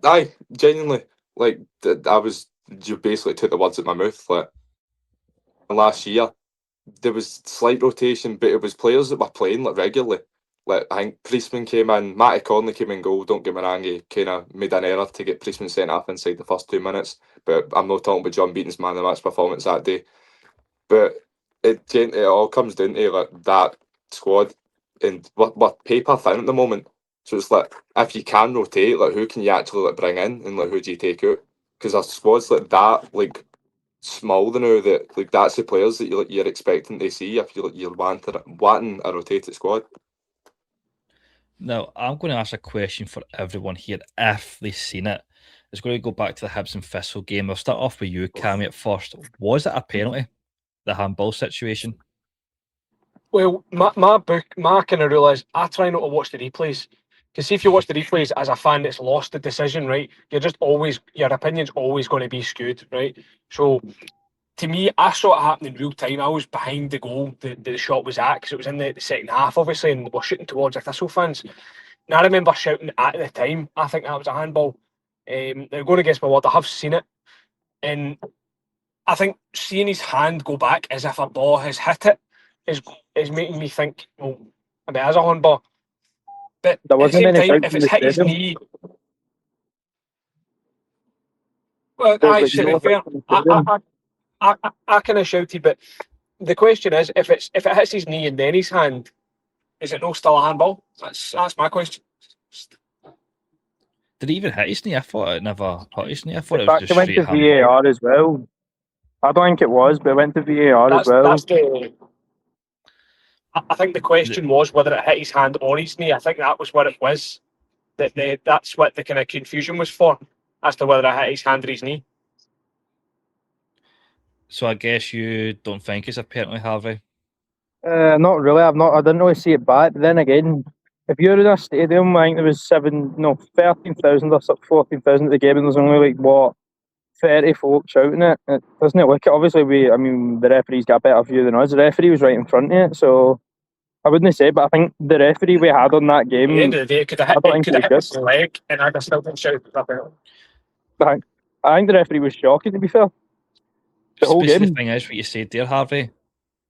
Aye, genuinely. You basically took the words out of my mouth. Last year, there was slight rotation, but it was players that were playing regularly. I think Priestman came in, Matty Conley came in goal. Don't get me wrong, he kind of made an error to get Priestman sent off inside the first 2 minutes. But I'm not talking about John Beaton's man of the match performance that day. But it all comes down to that squad. and we're paper thin at the moment. So it's like, if you can rotate, like who can you actually like bring in, and like who do you take out? Because our squad's like that, like small now that like that's the players that you're expecting to see if you're wanting a rotated squad. Now, I'm going to ask a question for everyone here if they've seen it. It's going to go back to the Hibs and Thistle game. I'll start off with you, Cammy, at first. Was it a penalty, the handball situation? Well, my kind of rule is I try not to watch the replays. Because see, if you watch the replays as a fan that's lost the decision, right, you're just always, your opinion's always going to be skewed, right? So, to me, I saw it happen in real time. I was behind the goal the shot was at, because it was in the second half, obviously, and we're shooting towards the Thistle fans. And I remember shouting at the time, I think that was a handball. Now, going against my word, I have seen it. And I think seeing his hand go back as if a ball has hit it is making me think, well, maybe it is a handball. But There at the wasn't same many time, shouts if in it's the hit his stadium. knee, well, There's aye, like to be no fair, shouts in the stadium. I kind of shouted, but the question is, if it hits his knee and then his hand, is it no still a handball? That's my question. Did he even hit his knee? I thought it never hit his knee. I thought In it was fact, just it went straight to handball. VAR as well. I don't think it was, but it went to VAR as well. That's the. I think the question was whether it hit his hand or his knee. I think that was what it was. That's what the kind of confusion was for, as to whether it hit his hand or his knee. So I guess you don't think it's a penalty, Harvey? Not really. I didn't really see it back. But then again, if you're in a stadium, I think there was 13,000 or 14,000 at the game, and there's only like 30 folk shouting it. It doesn't look it. Obviously, the referee's got a better view than us. The referee was right in front of it, so I wouldn't say. But I think the referee we had on that game, At the end of the day, it could have hit his leg, and I'd have still been shouting that penalty. I think the referee was shocking, to be fair. The whole The game. thing is, what you said there, Harvey,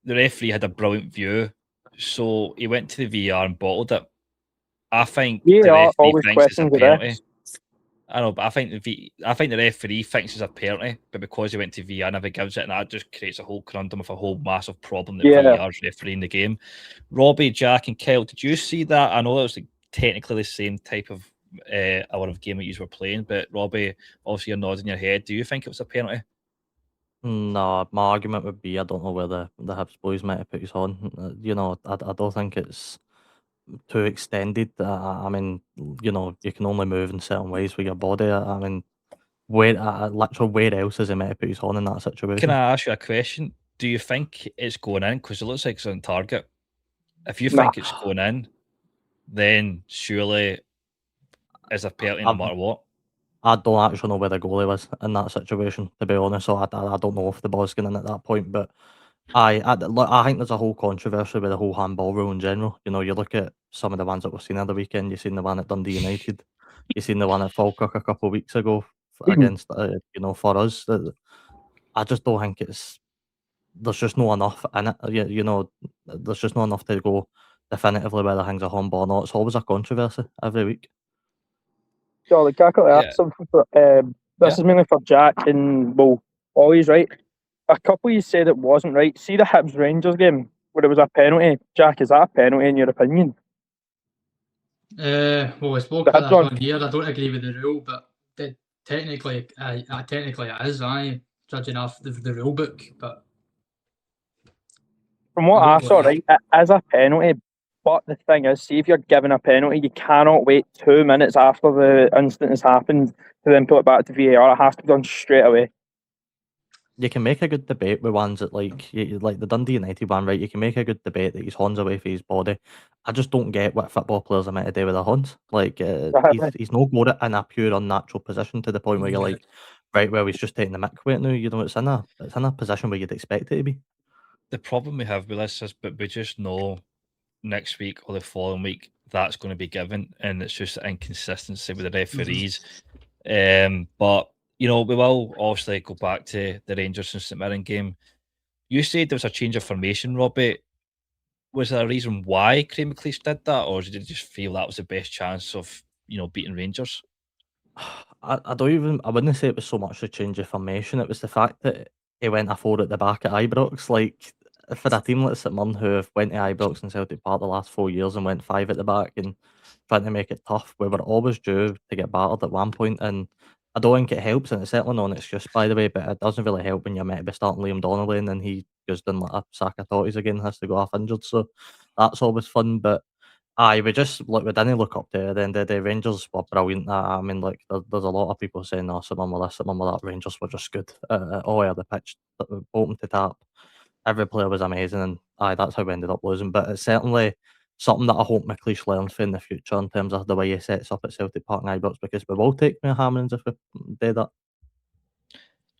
the referee had a brilliant view, so he went to the VR and bottled it. I think the referee always thinks it's a questions the penalty. refs. I know, but I think the referee thinks it's a penalty, but because he went to VR, never gives it, and that just creates a whole conundrum of a whole massive problem that VR's refereeing the game. Robbie, Jack, and Kyle, did you see that? I know it was like technically the same type of hour of game that you were playing, but Robbie, obviously you're nodding your head. Do you think it was a penalty? No, my argument would be I don't know where the Hibs boys might have put his on. I don't think it's too extended. I mean, you can only move in certain ways with your body. I mean, where else is he meant to put his on in that situation? Can I ask you a question? Do you think it's going in? Because it looks like it's on target. If you think it's going in, then surely it's a penalty no matter what. I don't actually know where the goalie was in that situation, to be honest. So I don't know if the ball's going in at that point. But I think there's a whole controversy with the whole handball rule in general. You look at some of the ones that we've seen the other weekend. You've seen the one at Dundee United. You've seen the one at Falkirk a couple of weeks ago against, for us. I just don't think there's just not enough in it. There's just not enough to go definitively whether things are handball or not. It's always a controversy every week. Charlie, can I quickly ask something? This is mainly for Jack and Ollie's, right? A couple of you said it wasn't right. See the Hibs Rangers game where it was a penalty. Jack, is that a penalty in your opinion? Well, we spoke about that on here. I don't agree with the rule, but technically it is. Judging off the rule book, but from what I saw, right, it is a penalty. But the thing is, see, if you're given a penalty, you cannot wait 2 minutes after the incident has happened to then put it back to VAR. It has to be done straight away. You can make a good debate with ones that like the Dundee United one, right? You can make a good debate that his horns away from his body. I just don't get what football players are meant to do with their horns. Like he's no got it in a pure unnatural position to the point where you're like, right, well, he's just taking the mick with it now. It's in a position where you'd expect it to be. The problem we have with this is, but we just know next week or the following week that's going to be given, and it's just inconsistency with the referees. But we will obviously go back to the Rangers and St Mirren game. You said there was a change of formation, Robbie. Was there a reason why Craig McLeish did that, or did you just feel that was the best chance of beating Rangers? I wouldn't say it was so much the change of formation. It was the fact that he went a 4 at the back at Ibrox. Like, for a team like St Mirren who have went to Ibrox and Celtic Park the last 4 years and went 5 at the back and trying to make it tough, we were always due to get battered at one point, and I don't think it helps, and it's certainly not an excuse, by the way, but it doesn't really help when you're meant to be starting Liam Donnelly and then he goes down like a sack of totties again, has to go off injured, so that's always fun, but aye, we didn't look up to it at the end of the day. Rangers were brilliant. I mean, like, there's a lot of people saying, "Oh, someone with this, someone with that." Rangers were just good all over the pitch, open to tap. Every player was amazing, and aye, that's how we ended up losing. But it's certainly something that I hope McLeish learns for in the future in terms of the way he sets up at Celtic Park and Ibrox, because we will take more hammerings if we do that.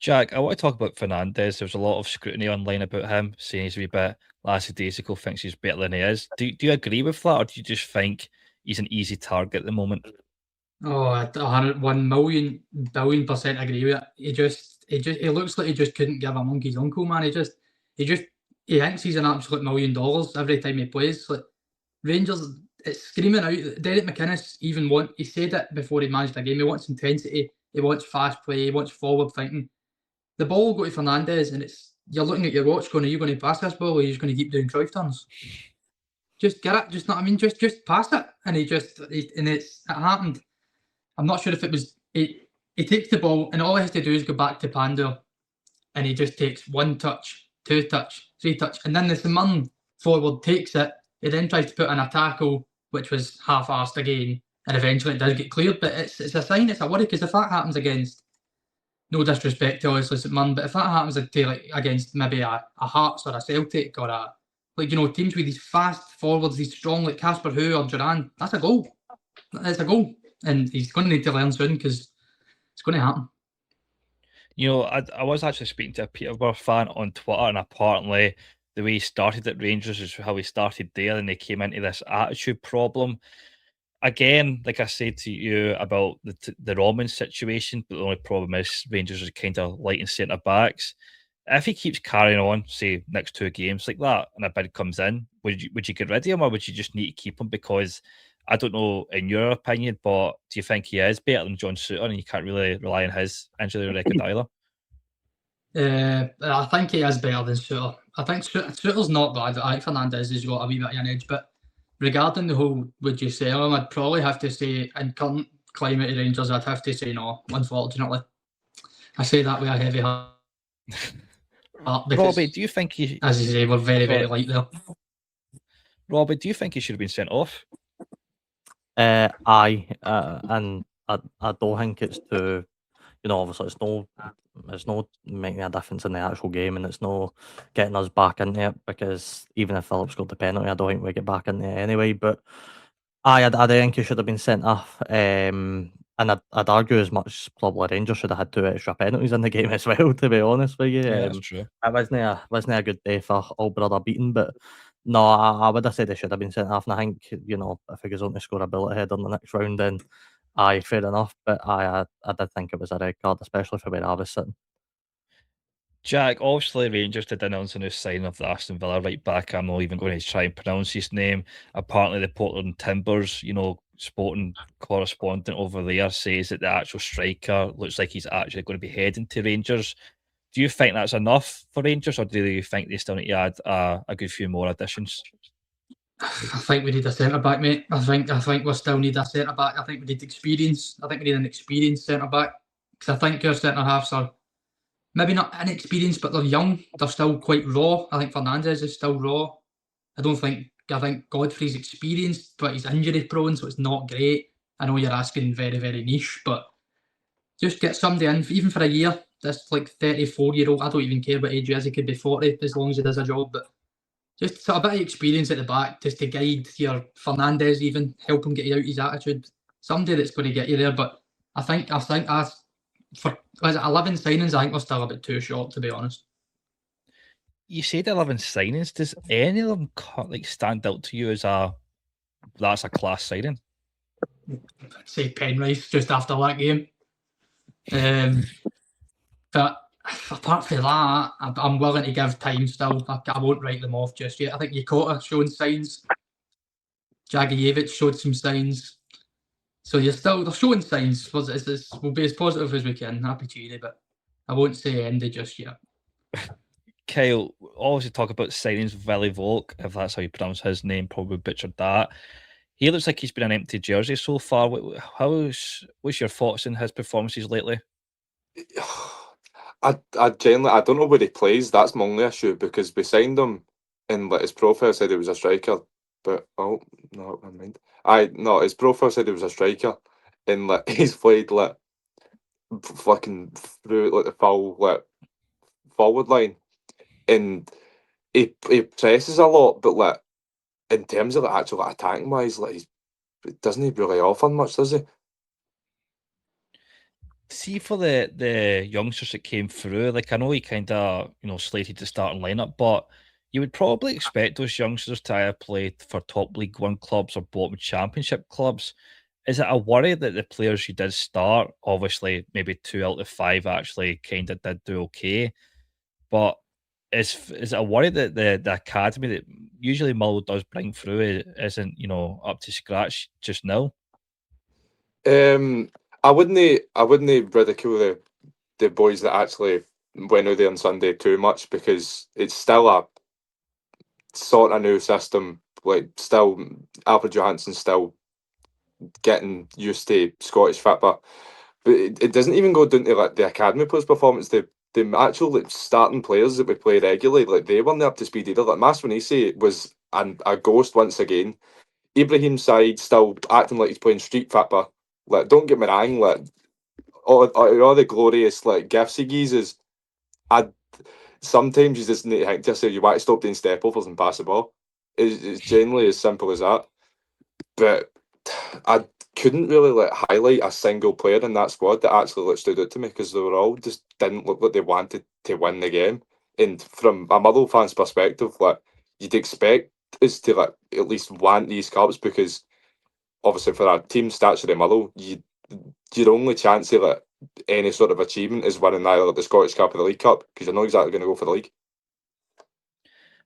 Jack, I want to talk about Fernandes. There's a lot of scrutiny online about him, saying he's a wee bit lackadaisical, thinks he's better than he is. Do you agree with that, or do you just think he's an easy target at the moment? Oh, 1,000,000,000,000% agree with it. He looks like he just couldn't give a monkey's uncle, man. He thinks he's an absolute $1 million every time he plays. Like, Rangers, it's screaming out. Derek McInnes he said it before he managed a game. He wants intensity. He wants fast play. He wants forward thinking. The ball will go to Fernandes, and you're looking at your watch going, are you going to pass this ball, or are you just going to keep doing Cruyff turns? Just get it. Just know what I mean. Just pass it, and it happened. I'm not sure if it was. He takes the ball, and all he has to do is go back to Pandur, and he just takes 1 touch, 2 touch, 3 touch, and then the St Mirren forward takes it. He then tries to put in a tackle, which was half-arsed again, and eventually it does get cleared. But it's a sign, it's a worry, because if that happens against, no disrespect to obviously St Mirren, but if that happens against maybe a Hearts or a Celtic or teams with these fast forwards, these strong like Casper Hu or Duran, that's a goal. It's a goal, and he's going to need to learn soon because it's going to happen. I was actually speaking to a Peterborough fan on Twitter, and apparently the way he started at Rangers is how he started there, and they came into this attitude problem. Again, like I said to you about the Roman situation, but the only problem is Rangers are kind of light in centre backs. If he keeps carrying on, say next 2 games like that, and a bid comes in, would you get rid of him, or would you just need to keep him? Because I don't know, in your opinion, but do you think he is better than John Souttar, and you can't really rely on his injury record either? I think he is better than Souttar. I think Souttar's not bad. I think Fernandes has got a wee bit of an edge, but regarding the whole would you sell him, I'd probably have to say, in current climate of Rangers, I'd have to say no, unfortunately. I say that with a heavy heart. Robbie, do you think he... As you say, we're very, very light there. Robbie, do you think he should have been sent off? Aye, and I don't think it's to, obviously it's no making a difference in the actual game, and it's no getting us back into it, because even if Phillips scored the penalty, I don't think we get back into it anyway. But I think he should have been sent off, and I'd argue as much probably Rangers should have had 2 extra penalties in the game as well, to be honest with you. Yeah, that's true. It wasn't a good day for All Brother beating, but no, I would have said they should have been sent off, and I think, if he goes on to score a bullet header in the next round, then aye, fair enough. But I did think it was a red card, especially for where I was sitting. Jack, obviously Rangers did announce a new signing of the Aston Villa right back. I'm not even going to try and pronounce his name. Apparently the Portland Timbers, sporting correspondent over there, says that the actual striker looks like he's actually going to be heading to Rangers. Do you think that's enough for Rangers, or do you think they still need to add a good few more additions? I think we need a centre back, mate. I think we still need a centre back. I think we need experience. I think we need an experienced centre back, because I think our centre halves are maybe not inexperienced, but they're young. They're still quite raw. I think Fernandes is still raw. I think Godfrey's experienced, but he's injury prone, so it's not great. I know you're asking very, very niche, but just get somebody in, even for a year. This 34-year-old, I don't even care what age he is. He could be 40 as long as he does a job, but just a bit of experience at the back, just to guide your Fernandes, even help him get out his attitude. Somebody that's going to get you there. But I think for 11 signings, I think we're still a bit too short, to be honest. You said 11 signings. Does any of them stand out to you as that's a class signing? I'd say Penrice just after that game. But apart from that, I'm willing to give time still. I won't write them off just yet. I think Yokota showing signs. Jagijevic showed some signs. So they're showing signs. We'll be as positive as we can. Happy Tuesday, but I won't say ended just yet. Kyle, obviously talk about signings Willie Volk, if that's how you pronounce his name, probably butchered that. He looks like he's been an empty jersey so far. What's your thoughts on his performances lately? I genuinely I don't know where he plays. That's my only issue because we signed him and like his profile said he was a striker, but oh no, I mind. His profile said he was a striker, and like he's played like fucking through like the foul like forward line, and he presses a lot, but like in terms of like actual like, attacking wise, like doesn't he really offer much, does he? See, for the youngsters that came through, like I know he kind of slated to start in lineup, but you would probably expect those youngsters to either play for top League One clubs or bottom Championship clubs. Is it a worry that the players you did start, obviously maybe 2 out of 5 actually kind of did do okay, but is it a worry that the academy that usually Mull does bring through isn't up to scratch just now? I wouldn't ridicule the boys that actually went out there on Sunday too much because it's still a sort of new system. Like still, Alfred Johansson's still getting used to Scottish football, but it doesn't even go down to like the academy players' performance. The actual like starting players that we play regularly, like they weren't up to speed either. Like Maswanisi was a ghost once again. Ibrahim Said still acting like he's playing street football. Like, don't get me wrong, like all the glorious like gifts he uses. Sometimes you just need to think to yourself, you want to stop doing step overs and pass the ball. It's generally as simple as that. But I couldn't really like highlight a single player in that squad that actually like, stood out to me because they were all just didn't look like they wanted to win the game. And from a Motherwell fan's perspective, like you'd expect us to like at least want these cups because obviously for our team stature in Motherwell, your only chance of like any sort of achievement is winning either like, the Scottish Cup or the League Cup because you're not exactly going to go for the league.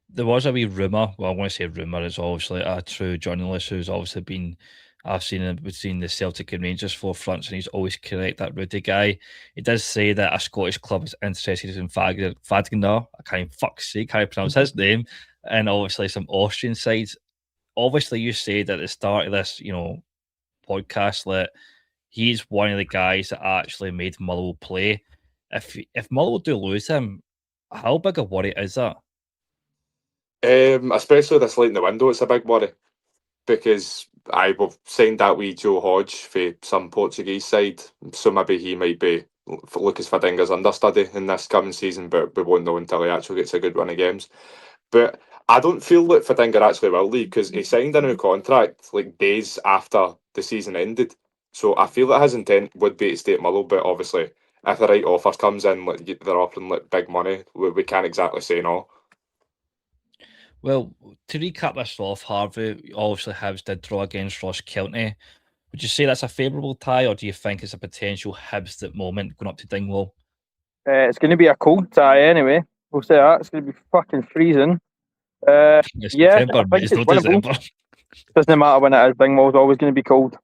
There was a wee rumour. Well, I want to say rumour. It's obviously a true journalist who's obviously been. I've seen him between the Celtic and Rangers forefronts, and he's always correct. That Rudy guy. He does say that a Scottish club is interested in Fagner. I can't even fuck's sake, can't pronounce his name. And obviously some Austrian sides. Obviously, you said at the start of this, podcast that he's one of the guys that actually made Motherwell play. If Motherwell do lose him, how big a worry is that? Especially this late in the window, it's a big worry because we've signed that wee Joe Hodge for some Portuguese side, so maybe he might be Lucas Fadinga's understudy in this coming season, but we won't know until he actually gets a good run of games. But I don't feel that Fadinga actually will leave because he signed a new contract like days after the season ended. So I feel that his intent would be to stay at Motherwell, but obviously if the right offer comes in, like they're offering like big money, we can't exactly say no. Well, to recap this off, Harvey, obviously Hibs did draw against Ross County. Would you say that's a favourable tie, or do you think it's a potential Hibs at the moment going up to Dingwall? It's going to be a cold tie anyway. We'll say that. It's going to be fucking freezing. It's Yeah, November, I mate, think it's it's not winnable. December. Doesn't matter when it is. Dingwall's always going to be cold.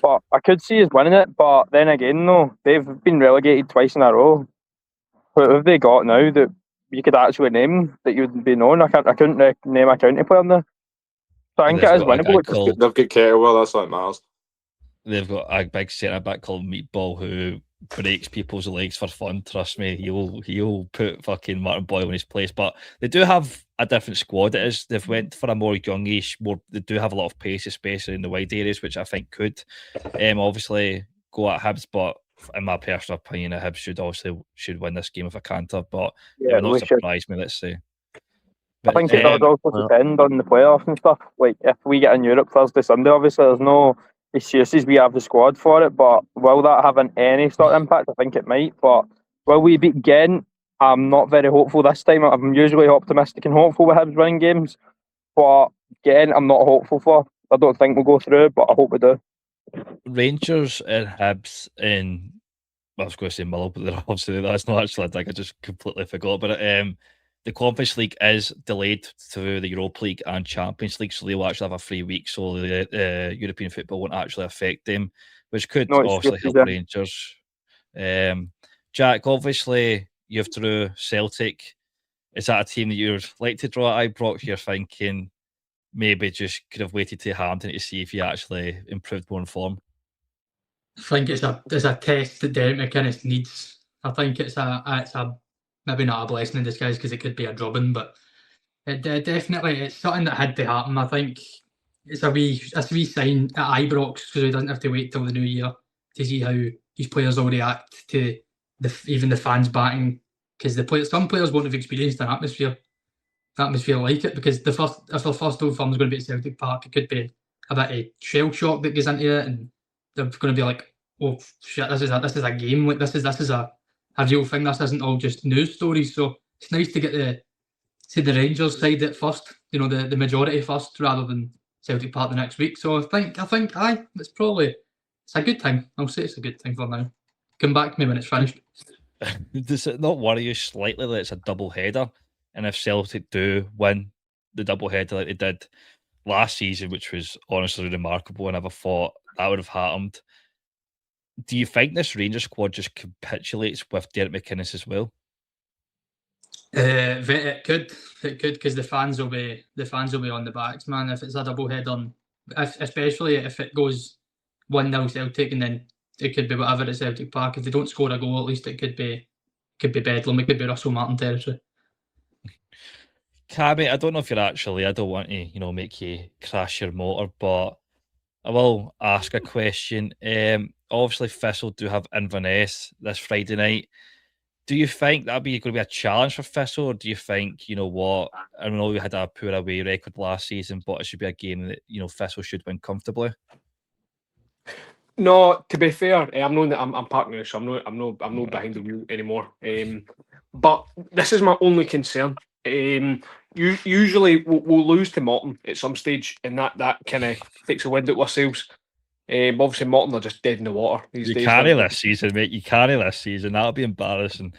But I could see us winning it. But then again, though, they've been relegated twice in a row. What have they got now that you could actually name that you'd be known? I couldn't name a county player now. So I think it is winnable. They've got Kettlewell, that's like Miles. They've got a big centre back called Meatball who breaks people's legs for fun. Trust me, he'll put fucking Martin Boyle in his place. But they do have a different squad. They've went for a more youngish, they do have a lot of pace, especially in the wide areas, which I think could obviously go at Hibs. But in my personal opinion, Hibs should win this game if I canter. But Yeah, it would not surprise me. Let's say. I think it does also depend on the playoffs and stuff. Like if we get in Europe Thursday, Sunday, obviously there's no excuses. We have the squad for it, but will that have any sort of impact? I think it might. But will we beat Ghent? I'm not very hopeful this time. I'm usually optimistic and hopeful with Hibs winning games, but Ghent I'm not hopeful for. I don't think we'll go through, but I hope we do. Rangers and Hibs in. I was going to say Motherwell, but they're obviously that's not actually. I just completely forgot. But the Conference League is delayed through the Europa League and Champions League, so they'll actually have a free week. So the European football won't actually affect them, which could obviously help Rangers. Jack, obviously, you've drew Celtic. Is that a team that you'd like to draw at Ibrox? You're thinking maybe just could have waited to Hampton to see if he actually improved more in form? I think it's a test that Derek McInnes needs. I think it's a maybe not a blessing in disguise because it could be a drubbing, but definitely it's something that had to happen. I think it's a wee sign at Ibrox because he doesn't have to wait till the new year to see how his players will react to even the fans batting, because some players won't have experienced an atmosphere like it, because if their first Old Firm is going to be at Celtic Park, it could be a bit of shell shock that goes into it, and they're going to be like, "Oh shit, this is a game. Like this is a real thing. This isn't all just news stories." So it's nice to get the Rangers side at first, the majority first, rather than Celtic Park the next week. So I think it's a good thing. I'll say it's a good thing for now. Come back to me when it's finished. Does it not worry you slightly that it's a double header? And if Celtic do win the double header like they did last season, which was honestly remarkable, I never thought that would have happened. Do you think this Rangers squad just capitulates with Derek McInnes as well? It could, because the fans will be on the backs, man. If it's a double header, especially if it goes 1-0 Celtic, and then it could be whatever at Celtic Park. If they don't score a goal, at least it could be bedlam. It could be Russell Martin territory. Cammy, I don't know if you're actually, I don't want to, make you crash your motor, but I will ask a question. Obviously, Thistle do have Inverness this Friday night. Do you think that'll be going to be a challenge for Thistle, or do you think, I know we had a poor away record last season, but it should be a game that, Thistle should win comfortably? No, to be fair, I'm parking this, so I'm not behind the wheel anymore. But this is my only concern. Usually we'll lose to Morton at some stage, and that kind of takes a wind out ourselves. Obviously, Morton are just dead in the water these days. You carry this season, mate. You carry this season. That'll be embarrassing.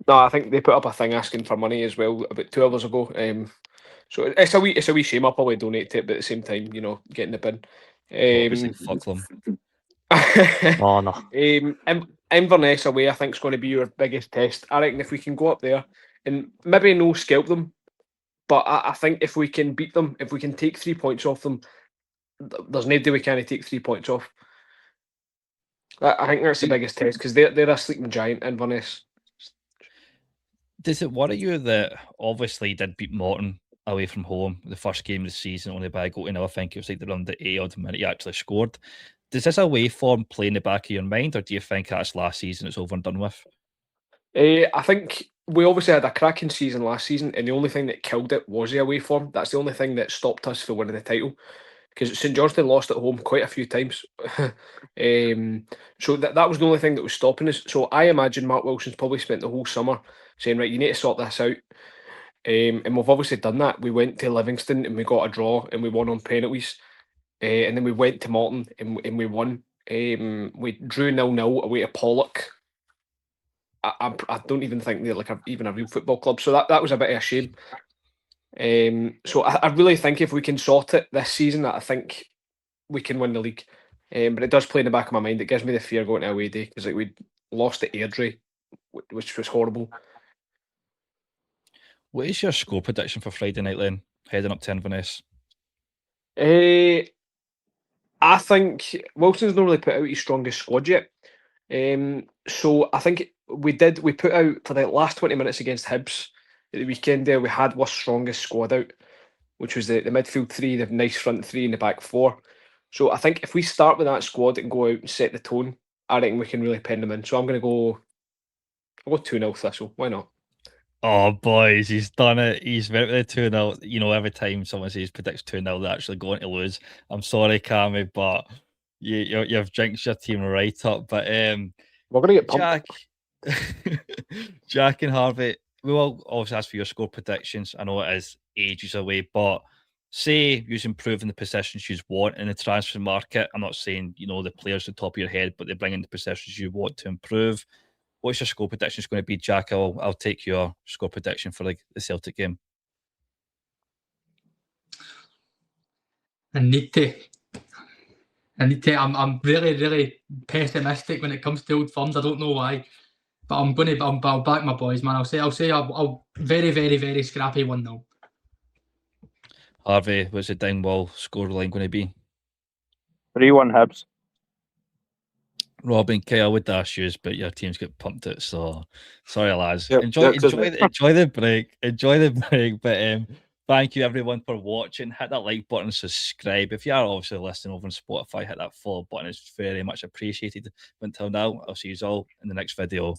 No, I think they put up a thing asking for money as well about 2 hours ago. So it's a wee shame. I'll probably donate to it, but at the same time, get in the bin. Obviously, fuck them. Oh no. Inverness away, I think, is going to be your biggest test. I reckon if we can go up there and maybe no scalp them, but I think if we can beat them, if we can take 3 points off them, there's nobody we can't take 3 points off. I think that's the biggest test, because they're a sleeping giant, Inverness. Does it worry you that obviously did beat Morton away from home the first game of the season only by a goal? I think it was like around the 8th minute he actually scored. Does this away form play in the back of your mind, or do you think that's last season, it's over and done with? I think we obviously had a cracking season last season, and the only thing that killed it was the away form. That's the only thing that stopped us from winning the title, because St Johnstone lost at home quite a few times. So that was the only thing that was stopping us. So I imagine Mark Wilson's probably spent the whole summer saying, right, you need to sort this out. And we've obviously done that. We went to Livingston and we got a draw and we won on penalties. And then we went to Morton and we won. We drew 0-0 away to Pollock. I don't even think they're like even a real football club. So that was a bit of a shame. So I really think if we can sort it this season, I think we can win the league. But it does play in the back of my mind. It gives me the fear going to away day, because we lost to Airdrie, which was horrible. What is your score prediction for Friday night then, heading up to Inverness? I think Wilson's not really put out his strongest squad yet. So I think we put out for the last 20 minutes against Hibs at the weekend there, we had our strongest squad out, which was the midfield 3, the nice front 3 and the back 4. So I think if we start with that squad and go out and set the tone, I reckon we can really pen them in. So I'm going to go 2-0 Thistle. Why not? Oh, boys, he's done it. He's went with the 2-0. Every time someone says predicts 2-0, they're actually going to lose. I'm sorry, Cammy, but you've jinxed your team right up. But we're going to get pumped. Jack and Harvey, we will always ask for your score predictions. I know it is ages away, but say you're improving the positions you want in the transfer market. I'm not saying, the players at the top of your head, but they bring in the positions you want to improve. What's your score prediction going to be, Jack? I'll take your score prediction for the Celtic game. I'm really, really pessimistic when it comes to Old Firms. I don't know why. But I'll back my boys, man. I'll say I'll very, very, very scrappy 1-0. Harvey, what's the Dingwall scoreline going to be? 3-1 Hibs. Robin, Kyle, I would ask you, but your team's got pumped out, so sorry, lads. Yep, enjoy yep, the break. Enjoy the break. But thank you everyone for watching. Hit that like button, subscribe. If you are obviously listening over on Spotify, hit that follow button. It's very much appreciated. Until now, I'll see you all in the next video.